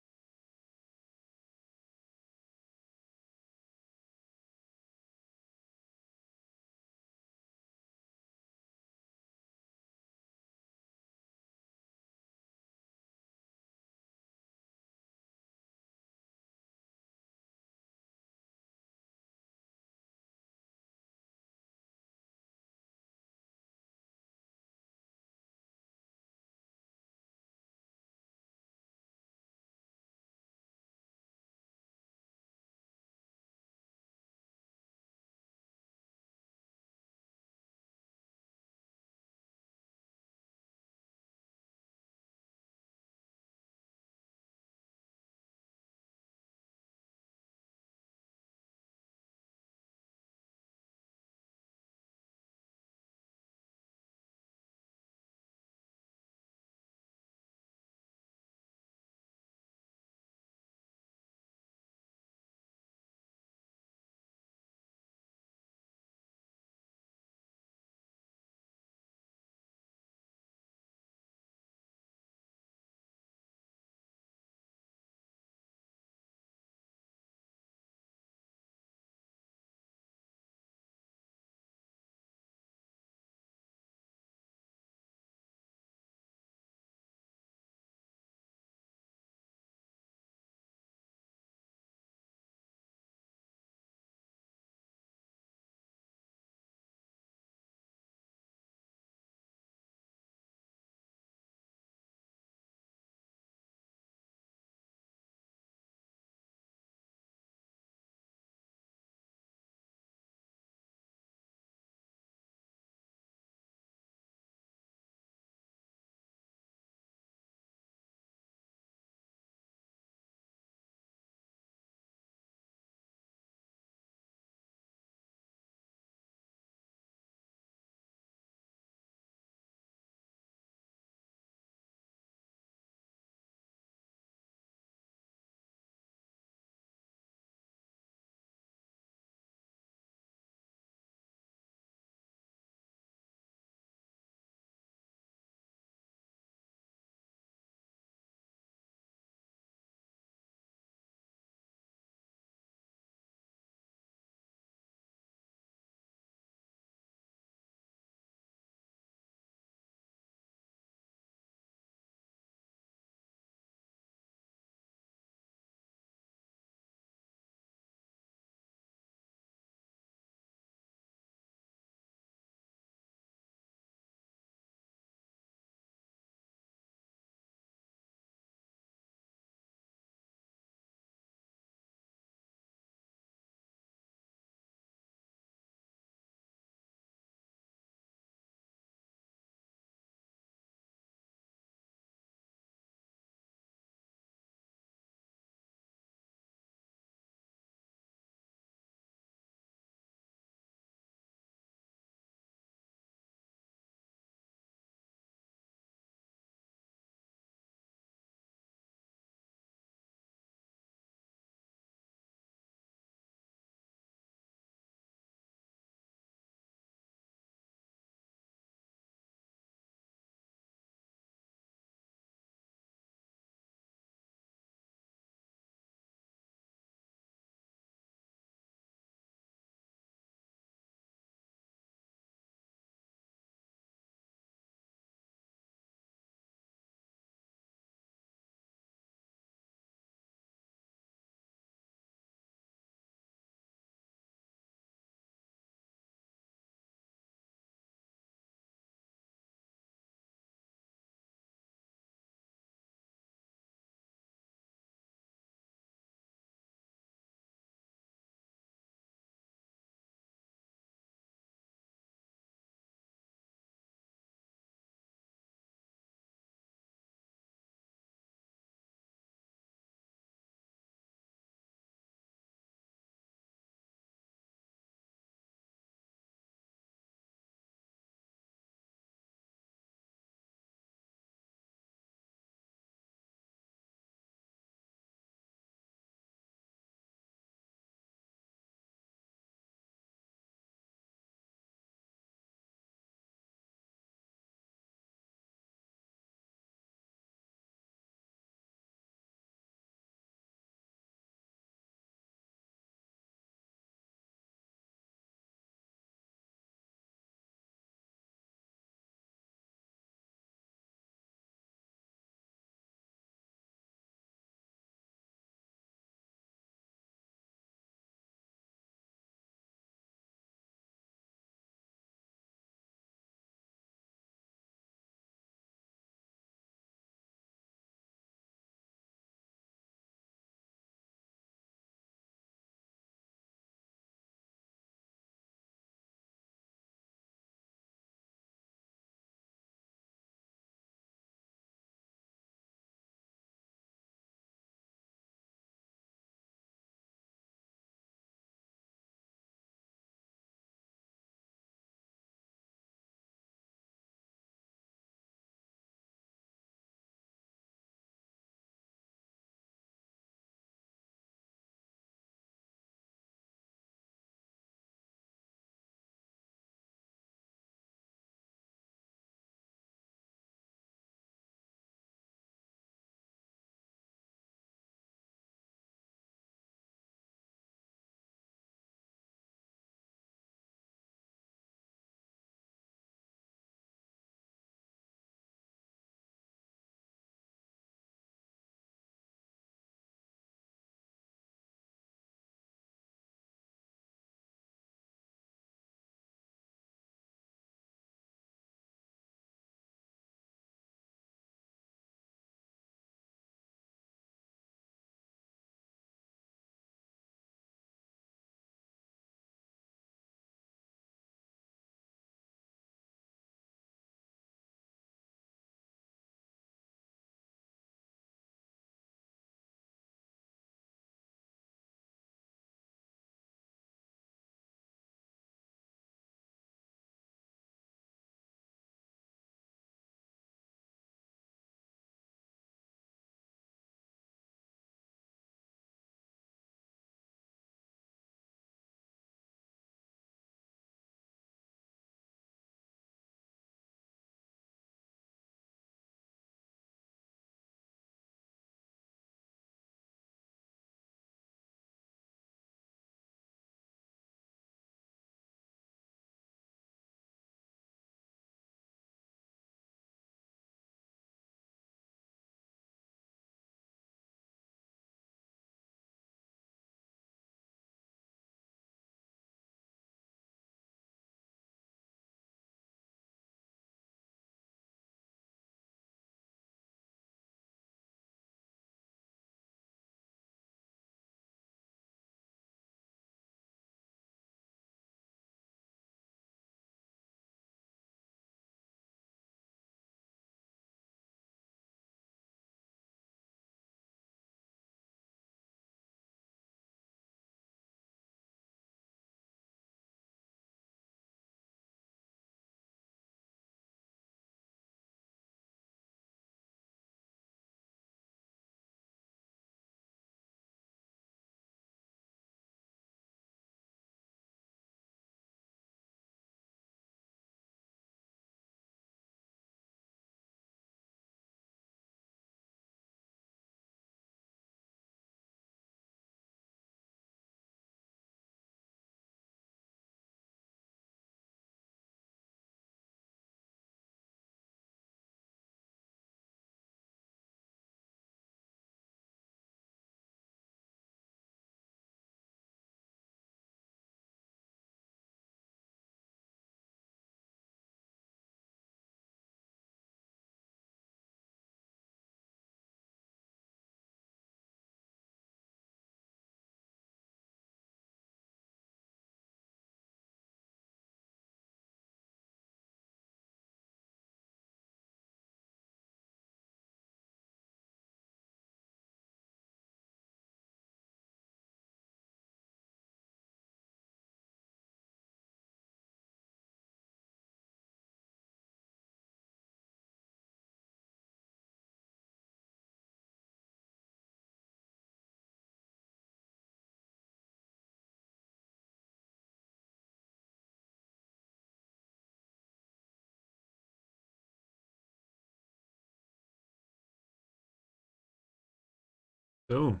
So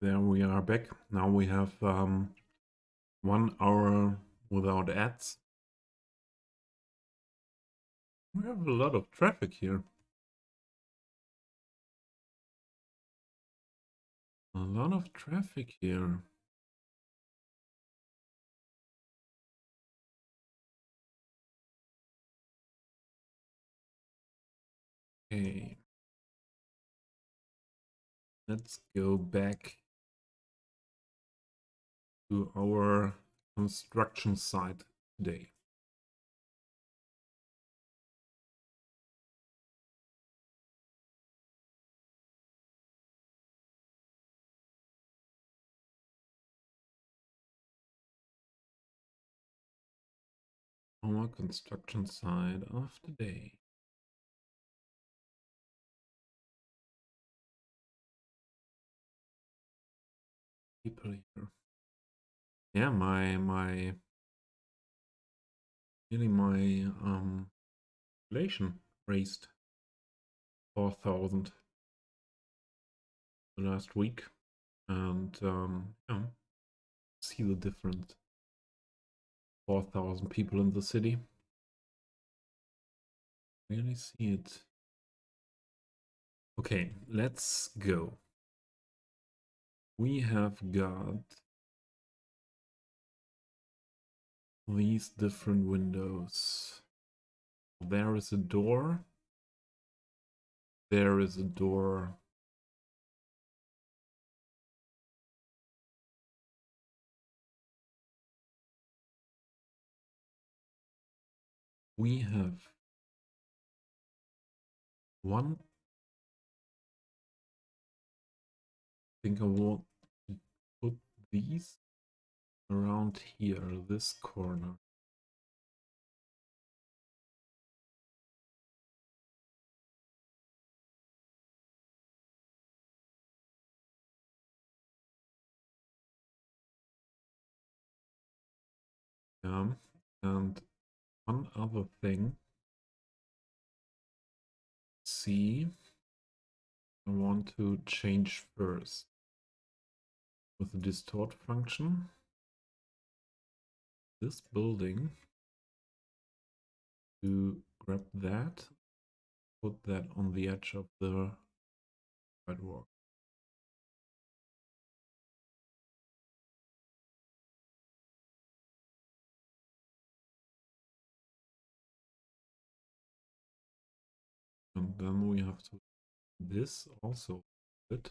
there we are back. Now we have 1 hour without ads. We have a lot of traffic here. A lot of traffic here. Okay. Let's go back to our construction site today. Our construction site of today. People here. Yeah, my population raised 4,000 the last week, and yeah, see the difference. 4,000 people in the city. Really see it. Okay, let's go. We have got these different windows. There is a door. There is a door. We have one. I think I want to put these around here, this corner. Yeah, and one other thing. See, I want to change first with the distort function. This building to grab that, put that on the edge of the sidewalk. And then we have to this also good.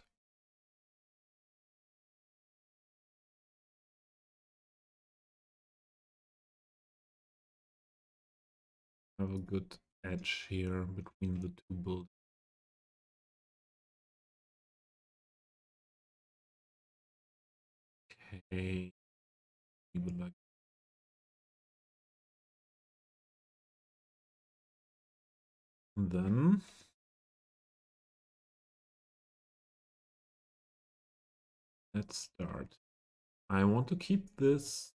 Have a good edge here between the two buildings. Okay, we would like. And then let's start. I want to keep these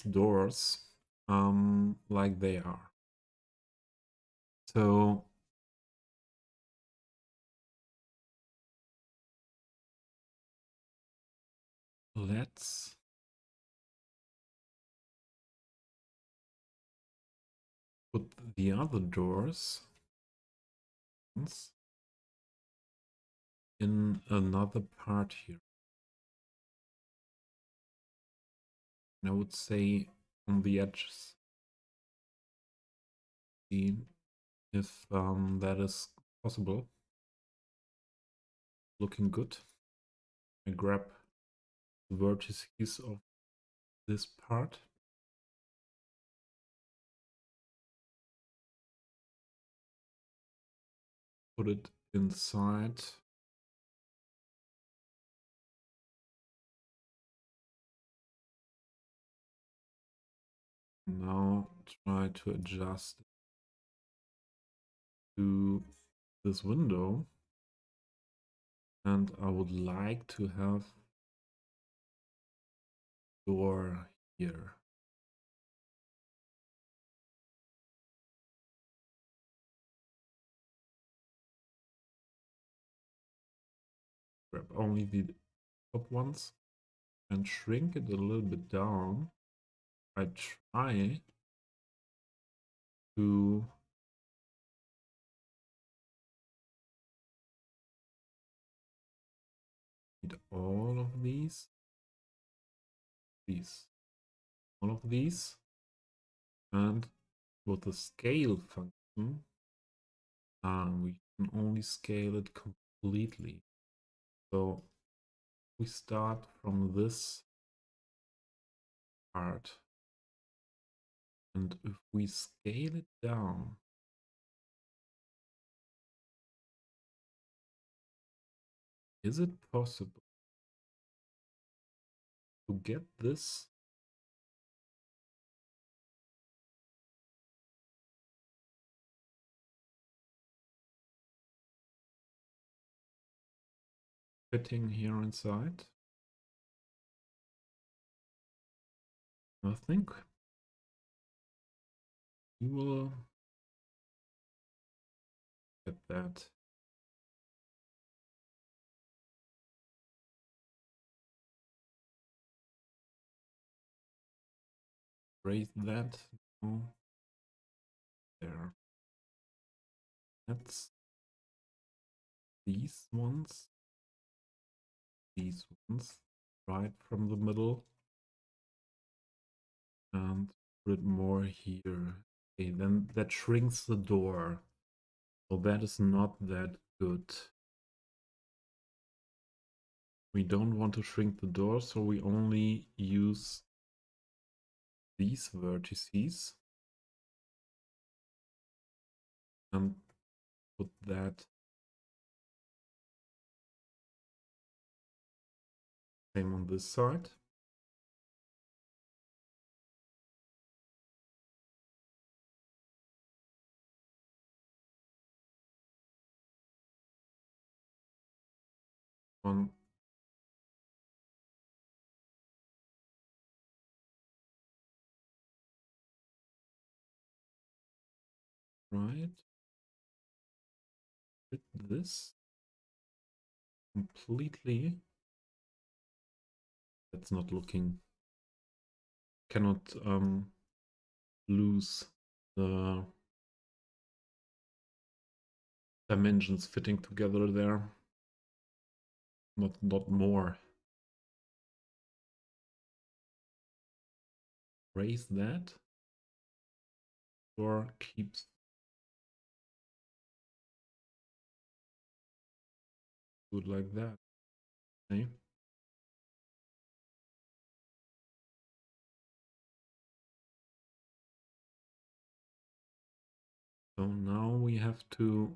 doors like they are. So let's put the other doors in another part here. I would say on the edges. See if that is possible. Looking good. I grab the vertices of this part. Put it inside. Now try to adjust to this window. And I would like to have door here. grab only the top ones and shrink it a little bit down. I try to need all of these, all of these, and with the scale function, we can only scale it completely. So we start from this part, and if we scale it down, is it possible to get this fitting here inside? I think we will get that. Raise that. Oh, there. That's these ones. These ones. Right from the middle. And put it more here. Okay, then that shrinks the door. So that is not that good. We don't want to shrink the door, so we only use these vertices and put that same on this side. One right. Fit this completely. That's not looking. Cannot lose the dimensions fitting together there. Not more. Raise that or keeps good like that. Okay. So now we have to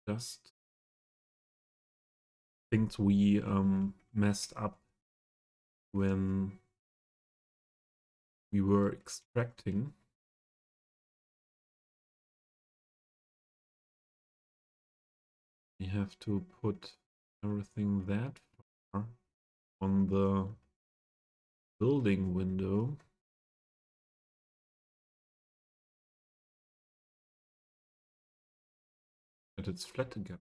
just things we messed up when we were extracting. We have to put everything that far on the building window. That it's flat again.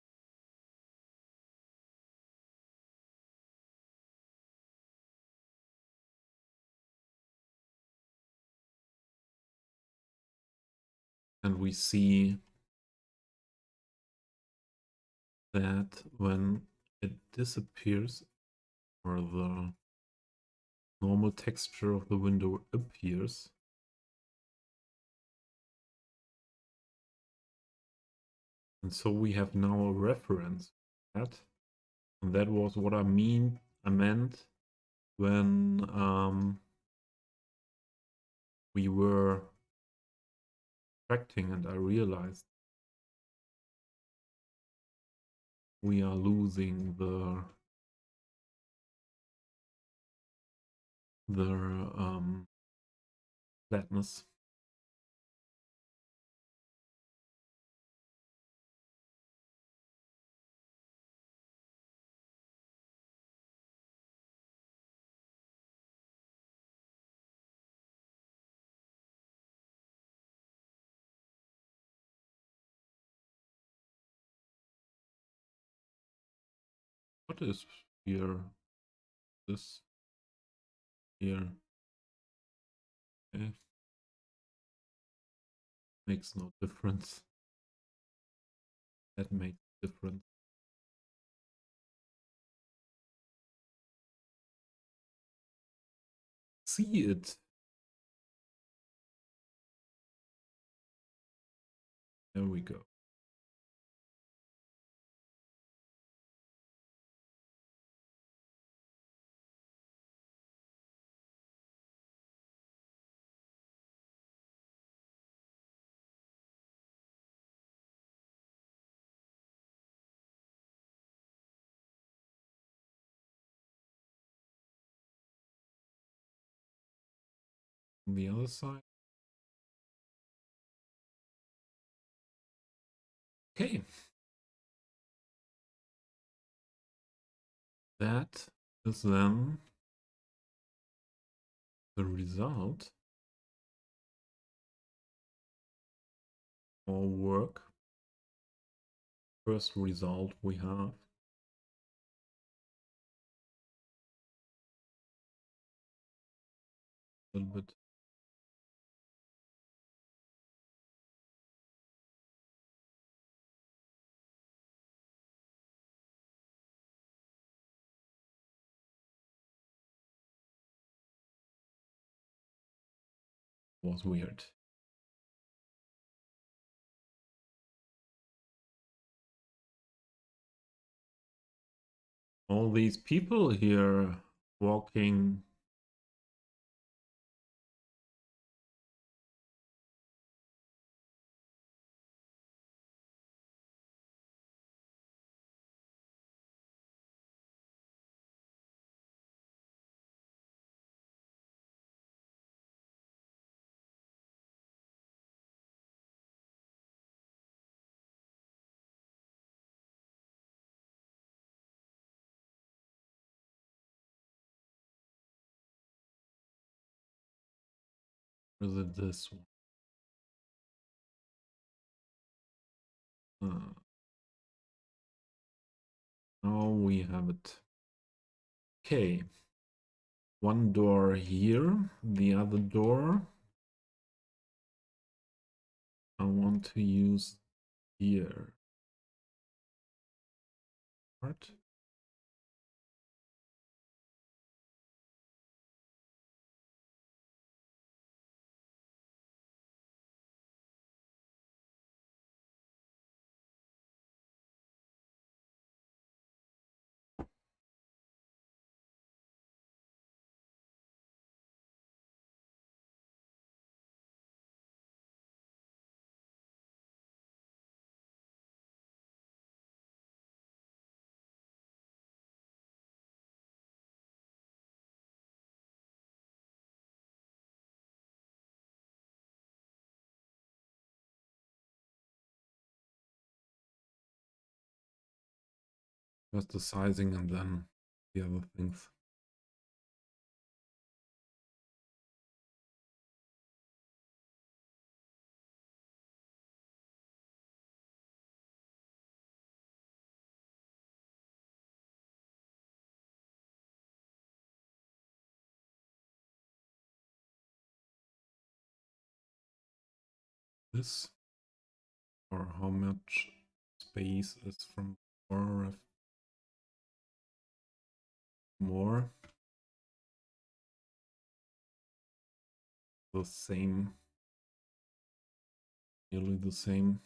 And we see that when it disappears or the normal texture of the window appears, and so we have now a reference for that. And that was what I meant when we were extracting, and I realized we are losing the flatness. What is here? This here. Okay. Makes no difference. That makes a difference. See it. There we go. On the other side. Okay. That is then the result or work. First result we have. A little bit. Was weird. All these people here walking. Or is it this one? Now we have it. Okay. One door here, the other door I want to use here. Part. Just the sizing and then the other things. This, or how much space is from or more. The same, nearly the same.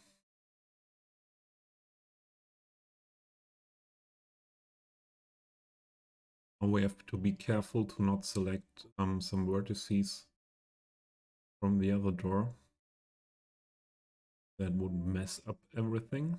We have to be careful to not select some vertices from the other door. That would mess up everything.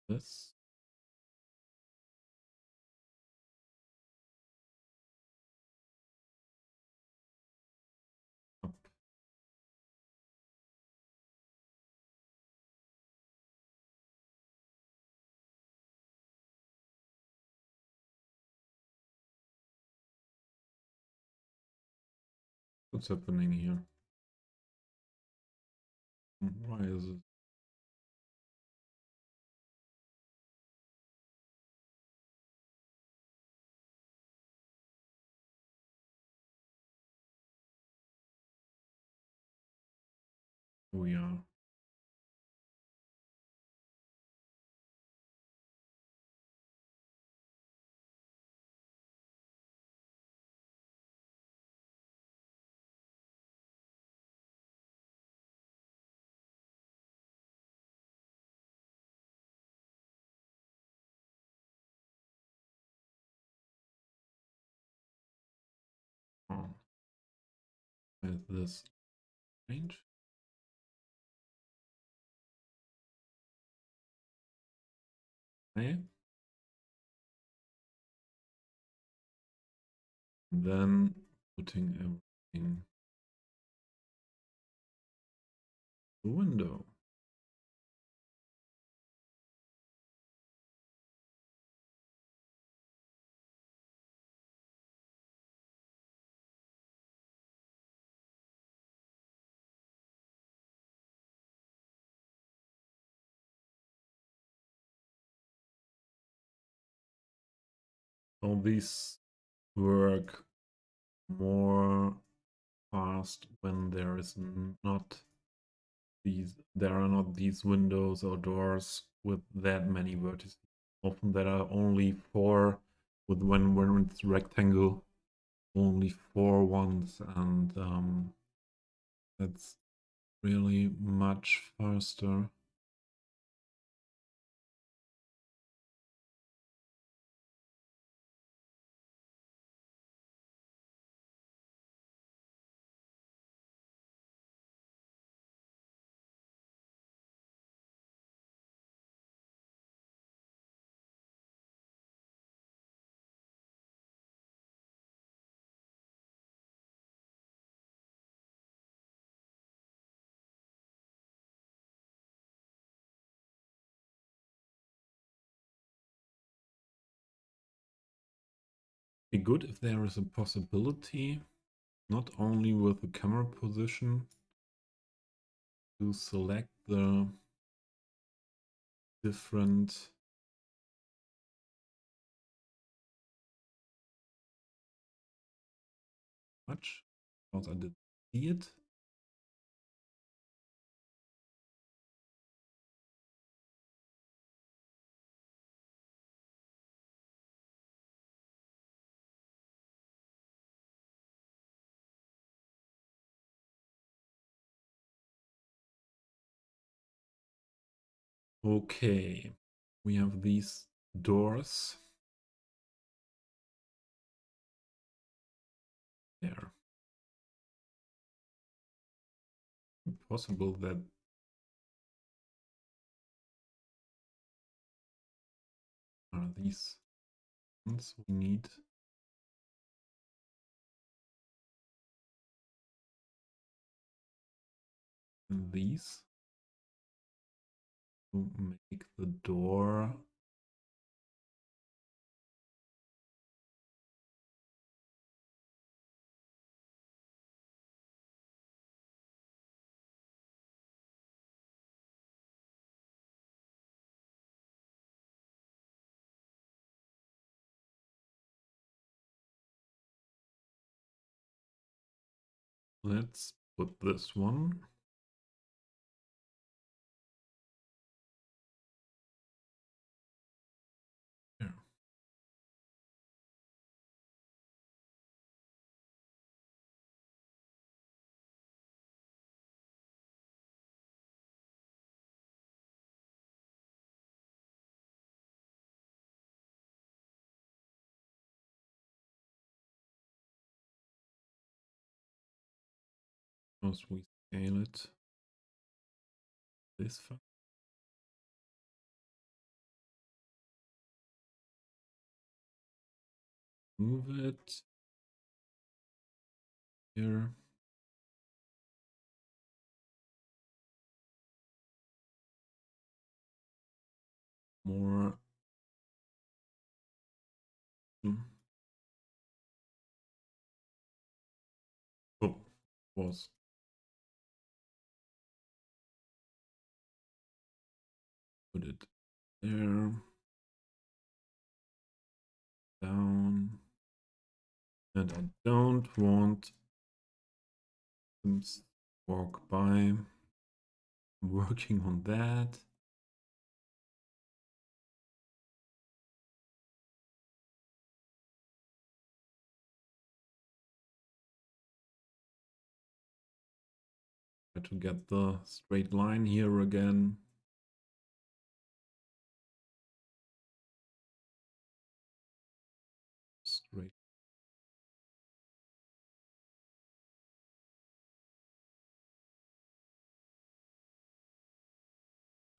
this. Up. What's happening here? Why is it? Oh yeah. Oh, is this strange? Okay. Then putting everything the window. All these work more fast when there are not these windows or doors with that many vertices. Often there are only four, with when it's rectangle, only four ones, and that's really much faster. Be good if there is a possibility, not only with the camera position, to select the different much, because I did see it. Okay, we have these doors there. Possible that are these ones we need. And these to make the door let's put this one here. Because we scale it this far. Move it here. More. Oh, was. Put it there. Down. And I don't want them to walk by. I'm working on that. Try to get the straight line here again. Straight.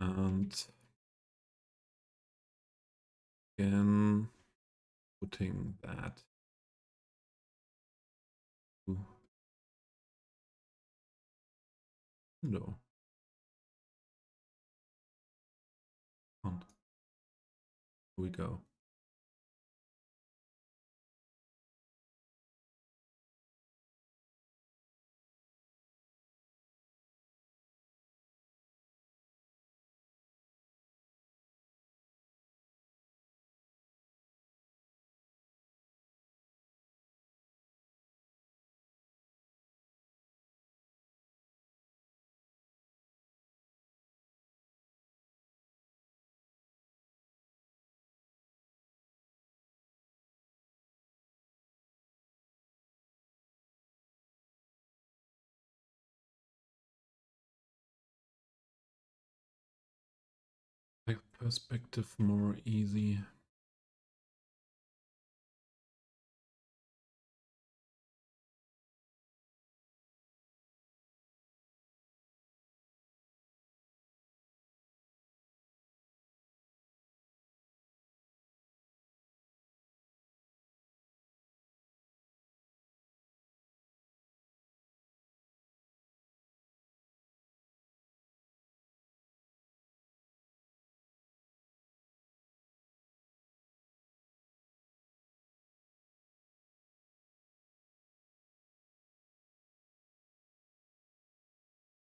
And again, putting that to window. On. Here we go. Make perspective more easy.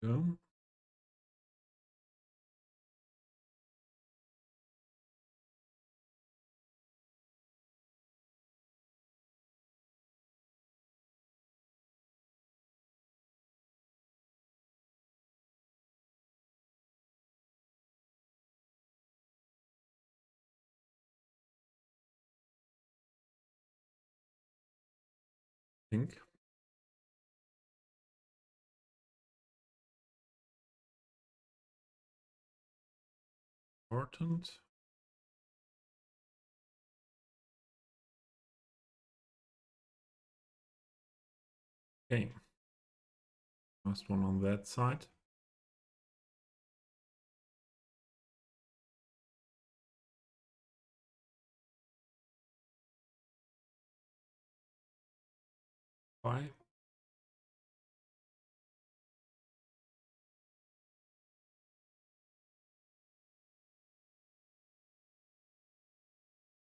Go. Think. Important. Okay. Last one on that side. Bye.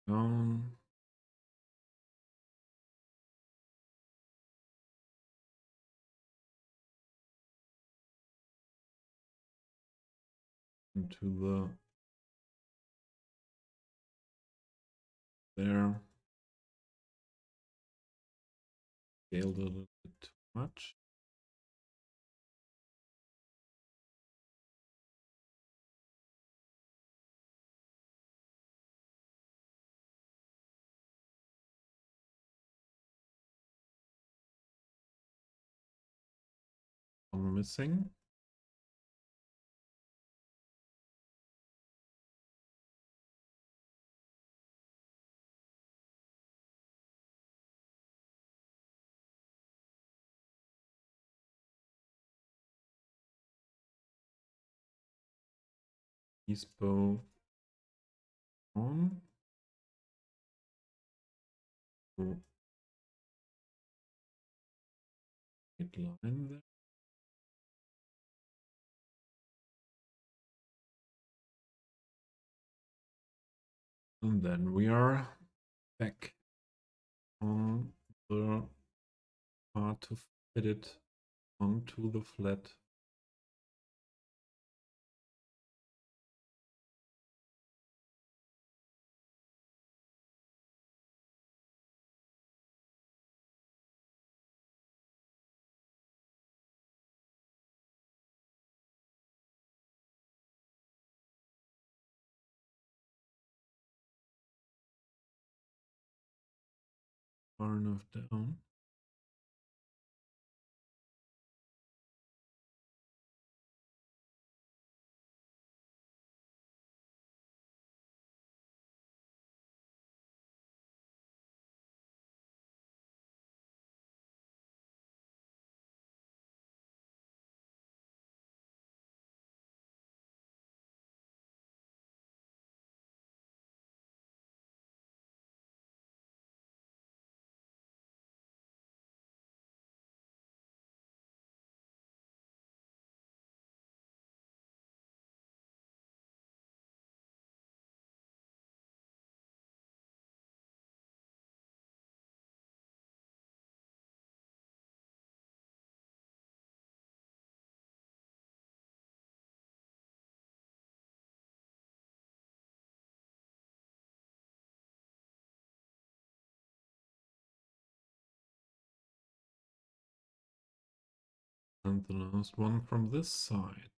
Down. Into there. Scaled a little bit too much. One missing. Bow on. So, straight line there. And then we are back on the part to fit it onto the flat. Far enough down. And the last one from this side.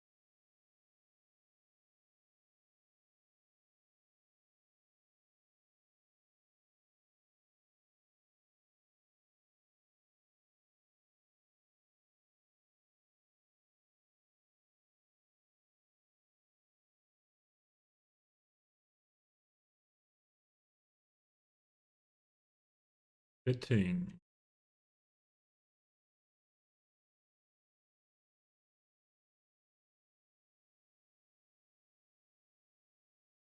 Fitting.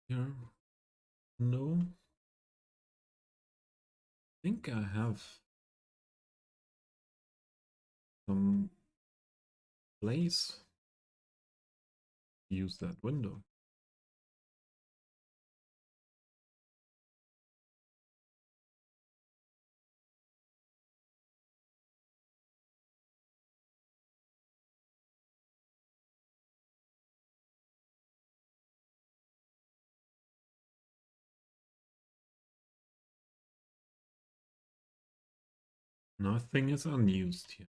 Here. No. I think I have some place to use that window. Nothing is unused here.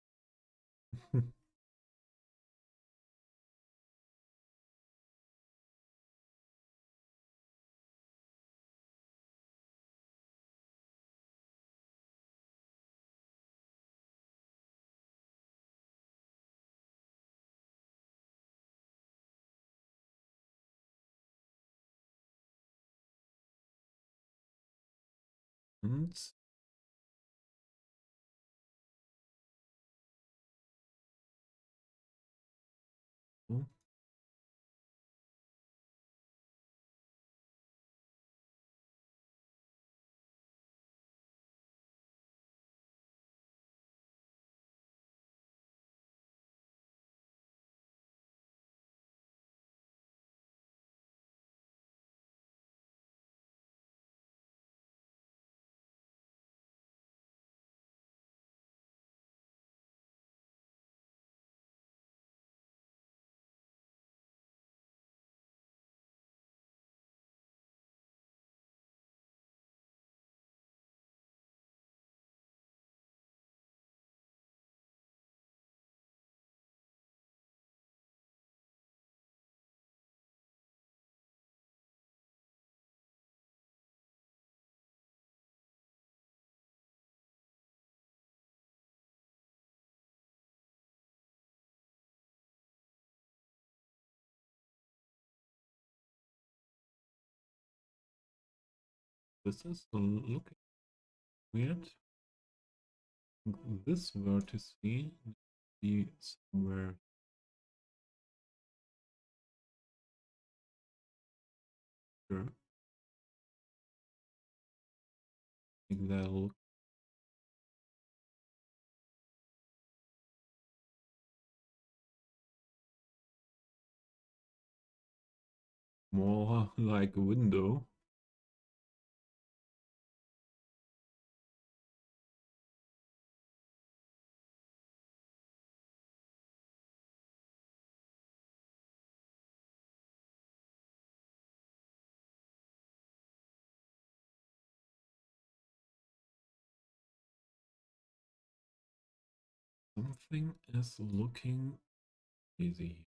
And oh, this is looking weird. This vertex needs to be somewhere here. I think that'll look more like a window. Something is looking easy.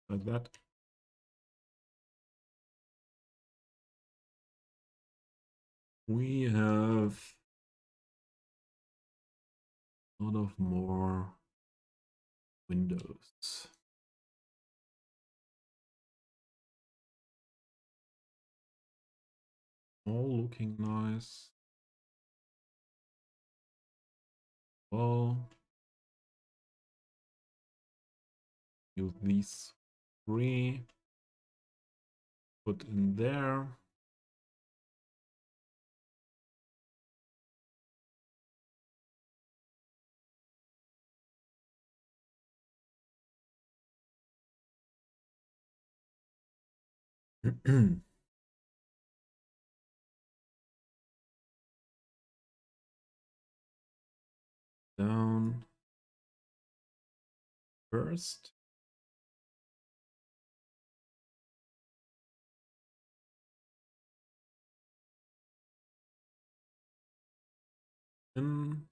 Like that. We have a lot of more windows. All looking nice. Well, use these three, put in there. Down first. In.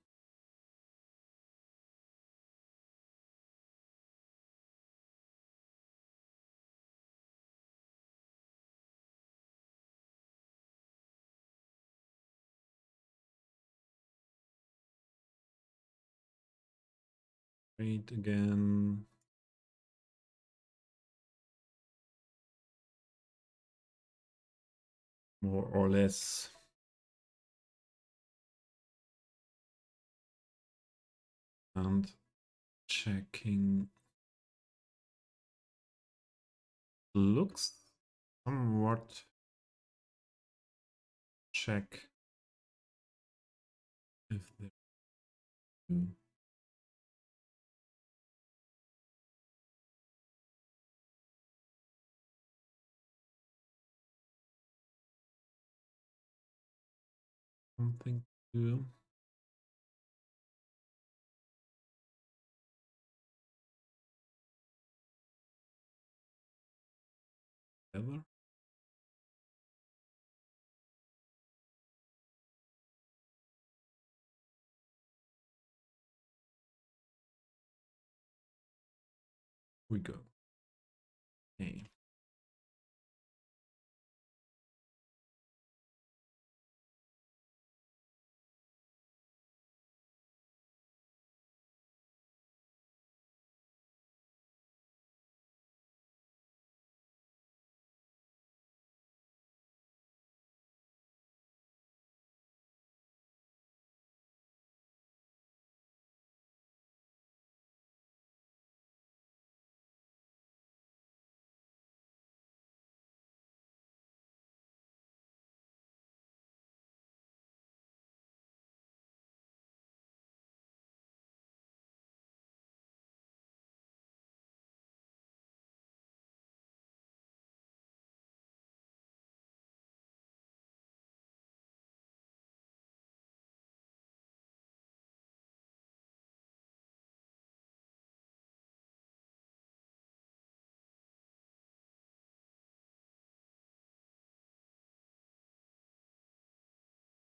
Wait again. More or less. And checking. Looks somewhat check if there something to do. Together. We go. Okay.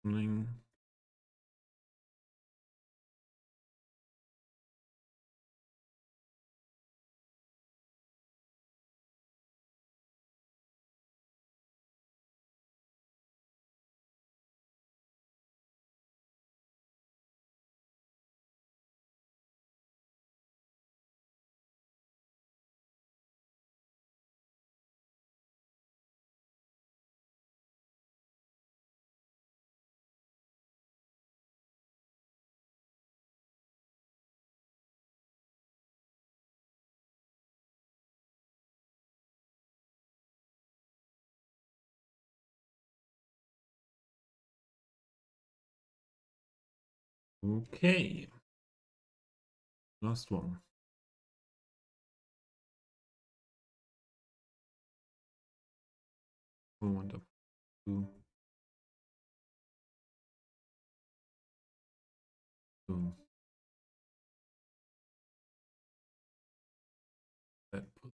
Something. Okay. Last one. Oh, wonderful. Two, two. That put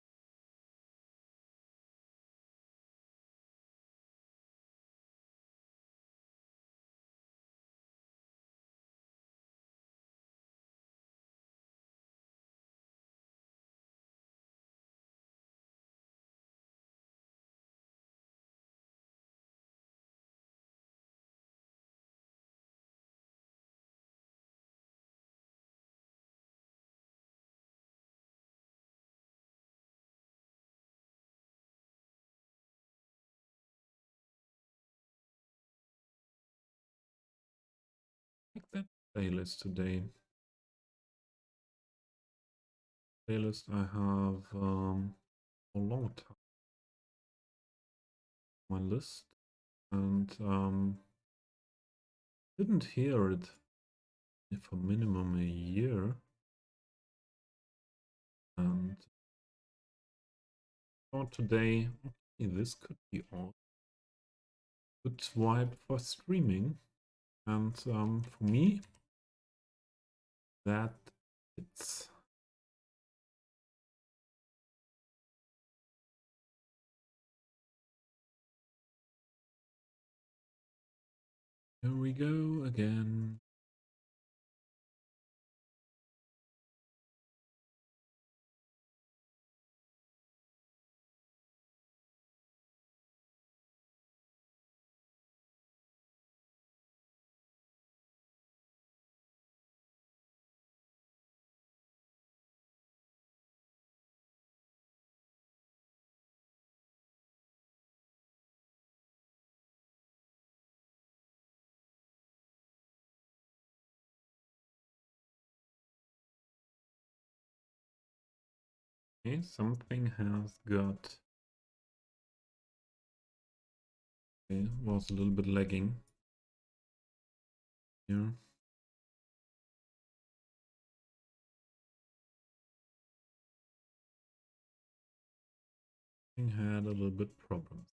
like that playlist today. Playlist I have a long time on my list and didn't hear it for minimum a year. And for today, okay, this could be all. Good vibe for streaming. And for me, that it's here we go again. Okay, something has got. Okay, was a little bit lagging here. Thing had a little bit problems.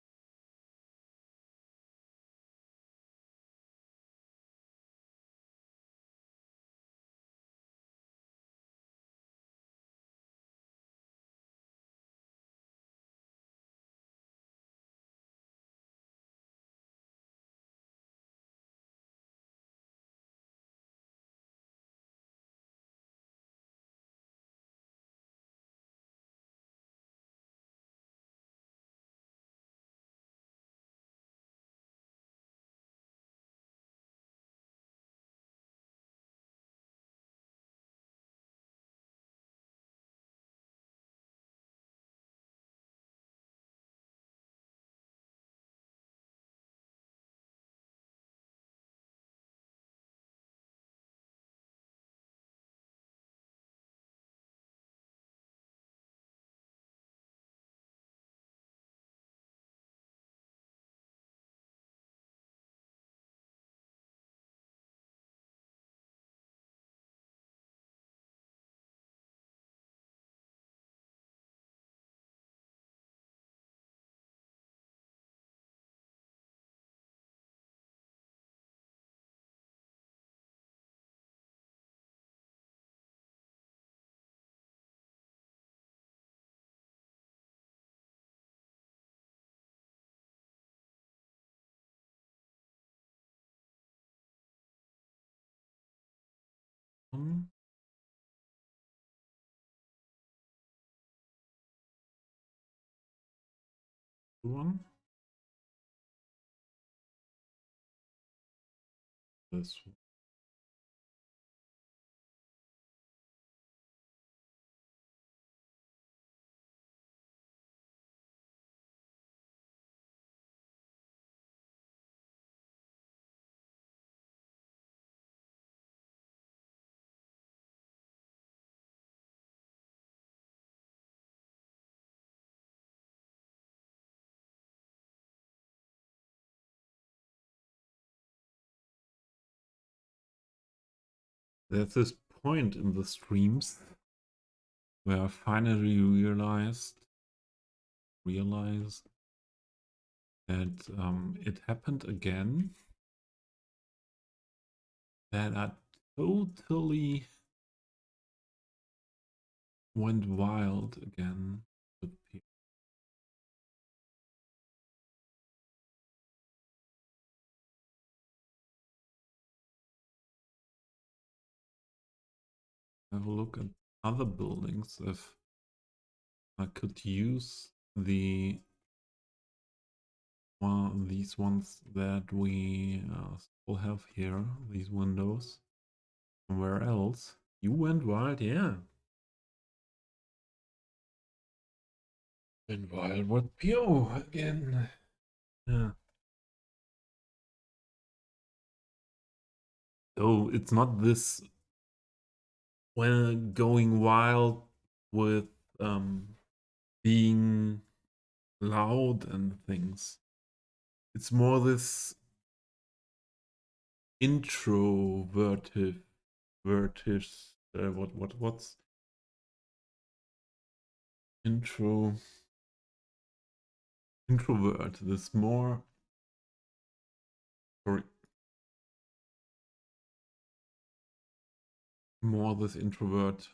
Um, one. This one. there's this point in the streams where I finally realized that it happened again, that I totally went wild again with people. Have a look at other buildings if I could use these ones that we still have here, these windows, somewhere else. You went wild, yeah. Went wild with Pio again. Yeah. So it's not this when going wild with being loud and things. It's more this introverted vertis what's intro introvert, this more, sorry, more this introvert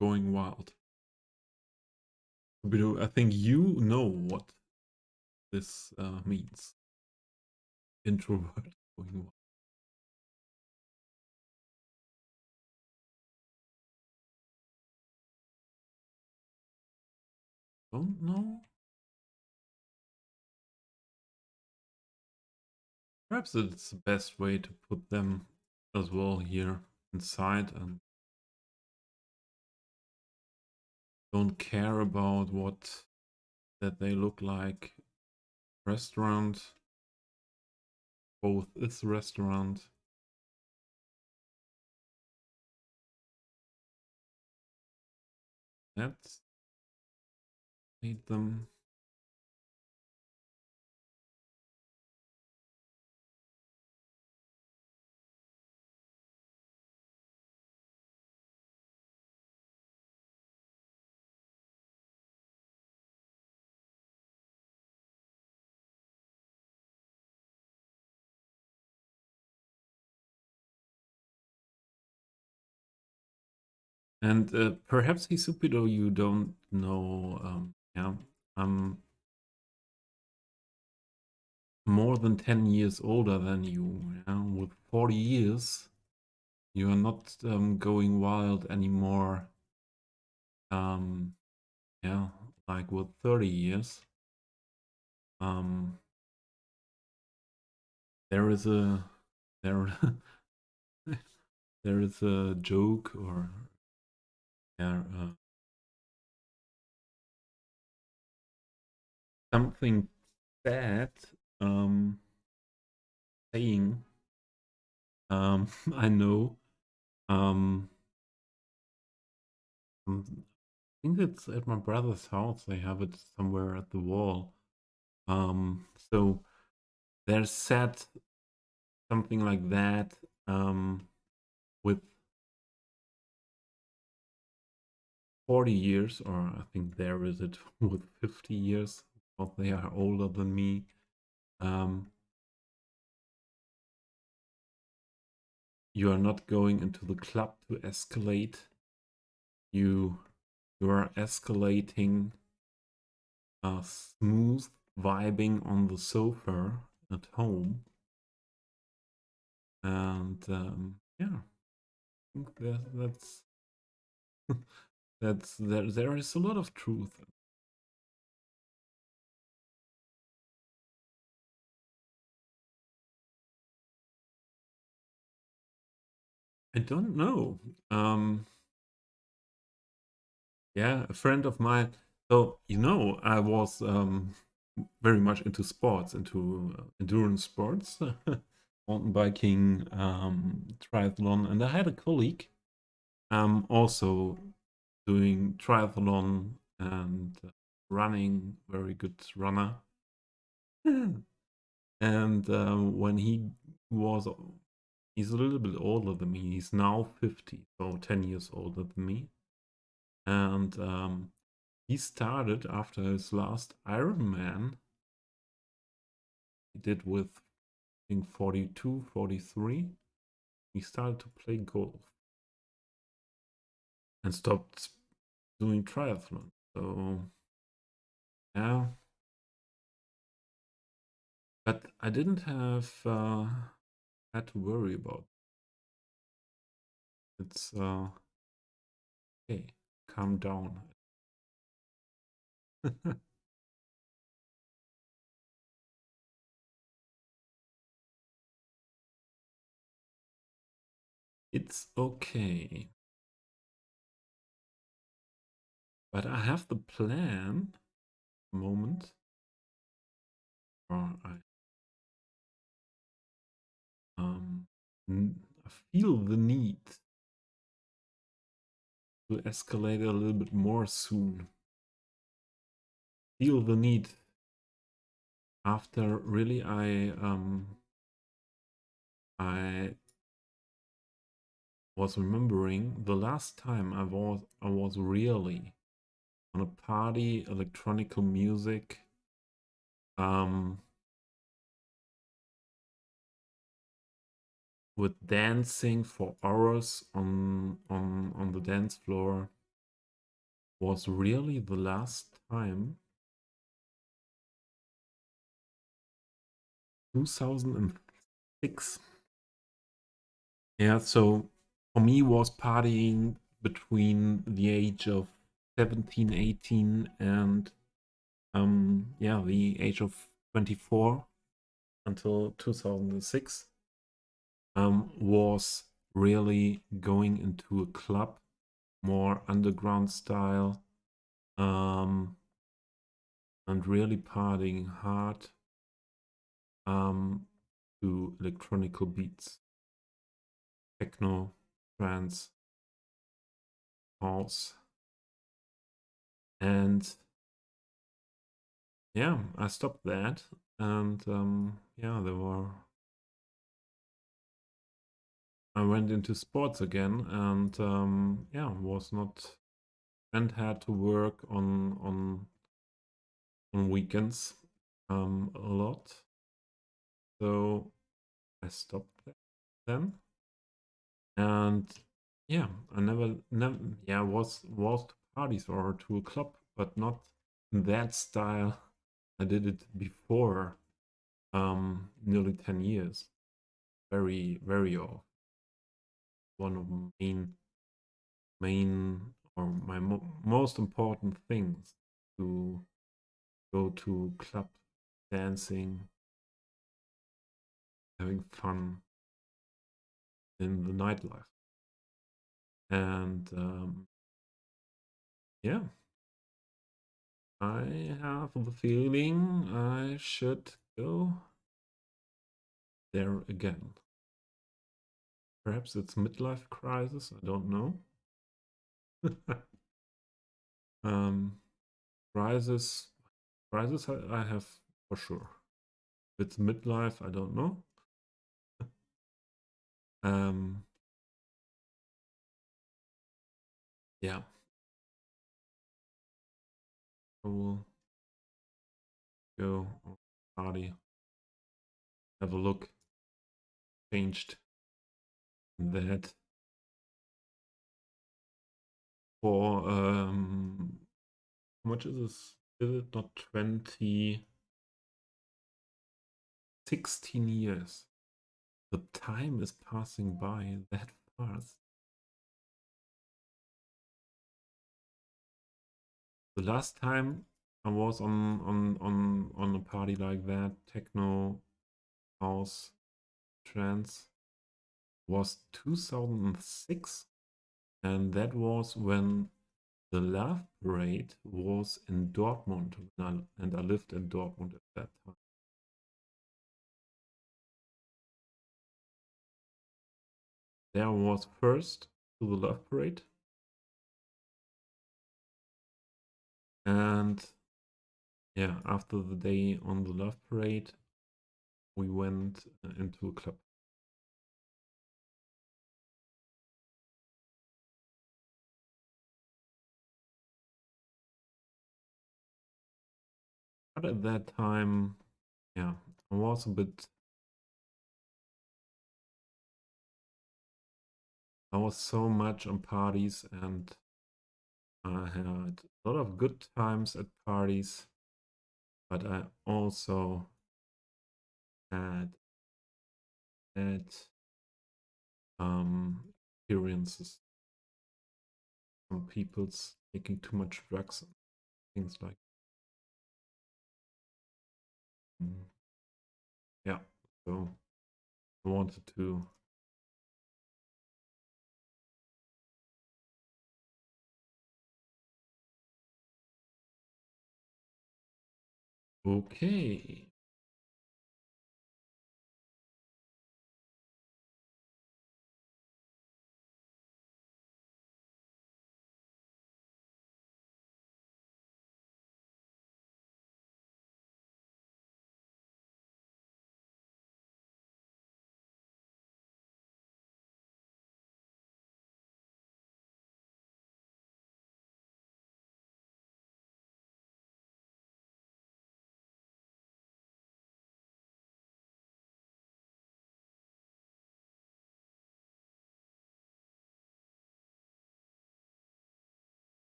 going wild. I think you know what this means. Introvert going wild. Don't know. Perhaps it's the best way to put them as well here inside and don't care about what that they look like. Restaurant, both is restaurant. Let's need them. And perhaps Hisupido, you don't know. Yeah, I'm more than 10 years older than you. Yeah? With 40 years, you are not going wild anymore. Yeah, like with 30 years. Um, there is a there there is a joke or yeah, something bad saying. I know. Um, I think it's at my brother's house. They have it somewhere at the wall. So there's said something like that with 40 years, or I think there is it with 50 years, because they are older than me. You are not going into the club to escalate. You are escalating smooth vibing on the sofa at home. And yeah, I think that's there is a lot of truth. I don't know. Yeah, a friend of mine. So I was very much into sports, into endurance sports, mountain biking, triathlon, and I had a colleague also doing triathlon and running, very good runner. And when he was He's a little bit older than me. He's now 50, so 10 years older than me. And he started after his last Ironman. He did with, I think, 42, 43. He started to play golf and stopped doing triathlon. So, yeah. But I didn't have had to worry about it. It's okay. Calm down. It's okay. But I have the plan moment, or um I feel the need to escalate a little bit more soon. Feel the need after really I was remembering the last time I was really on a party, electronical music, with dancing for hours on the dance floor, was really the last time 2006. Yeah, so for me was partying between the age of 17, 18 and yeah, the age of 24 until 2006, was really going into a club, more underground style, and really partying hard to electronical beats, techno, trance, house, and yeah, I stopped that, and yeah, I went into sports again, and yeah, was not and had to work on weekends a lot, so I stopped that then, and yeah, I never yeah was to parties or to a club, but not in that style. I did it before nearly 10 years, very off. One of the main or my most important things to go to club dancing, having fun in the nightlife. And yeah, I have the feeling I should go there again. Perhaps it's midlife crisis, I don't know. um, crisis, crisis I have for sure. If it's midlife, I don't know. Um, yeah, I will go party, have a look. Changed that for how much is this? Is it not 20? 16 years. The time is passing by that fast. The last time I was on a party like that, techno, house, trance, was 2006, and that was when the Love Parade was in Dortmund, and I lived in Dortmund at that time. There was first to the Love Parade, and yeah, after the day on the Love Parade, we went into a club. But at that time, yeah, I was a bit. I was so much on parties, and I had a lot of good times at parties, but I also had bad experiences. Some people's taking too much drugs and things like. Mm, yeah, so I wanted to. Okay.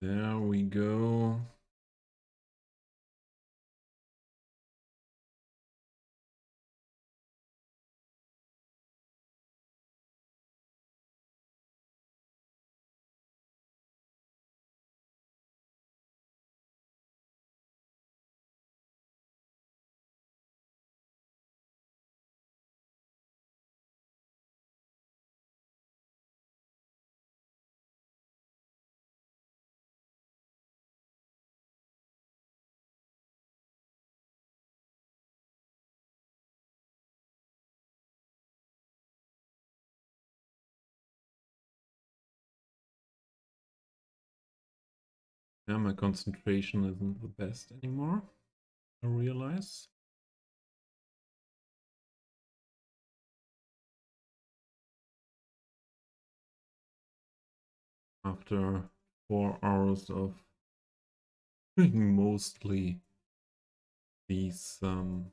There we go. Yeah, my concentration isn't the best anymore, I realize. After 4 hours of doing mostly these stuff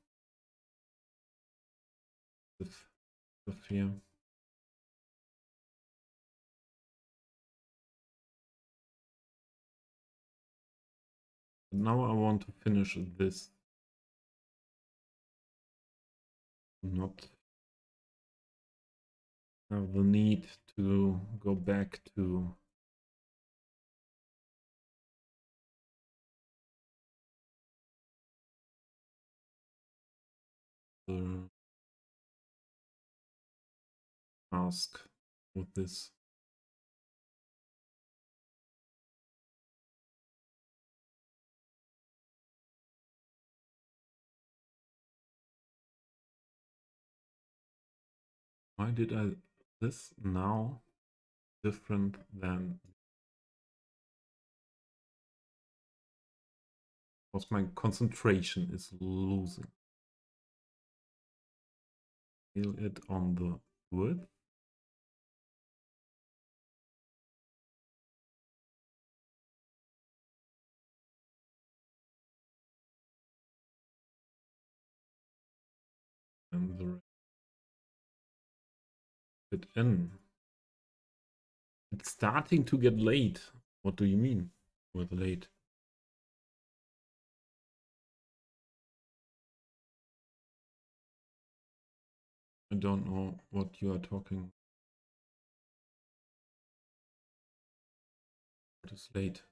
here. But now I want to finish this. Not have the need to go back to the task with this. Why did I this now different than because my concentration is losing. Feel it on the wood. And the fit in. It's starting to get late. What do you mean with late? I don't know what you are talking. What is late?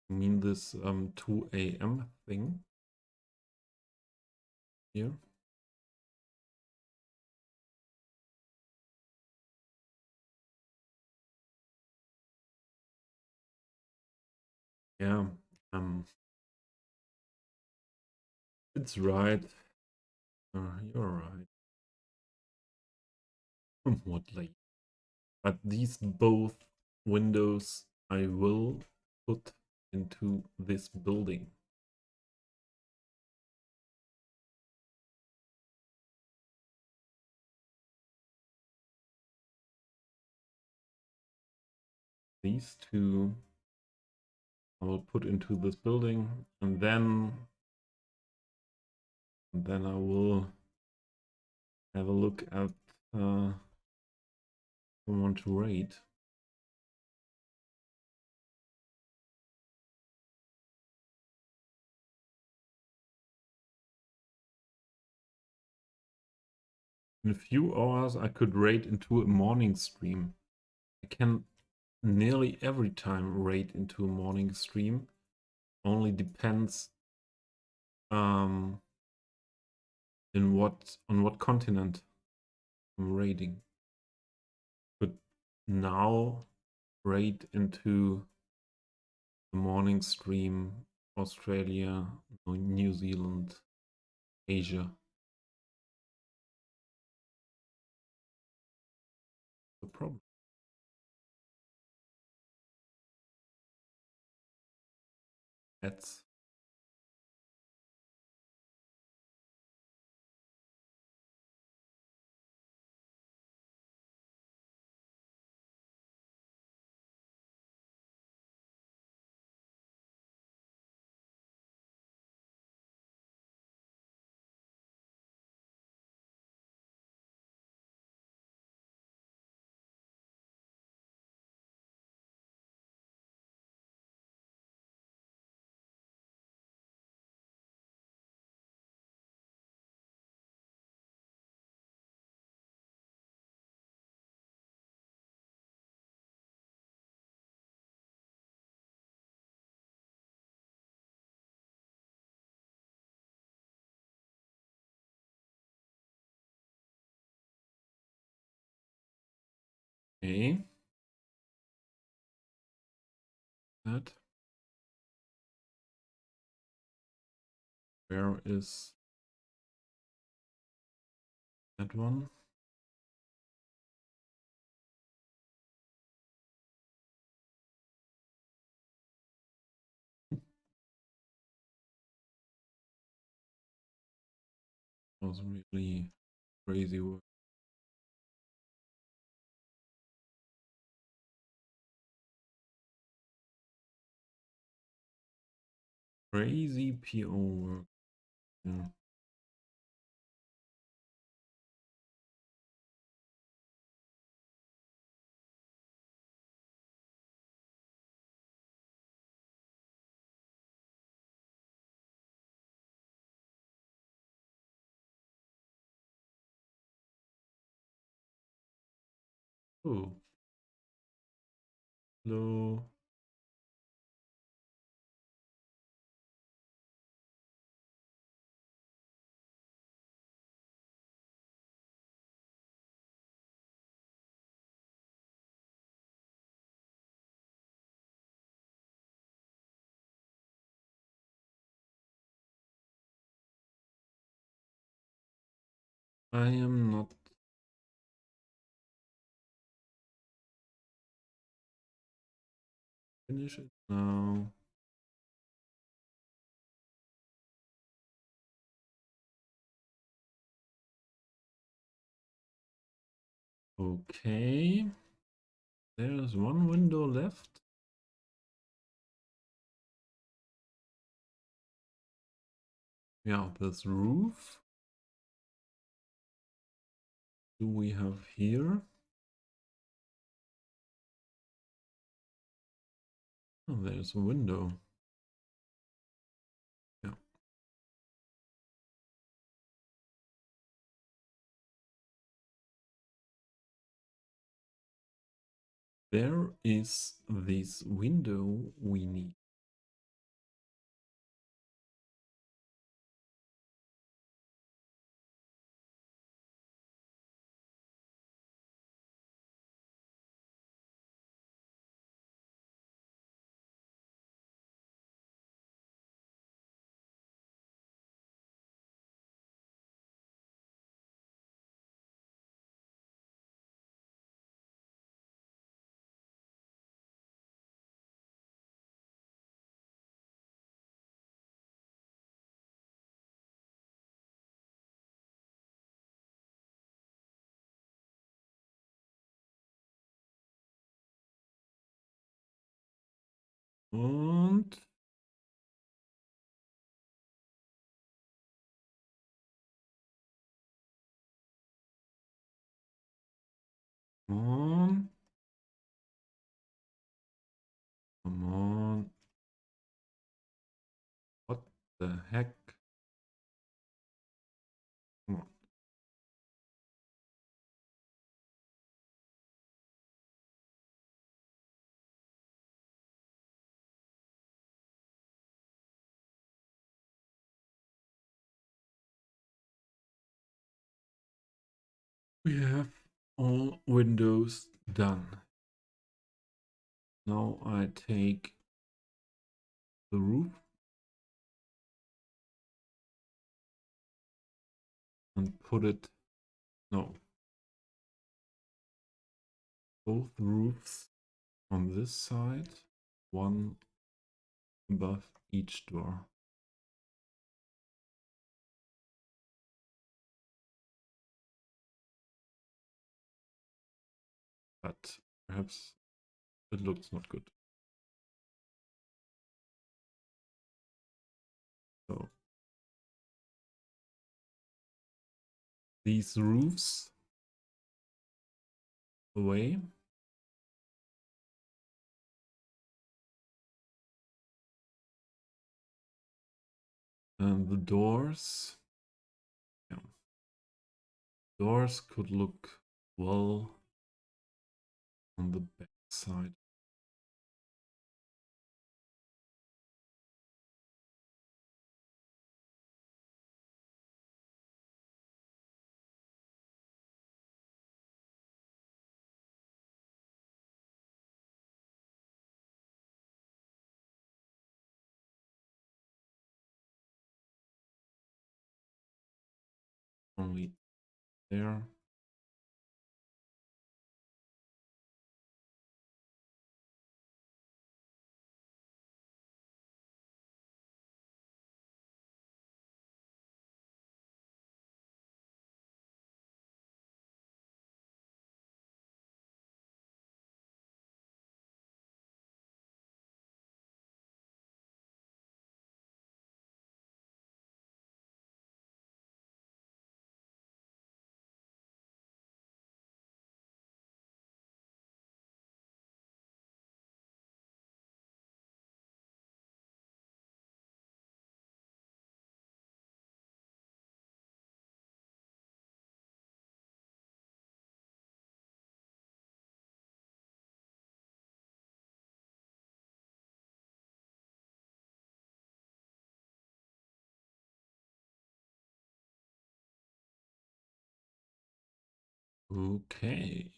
You mean this 2 a.m. thing here? Yeah, it's right. You're right. Somewhat late. But these both windows I will put into this building. These two I will put into this building, and then I will have a look at someone to rate. In a few hours, I could raid into a morning stream. I can nearly every time raid into a morning stream. Only depends on what continent I'm raiding. But now raid into the morning stream, Australia, New Zealand, Asia. The problem. That's okay. That. Where is that one? Was really crazy work. Crazy PO work. Yeah. Oh, hello. I am not finished it now. Okay. There's one window left. Yeah, this roof. Do we have here? Oh, there's a window. Yeah. There is this window we need. Und on. Come on. What the heck? Come on. We have all windows done. Now I take the roof and put it, no, both roofs on this side, one above each door. But perhaps it looks not good. So these roofs away. And the doors, yeah, doors could look well on the back side. Only there. Okay.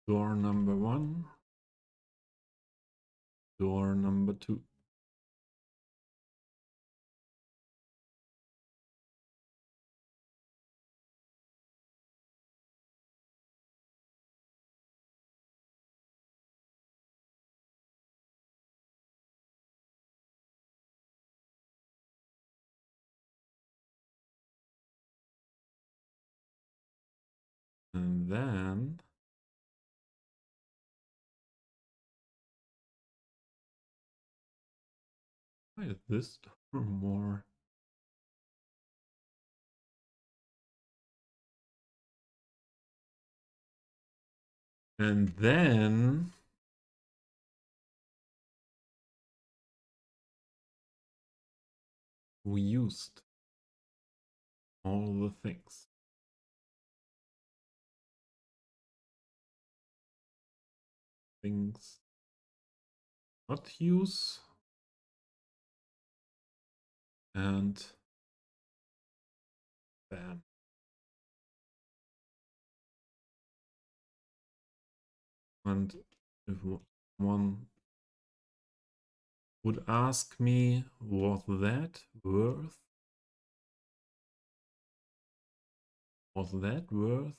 Door number 1. Door number 2. And then why is this more? And then we used all the things not use, and bam. And if one would ask me, was that worth? Was that worth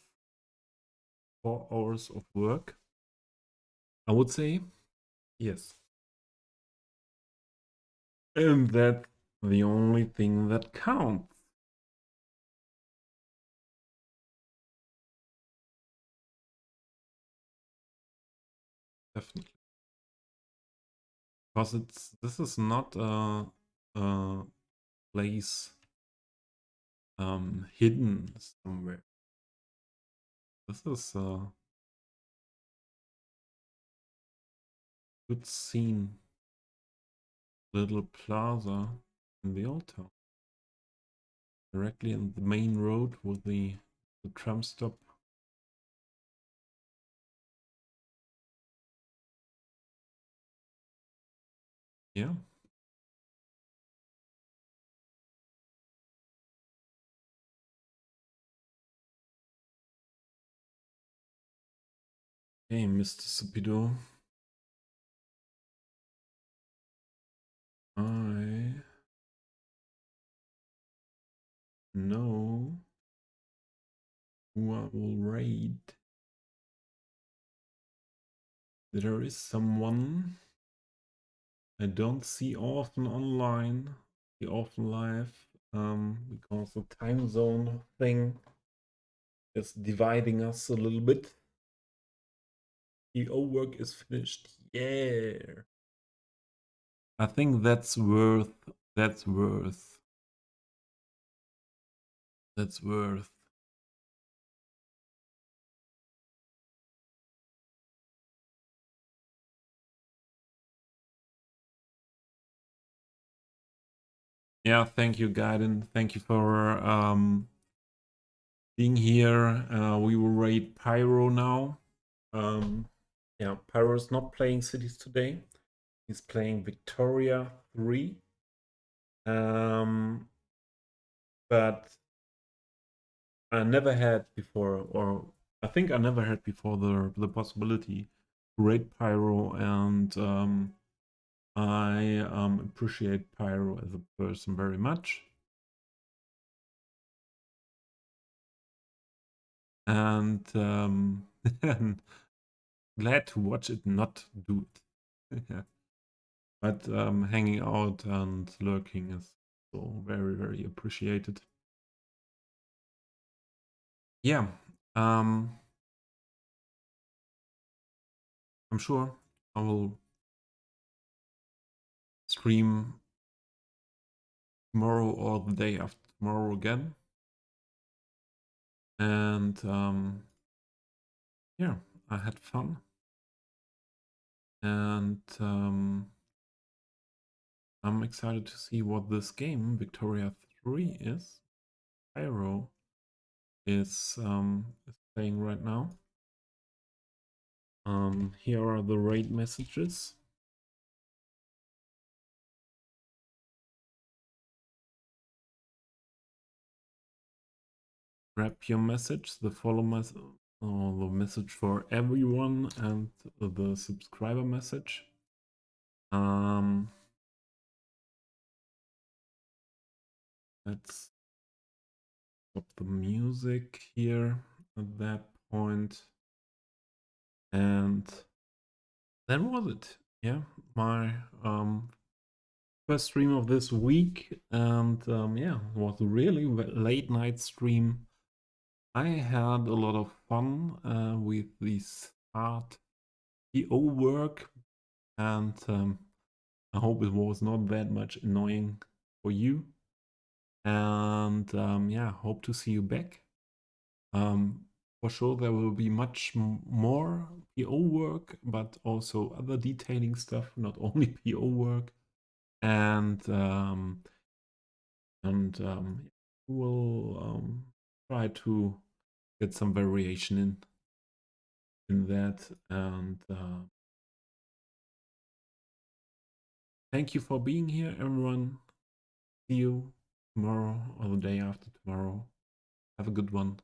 4 hours of work? I would say yes. And that's the only thing that counts. Definitely. Because this is not a place hidden somewhere. This is a good scene. Little plaza in the old town. Directly in the main road with the tram stop. Yeah. Hey, Mr. Supido. I know who I will raid. There is someone I don't see often online, see often live, because the time zone thing is dividing us a little bit. EO work is finished. Yeah. I think that's worth. Yeah, thank you, Gaiden. Thank you for being here. We will raid Pyro now. Yeah, Pyro is not playing Cities today. He's playing Victoria 3. But I never had before, or I think I never had before the possibility to raid Pyro, and I appreciate Pyro as a person very much. And glad to watch it not do it. Yeah. But hanging out and lurking is so very, very appreciated. Yeah, I'm sure I will stream tomorrow or the day after tomorrow again. And yeah, I had fun. And I'm excited to see what this game, Victoria 3, is. Pyro is playing right now. Here are the raid messages. Grab your message, the follow message, the message for everyone, and the subscriber message. Let's stop the music here at that point. And that was it. Yeah, my first stream of this week, and yeah, it was a really late night stream. I had a lot of fun with this hard PO work, and I hope it was not that much annoying for you. And yeah, hope to see you back. For sure, there will be much more PO work, but also other detailing stuff, not only PO work. And we'll try to get some variation in that. And thank you for being here, everyone. See you tomorrow or the day after tomorrow. Have a good one.